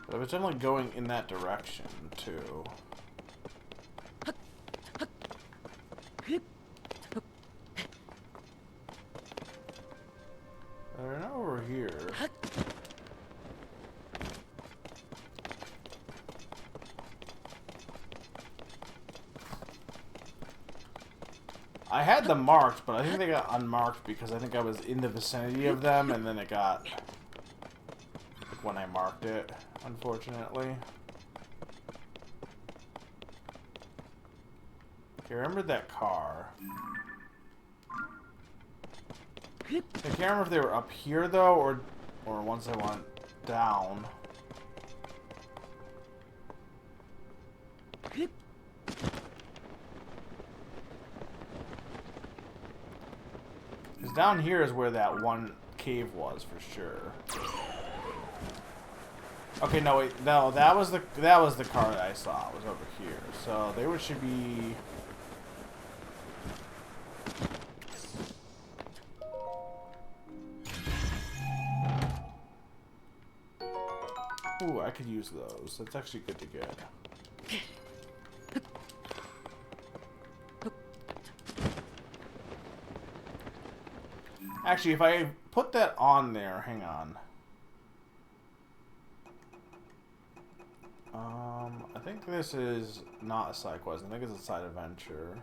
I was definitely going in that direction, too. They're not over here. I had them marked, but I think they got unmarked because I think I was in the vicinity of them, and then it got... like when I marked it, unfortunately. Okay, I remember that car. I can't remember if they were up here, though, or once I went down. Because down here is where that one cave was, for sure. Okay, no, wait, no, that was the car that I saw. It was over here. So they should be... Ooh, I could use those. That's actually good to get. Actually, if I put that on there, hang on. I think this is not a side quest. I think it's a side adventure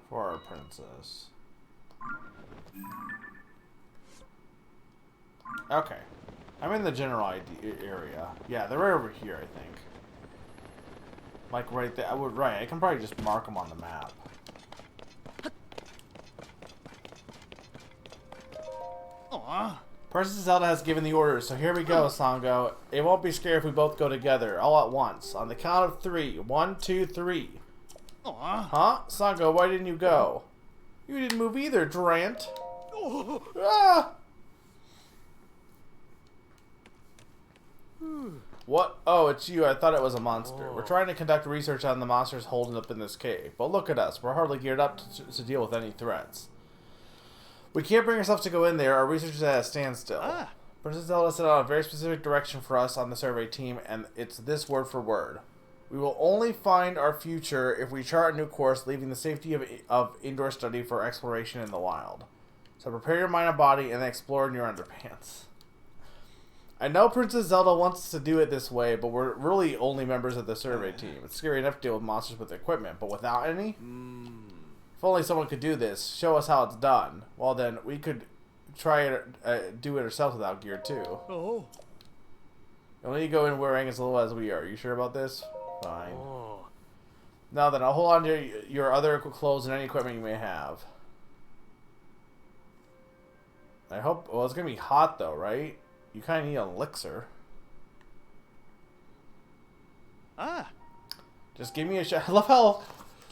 for our princess. Okay. I'm in the general area. Yeah, they're right over here, I think. Like right there. Right, I can probably just mark them on the map. Aw. Princess Zelda has given the orders, so here we go, Sango. It won't be scary if we both go together, all at once. On the count of 3. 1, 2, 3. Aw. Huh? Sango, why didn't you go? You didn't move either, Drant. Oh. Ah! What? Oh, it's you. I thought it was a monster. We're trying to conduct research on the monsters holding up in this cave. But look at us. We're hardly geared up to deal with any threats. We can't bring ourselves to go in there. Our research is at a standstill. Ah. Princess Zelda set out a very specific direction for us on the survey team, and it's this word for word. We will only find our future if we chart a new course, leaving the safety of indoor study for exploration in the wild. So prepare your mind and body and explore in your underpants. I know Princess Zelda wants us to do it this way, but we're really only members of the survey team. It's scary enough to deal with monsters with equipment, but without any? If only someone could do this, show us how it's done. Well then, we could try it, do it ourselves without gear too. Oh. You'll need to go in wearing as little as we are. You sure about this? Fine. Oh. Now then, I'll hold on to your other clothes and any equipment you may have. I hope... Well, it's going to be hot though, right? You kind of need an elixir. Ah. Just give me a shot. I love how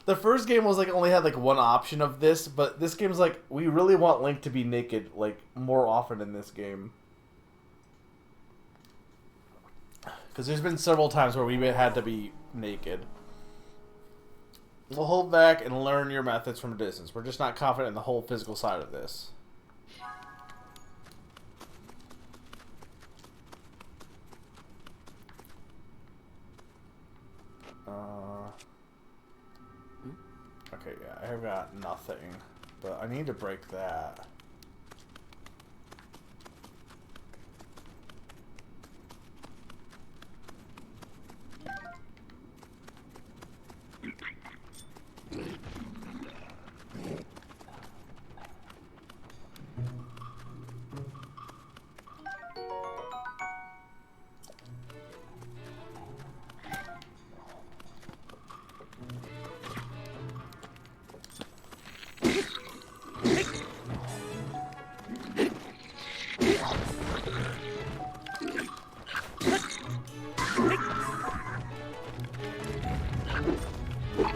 the first game was like only had like one option of this, but this game's like, we really want Link to be naked like more often in this game. Because there's been several times where we had to be naked. We'll hold back and learn your methods from a distance. We're just not confident in the whole physical side of this. Okay, yeah, I have got nothing, but I need to break that.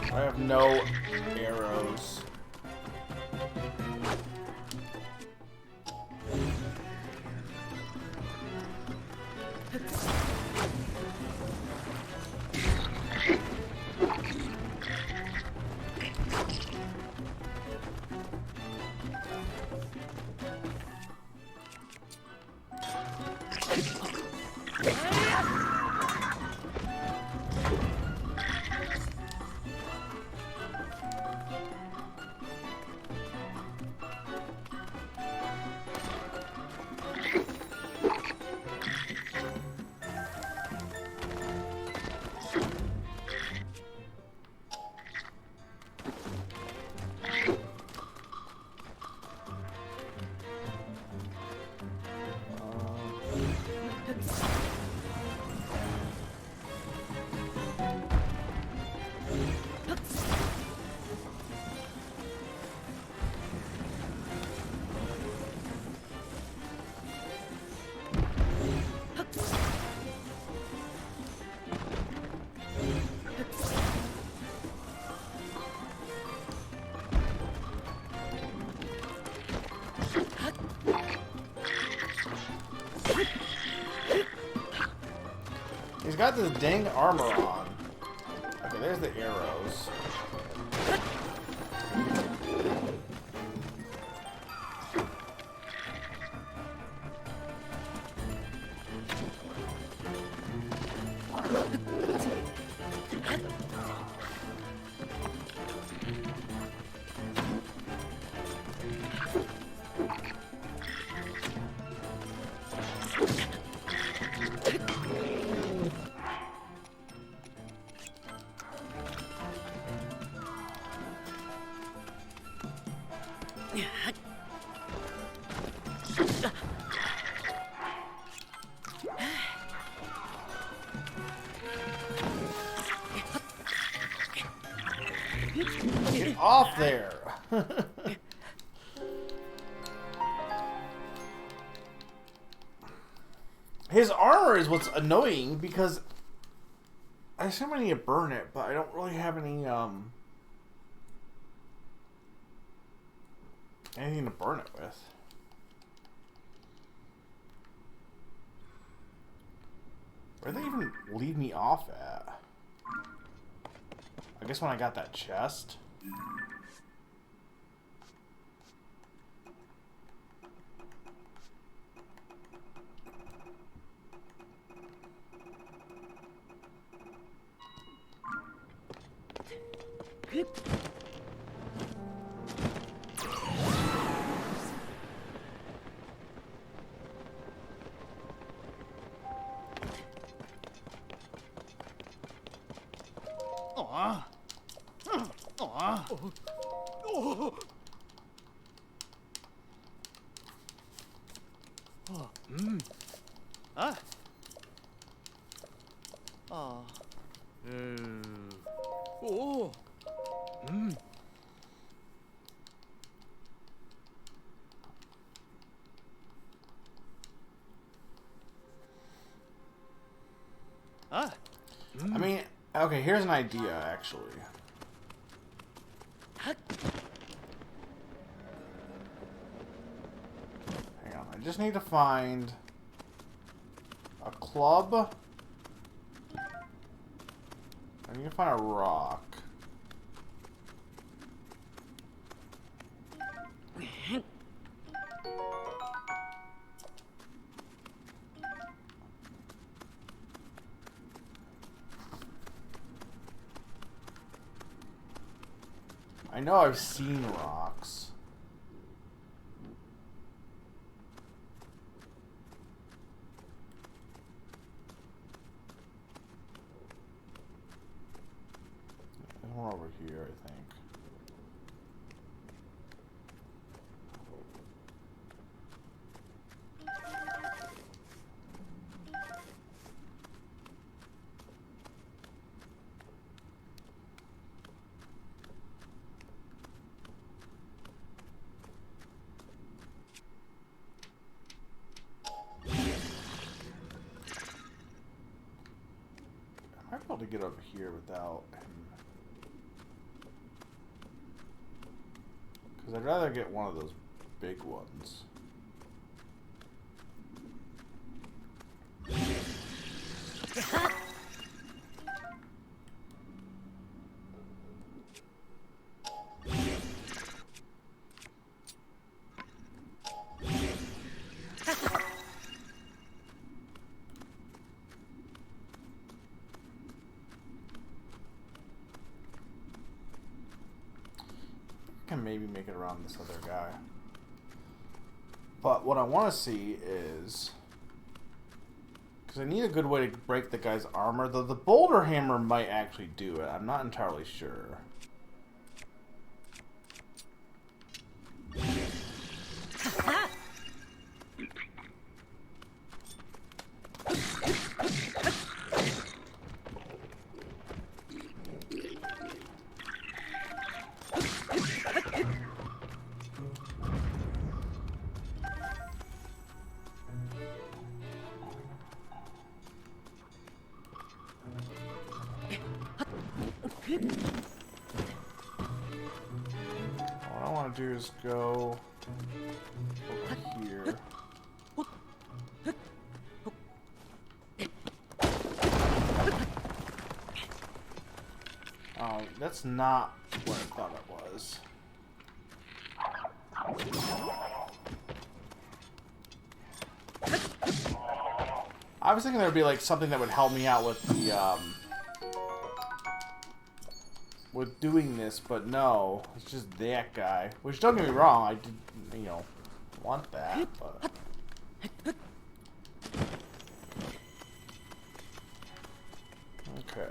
I have no arrows. He's got this dang armor on. Okay, there's the arrows. Get off there! His armor is what's annoying because I assume I need to burn it, but I don't really have any anything to burn it with. Where'd they even leave me off at? I guess when I got that chest. Aw. Aw. Oh. Ah. Ah. Oh. Ah. I mean, okay, here's an idea, actually. Hang on, I just need to find a club. I need to find a rock. I know I've seen rocks. There's one over here, I think. I might be able to get over here without him. Because I'd rather get one of those big ones. Can maybe make it around this other guy. But what I want to see is, because I need a good way to break the guy's armor, though the boulder hammer might actually do it. I'm not entirely sure. What I want to do is go over here. Oh, that's not what I thought it was. I was thinking there would be like something that would help me out with the with doing this, but no, it's just that guy. Which, don't get me wrong, I did, you know, want that, but okay.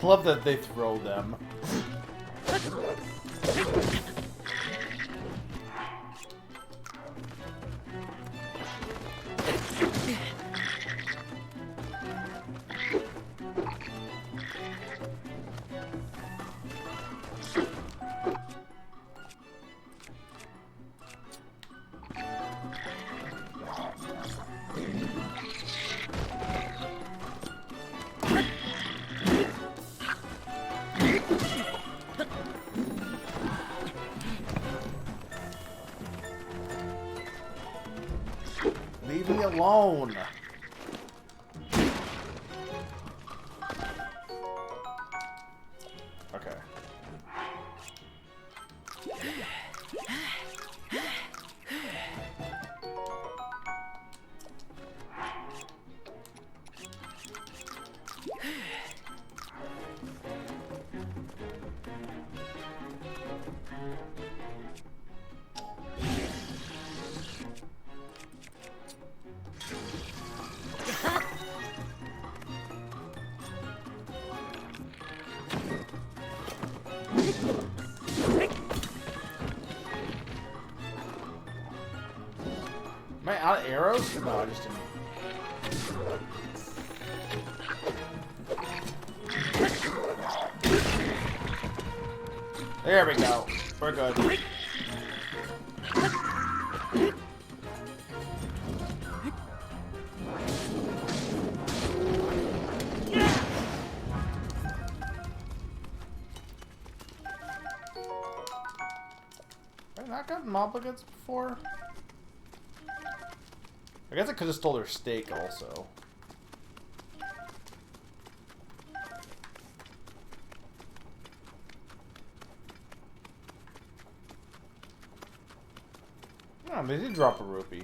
love that they throw them. Leave me alone. Okay. Am I out of arrows? No, I just didn't. There we go. We're good. Have I not gotten Moblagets before? I guess I could have stole their steak also. Oh, they did drop a rupee.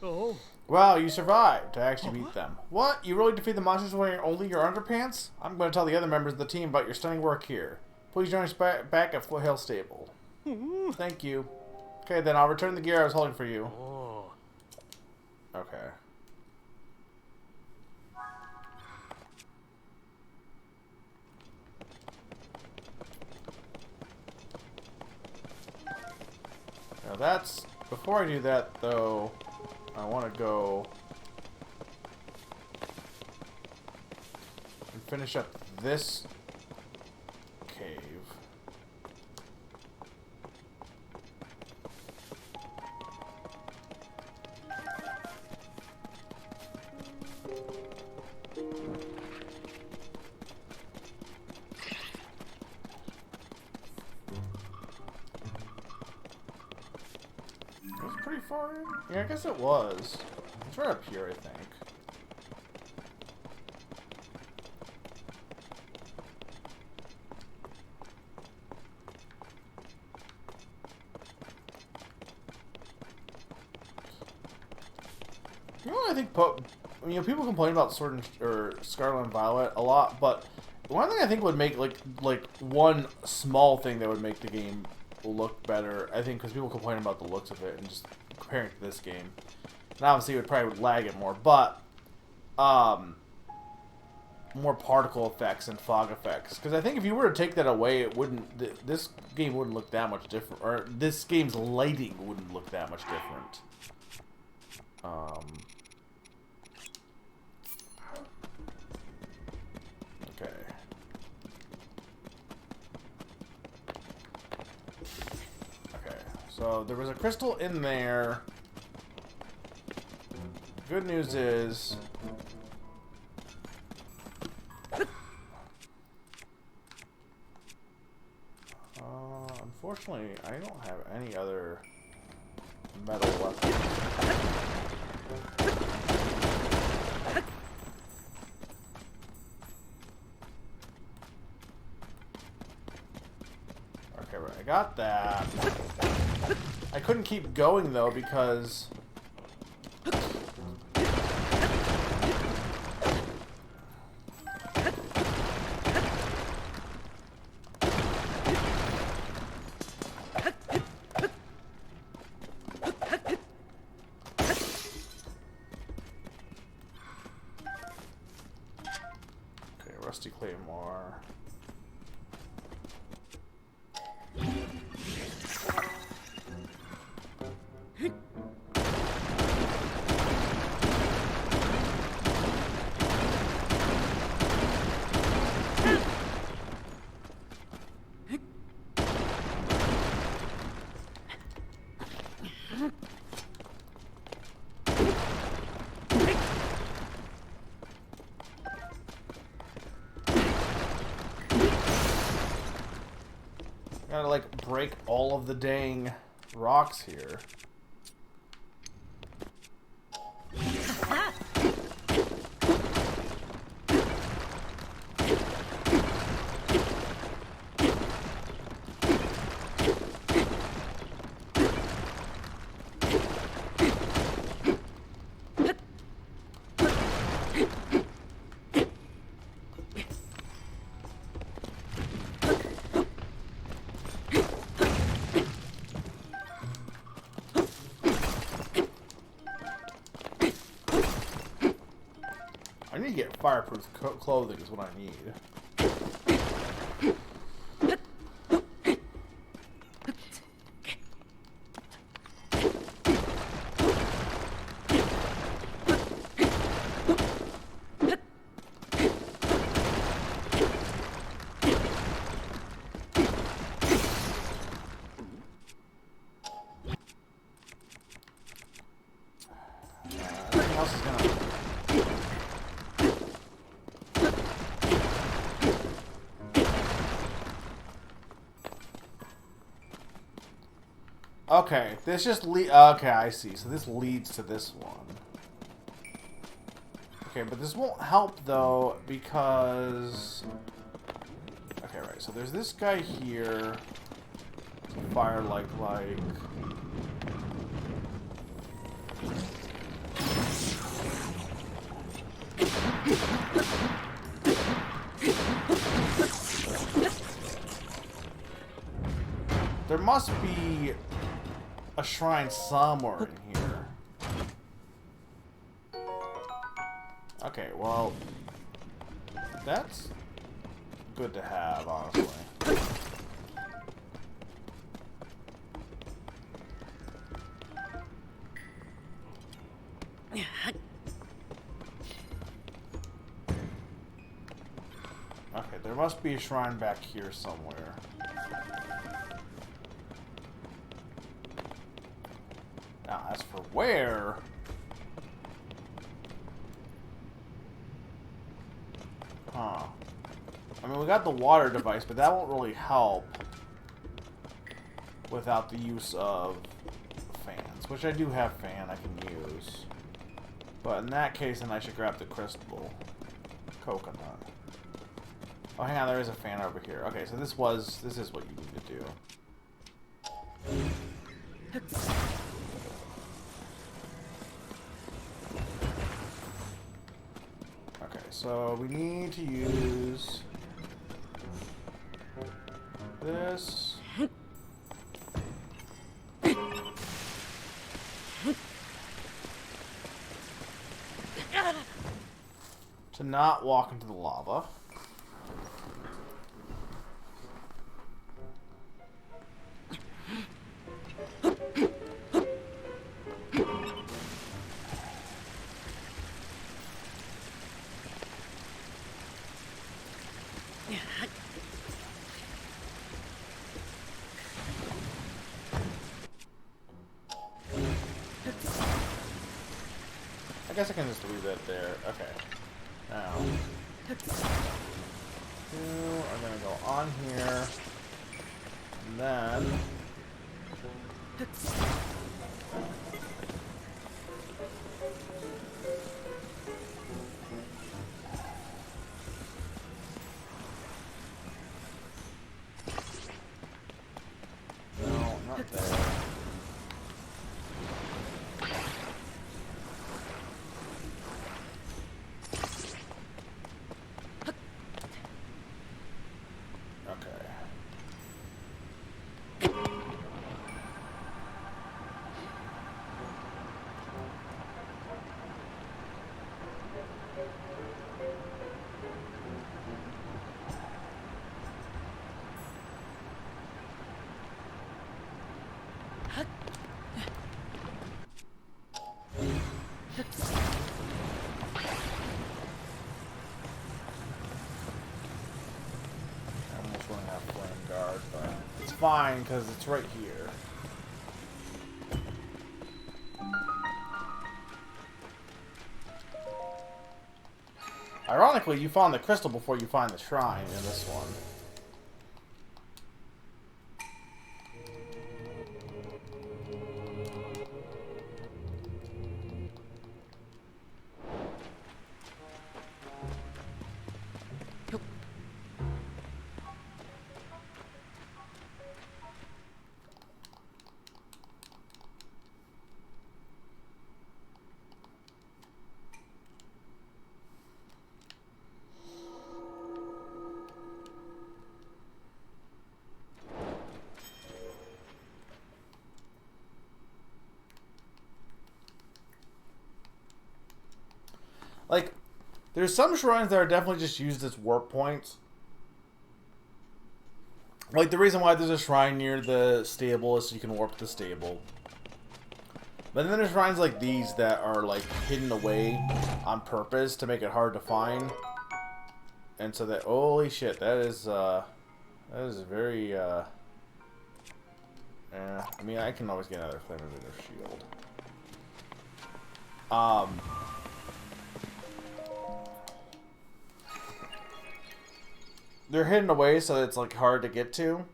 Oh. Wow, you survived to actually beat them. What? You really defeat the monsters wearing only your underpants? I'm going to tell the other members of the team about your stunning work here. Please join us back at Foothill Stable. Thank you. Okay, then I'll return the gear I was holding for you. Oh. Okay. Now that's... Before I do that, though, I want to go and finish up this cave. It was pretty far in. Yeah, I guess it was. It's right up here, I think. You know what I think? You know, people complain about Sword and, or Scarlet and Violet a lot, but one thing I think would make like one small thing that would make the game look better, I think, because people complain about the looks of it and just comparing it to this game, and obviously it would probably lag it more, but more particle effects and fog effects, because I think if you were to take that away, it wouldn't, this game wouldn't look that much different, or this game's lighting wouldn't look that much different. Okay. Okay, so there was a crystal in there. Good news is... unfortunately, I don't have any other metal weapons. Okay, right, I got that. I couldn't keep going though because Rusty Claymore. Gotta like break all of the dang rocks here. I need to get fireproof clothing is what I need. Everything else is gonna... Okay, this just okay, I see. So this leads to this one. Okay, but this won't help though because... Okay, right. So there's this guy here. Fire like. There must be a shrine somewhere in here. Okay, well, that's good to have, honestly. Okay, there must be a shrine back here somewhere. Now, as for where... Huh. I mean, we got the water device, but that won't really help without the use of fans, which I do have fan I can use. But in that case, then I should grab the crystal coconut. Oh, hang on, there is a fan over here. Okay, so this is what you need to do. Okay, so we need to use this. To not walk into the lava. I guess I can just leave that there. Okay. Now, you are going to go on here, and then... No, not there. I almost want to have Flame Guard, but it's fine because it's right here. Ironically, you found the crystal before you find the shrine in this one. Like, there's some shrines that are definitely just used as warp points. Like, the reason why there's a shrine near the stable is so you can warp the stable. But then there's shrines like these that are, like, hidden away on purpose to make it hard to find. And so that, holy shit, that is very, yeah, I mean, I can always get another Flame Emitter shield. They're hidden away so it's like hard to get to.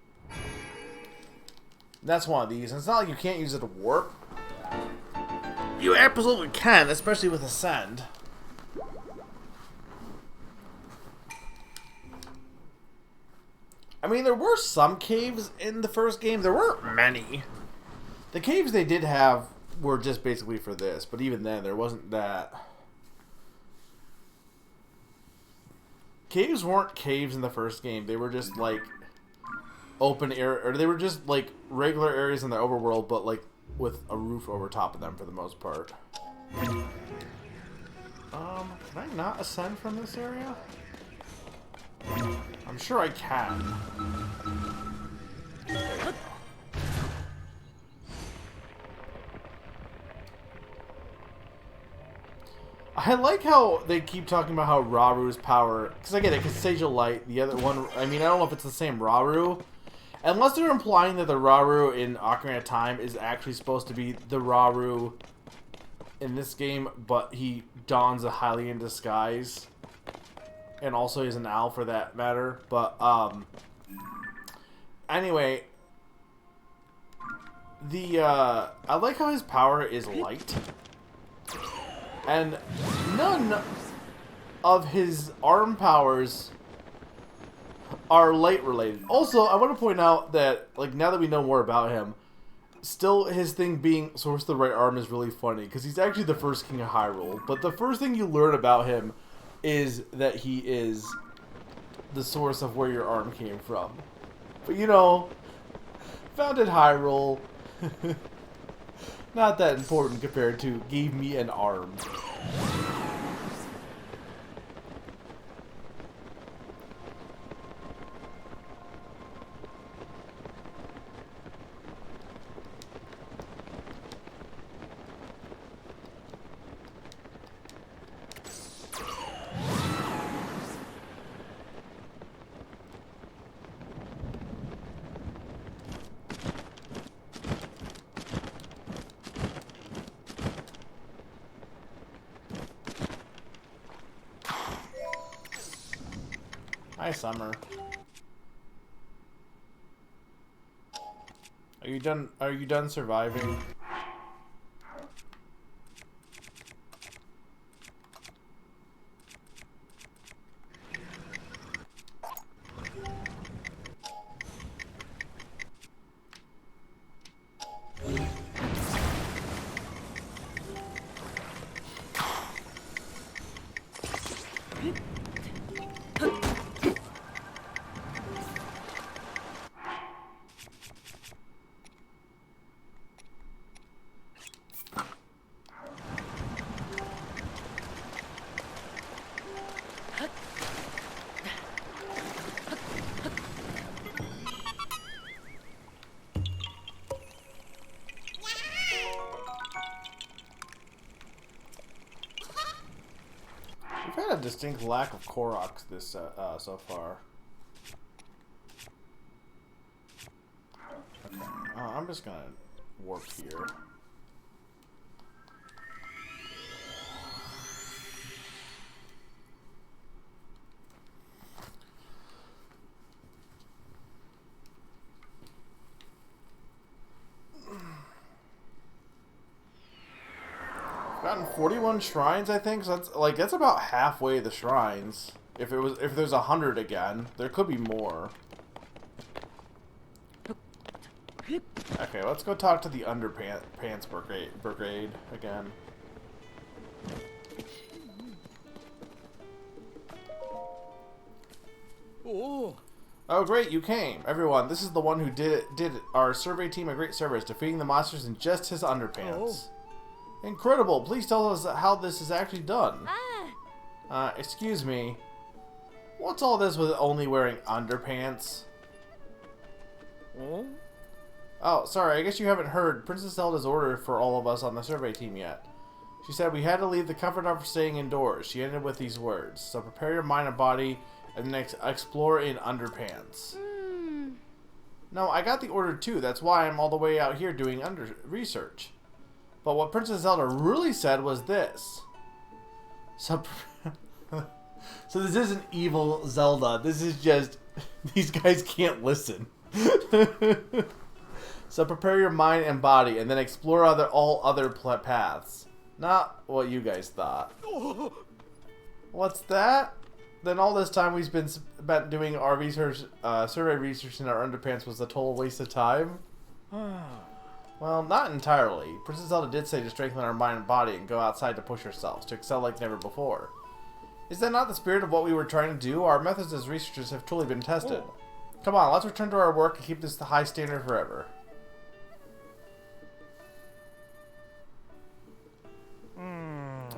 That's one of these. And it's not like you can't use it to warp. You absolutely can, especially with Ascend. I mean, there were some caves in the first game. There weren't many. The caves they did have were just basically for this. But even then, there wasn't that. Caves weren't caves in the first game. They were just like open air, or they were just like regular areas in the overworld, but like with a roof over top of them for the most part. Can I not ascend from this area? I'm sure I can. I like how they keep talking about how Raru's power, because I get it, because Sagel Light, the other one, I mean, I don't know if it's the same Raru, unless they're implying that the Raru in Ocarina of Time is actually supposed to be the Raru in this game, but he dons a Hylian disguise, and also he's an owl for that matter, but, anyway, I like how his power is light. And none of his arm powers are light related. Also, I want to point out that, like, now that we know more about him, still his thing being source of the right arm is really funny, because he's actually the first king of Hyrule. But the first thing you learn about him is that he is the source of where your arm came from. But, you know, founded Hyrule. Not that important compared to gave me an arm. Hi, Summer. Are you done? Are you done surviving? distinct lack of Koroks this so far. Okay. I'm just gonna warp here. Gotten 41 shrines, I think. So that's about halfway the shrines. If there's 100 again, there could be more. Okay, let's go talk to the Underpants Brigade again. Oh. Oh, great, you came. Everyone, this is the one who did our survey team a great service, defeating the monsters in just his underpants. Incredible. Please tell us how this is actually done. Excuse me. What's all this with only wearing underpants? Oh, sorry, I guess you haven't heard. Princess Zelda's order for all of us on the survey team yet. She said we had to leave the comfort of staying indoors. She ended with these words. So prepare your mind and body and then explore in underpants. No, I got the order too. That's why I'm all the way out here doing research. But what Princess Zelda really said was this. So this isn't evil Zelda. This is just... These guys can't listen. So prepare your mind and body and then explore all other paths. Not what you guys thought. What's that? Then all this time we've been spent doing our research, survey research in our underpants was a total waste of time? Well, not entirely. Princess Zelda did say to strengthen our mind and body and go outside to push ourselves, to excel like never before. Is that not the spirit of what we were trying to do? Our methods as researchers have truly been tested. Come on, let's return to our work and keep this the high standard forever.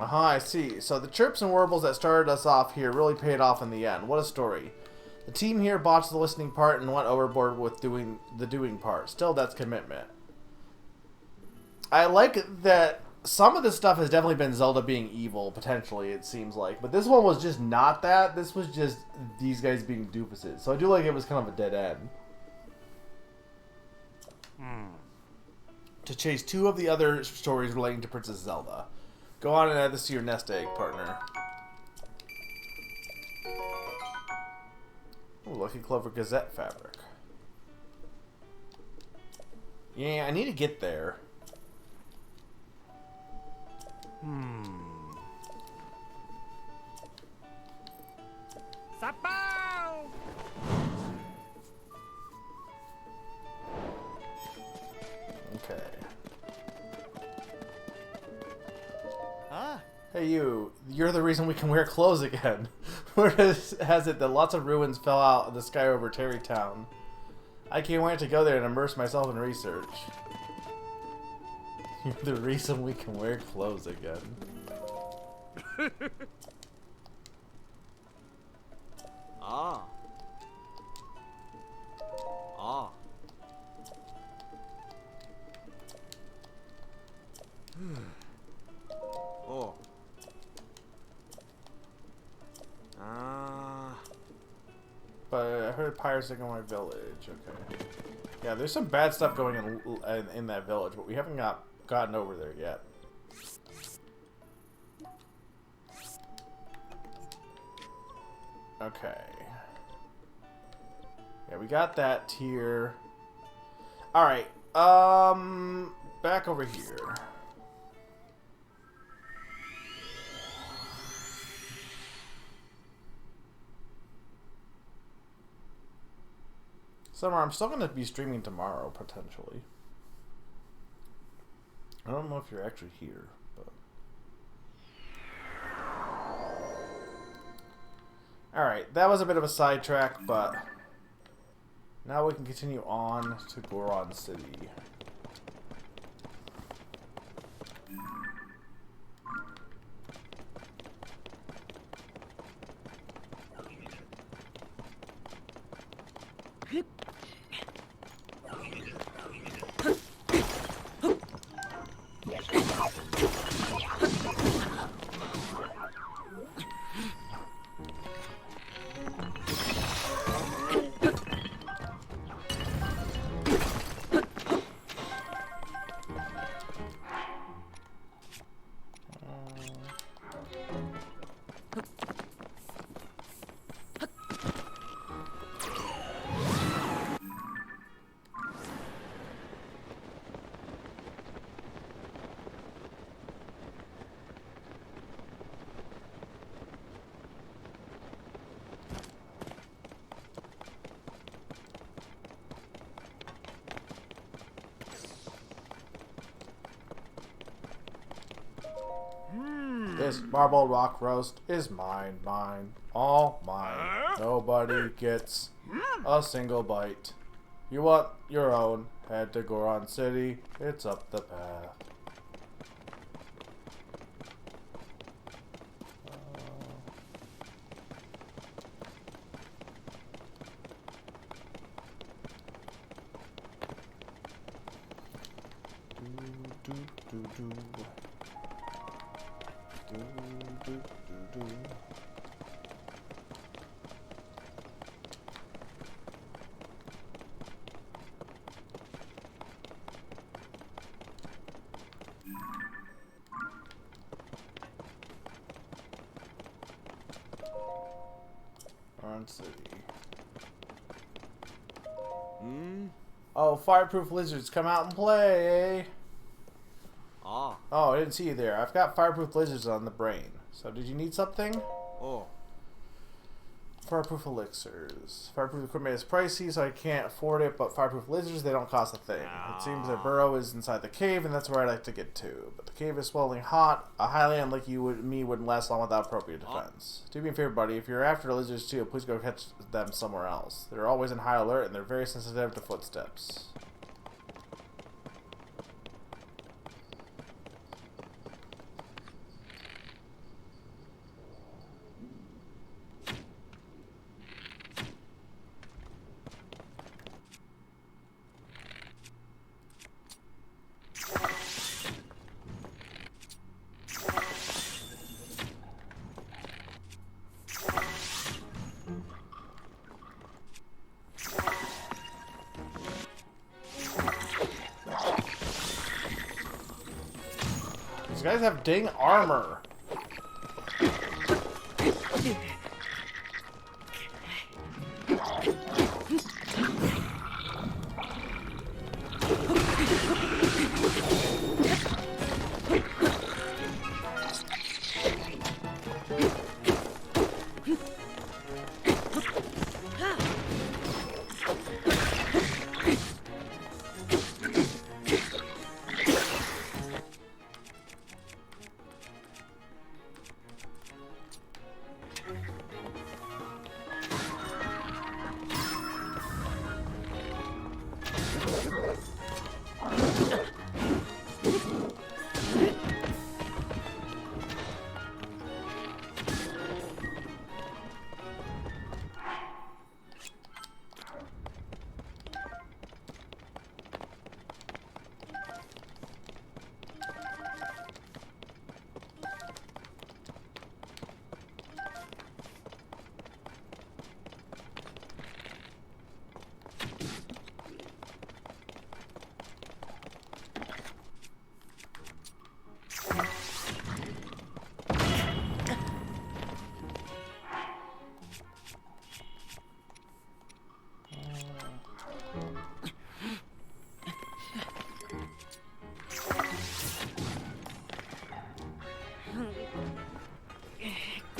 I see. So the chirps and warbles that started us off here really paid off in the end. What a story. The team here botched the listening part and went overboard with doing the doing part. Still, that's commitment. I like that some of this stuff has definitely been Zelda being evil, potentially, it seems like. But this one was just not that. This was just these guys being doofuses. So I do like it was kind of a dead end. To chase two of the other stories relating to Princess Zelda. Go on and add this to your nest egg, partner. Ooh, Lucky Clover Gazette fabric. Yeah, I need to get there. Sapow! Okay. Ah, Hey you, you're the reason we can wear clothes again. Word has it that lots of ruins fell out of the sky over Terry Town. I can't wait to go there and immerse myself in research. You're the reason we can wear clothes again. ah. Ah. Oh. Ah. But I heard pirates in my village. Okay. Yeah, there's some bad stuff going in that village, but we haven't gotten over there yet. Okay. Yeah, we got that tier. Alright, back over here. Summer, I'm still going to be streaming tomorrow, potentially. I don't know if you're actually here, but... Alright, that was a bit of a sidetrack, but... Now we can continue on to Goron City. This marble rock roast is mine, mine, all mine. Nobody gets a single bite. You want your own? Head to Goron City. It's up the path. City. Oh, fireproof lizards, come out and play, eh? Ah. Oh, I didn't see you there. I've got fireproof lizards on the brain. So, did you need something? Oh. Fireproof elixirs. Fireproof equipment is pricey, so I can't afford it, but fireproof lizards, they don't cost a thing. It seems their burrow is inside the cave, and that's where I'd like to get to. But the cave is sweltering hot. A highland like me wouldn't last long without appropriate defense. Do me a favor, buddy. If you're after lizards too, please go catch them somewhere else. They're always in high alert, and they're very sensitive to footsteps. These guys have dang armor.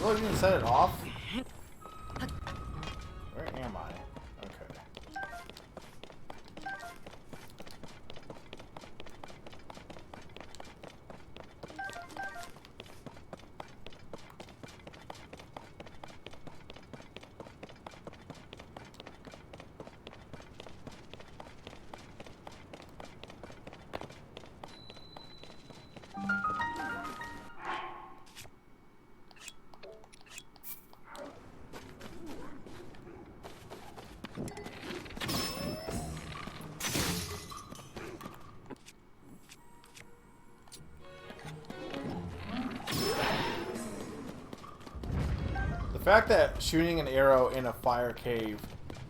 Oh, you can set it off? Where am I? Okay. The fact that shooting an arrow in a fire cave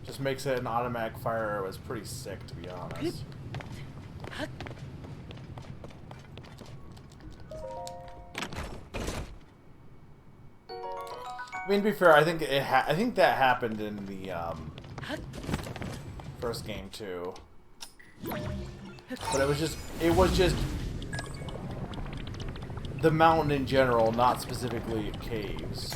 just makes it an automatic fire arrow is pretty sick, to be honest. I mean, to be fair, I think I think that happened in the first game too. But it was just the mountain in general, not specifically caves.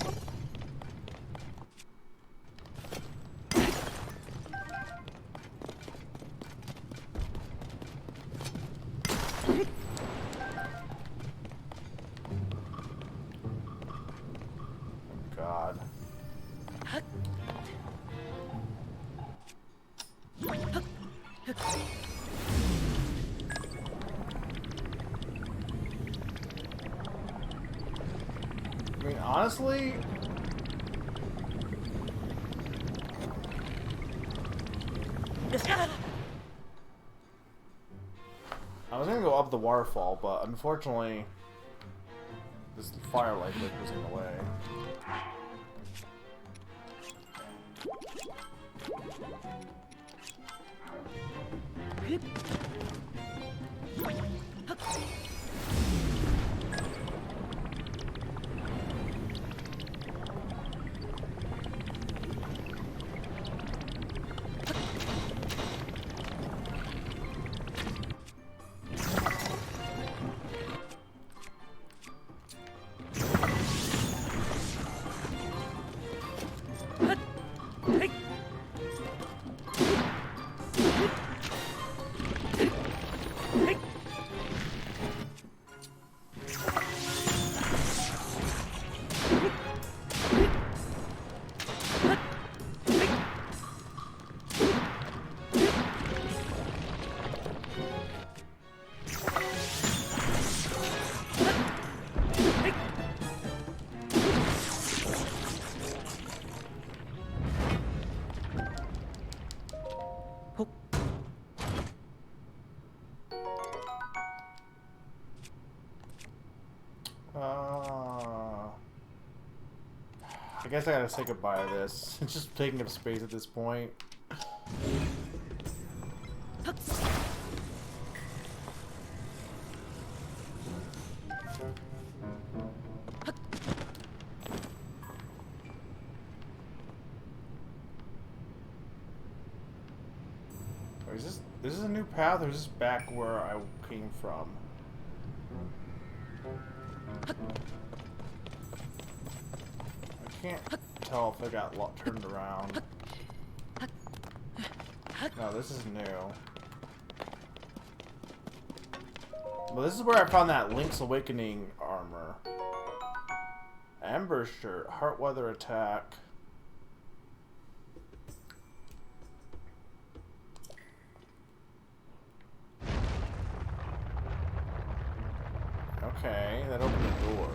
Honestly, I was gonna go up the waterfall, but unfortunately, this firelight lick was in the way. I guess I gotta say goodbye to this. It's just taking up space at this point. Or is this a new path, or is this back where I came from? I can't tell if I got turned around. No, this is new. Well, this is where I found that Link's Awakening armor. Ember shirt, heart weather attack. Okay, that opened the door.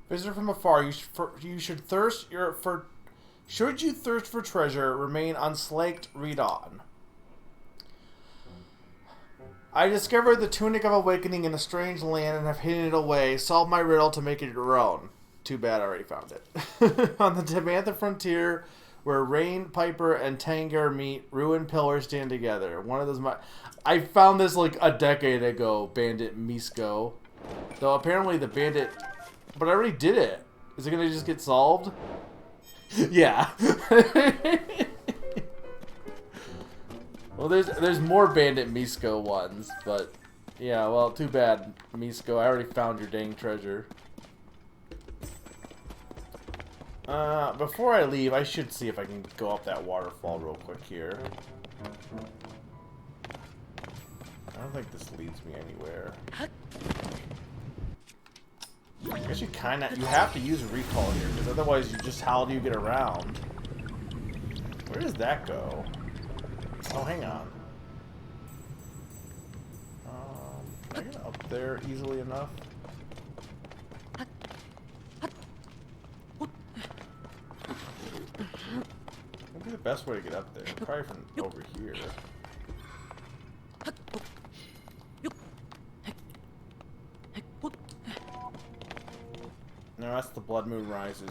Visitor from afar, you should thirst for. Should you thirst for treasure, remain unslaked. Read on. I discovered the Tunic of Awakening in a strange land and have hidden it away. Solve my riddle to make it your own. Too bad I already found it. On the Tabantha frontier, where Rain, Piper, and Tangar meet, ruined pillars stand together. One of those. I found this like a decade ago. Bandit Misko. Though apparently the bandit. But I already did it. Is it gonna just get solved? Yeah. Well, there's more Bandit Misko ones, but yeah. Well, too bad, Misko. I already found your dang treasure. Before I leave, I should see if I can go up that waterfall real quick here. I don't think this leads me anywhere. I guess you have to use recall here, because otherwise how do you get around? Where does that go? Oh, hang on. Can I get up there easily enough? What would be the best way to get up there? Probably from over here. No, that's the Blood Moon Rises.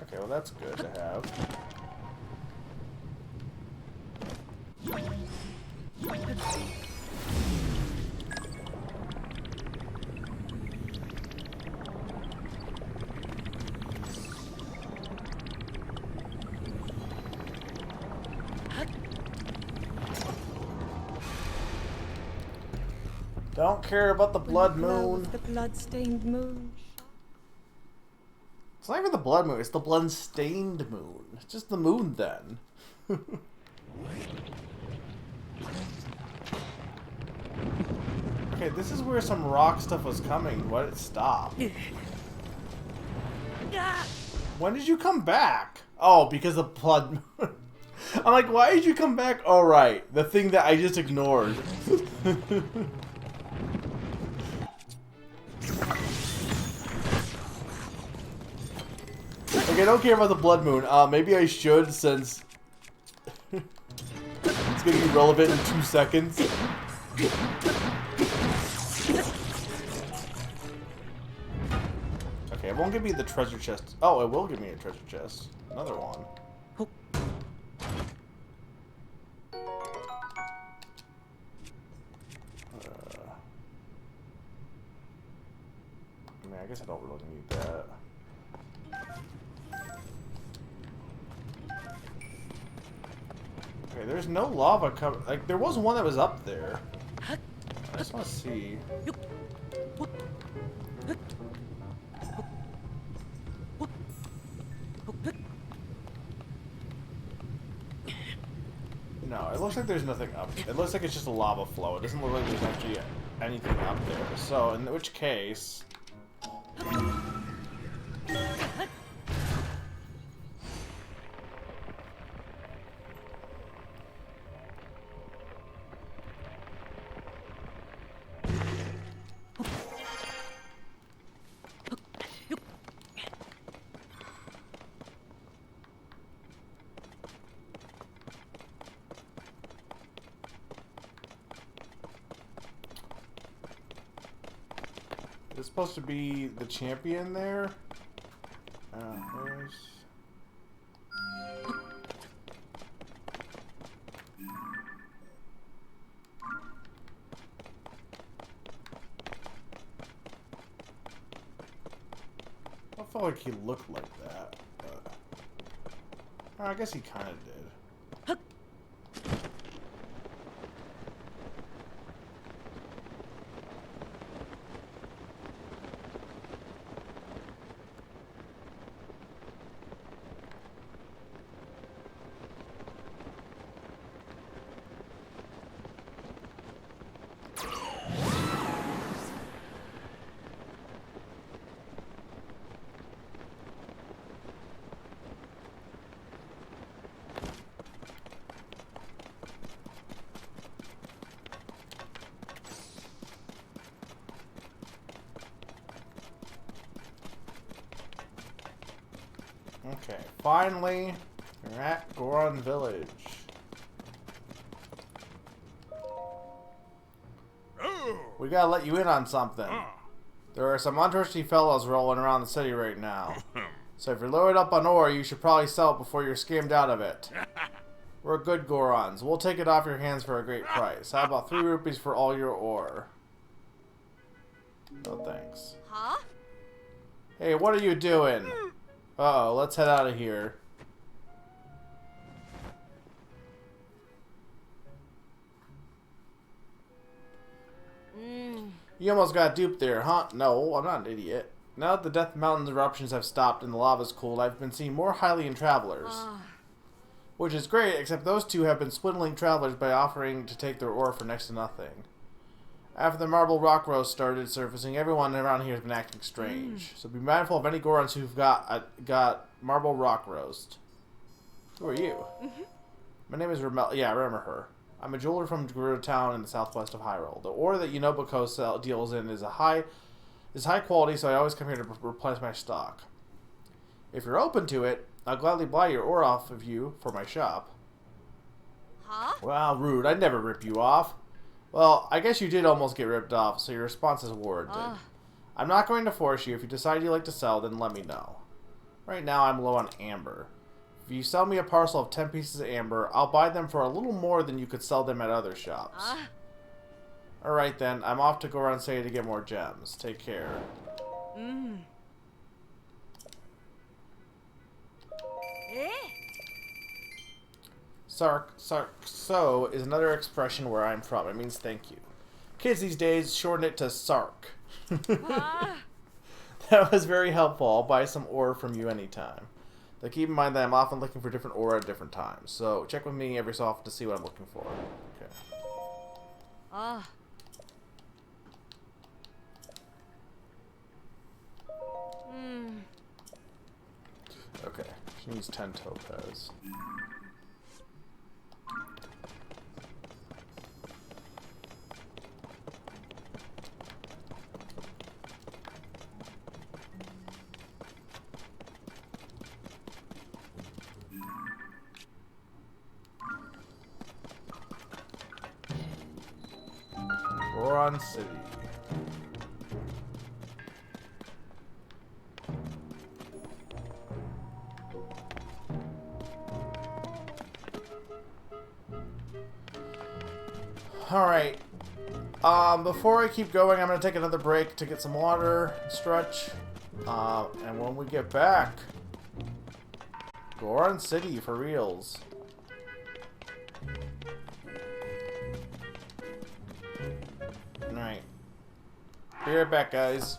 Okay, well that's good to have. Don't care about the blood moon. The blood-stained moon. It's not even the blood moon, it's the blood-stained moon. It's just the moon then. Okay, this is where some rock stuff was coming. Why did it stop? When did you come back? Oh, because of blood moon. I'm like, why did you come back? Oh, right. The thing that I just ignored. Okay, I don't care about the blood moon. Maybe I should, since it's gonna be relevant in 2 seconds. Okay, it won't give me the treasure chest. Oh, it will give me a treasure chest. Another one. I mean, I guess I don't really need that. Okay, there's no lava coming. Like, there was one that was up there. I just want to see. No, it looks like there's nothing up. It looks like it's just a lava flow. It doesn't look like there's actually anything up there. So, in which case... Is supposed to be the champion there? Where's... I felt like he looked like that, but... I guess he kind of did. Okay, finally, we're at Goron Village. We gotta let you in on something. There are some untouchy fellows rolling around the city right now. So if you're loaded up on ore, you should probably sell it before you're scammed out of it. We're good Gorons. We'll take it off your hands for a great price. How about 3 rupees for all your ore? No thanks. Huh? Hey, what are you doing? Uh-oh, let's head out of here. You almost got duped there, huh? No, I'm not an idiot. Now that the Death Mountain eruptions have stopped and the lava's cooled, I've been seeing more Hylian travelers. Which is great, except those two have been swindling travelers by offering to take their ore for next to nothing. After the marble rock roast started surfacing, everyone around here has been acting strange. So be mindful of any Gorons who've got marble rock roast. Who are you? My name is Ramel. Yeah, I remember her. I'm a jeweler from Gerudo Town in the southwest of Hyrule. The ore that Yunobako deals in is high quality, so I always come here to replenish my stock. If you're open to it, I'll gladly buy your ore off of you for my shop. Huh? Wow, rude. I'd never rip you off. Well, I guess you did almost get ripped off, so your response is warranted. I'm not going to force you. If you decide you like to sell, then let me know. Right now, I'm low on amber. If you sell me a parcel of 10 pieces of amber, I'll buy them for a little more than you could sell them at other shops. Alright then, I'm off to Goron City to get more gems. Take care. So is another expression where I'm from. It means thank you. Kids these days shorten it to Sark. That was very helpful. I'll buy some ore from you anytime. But keep in mind that I'm often looking for different ore at different times. So check with me every so often to see what I'm looking for. Okay. Ah. Hmm. Okay. She needs 10 topaz. Goron City. Alright. Before I keep going, I'm going to take another break to get some water, stretch. And when we get back, Goron City for reals. Alright. Be right back, guys.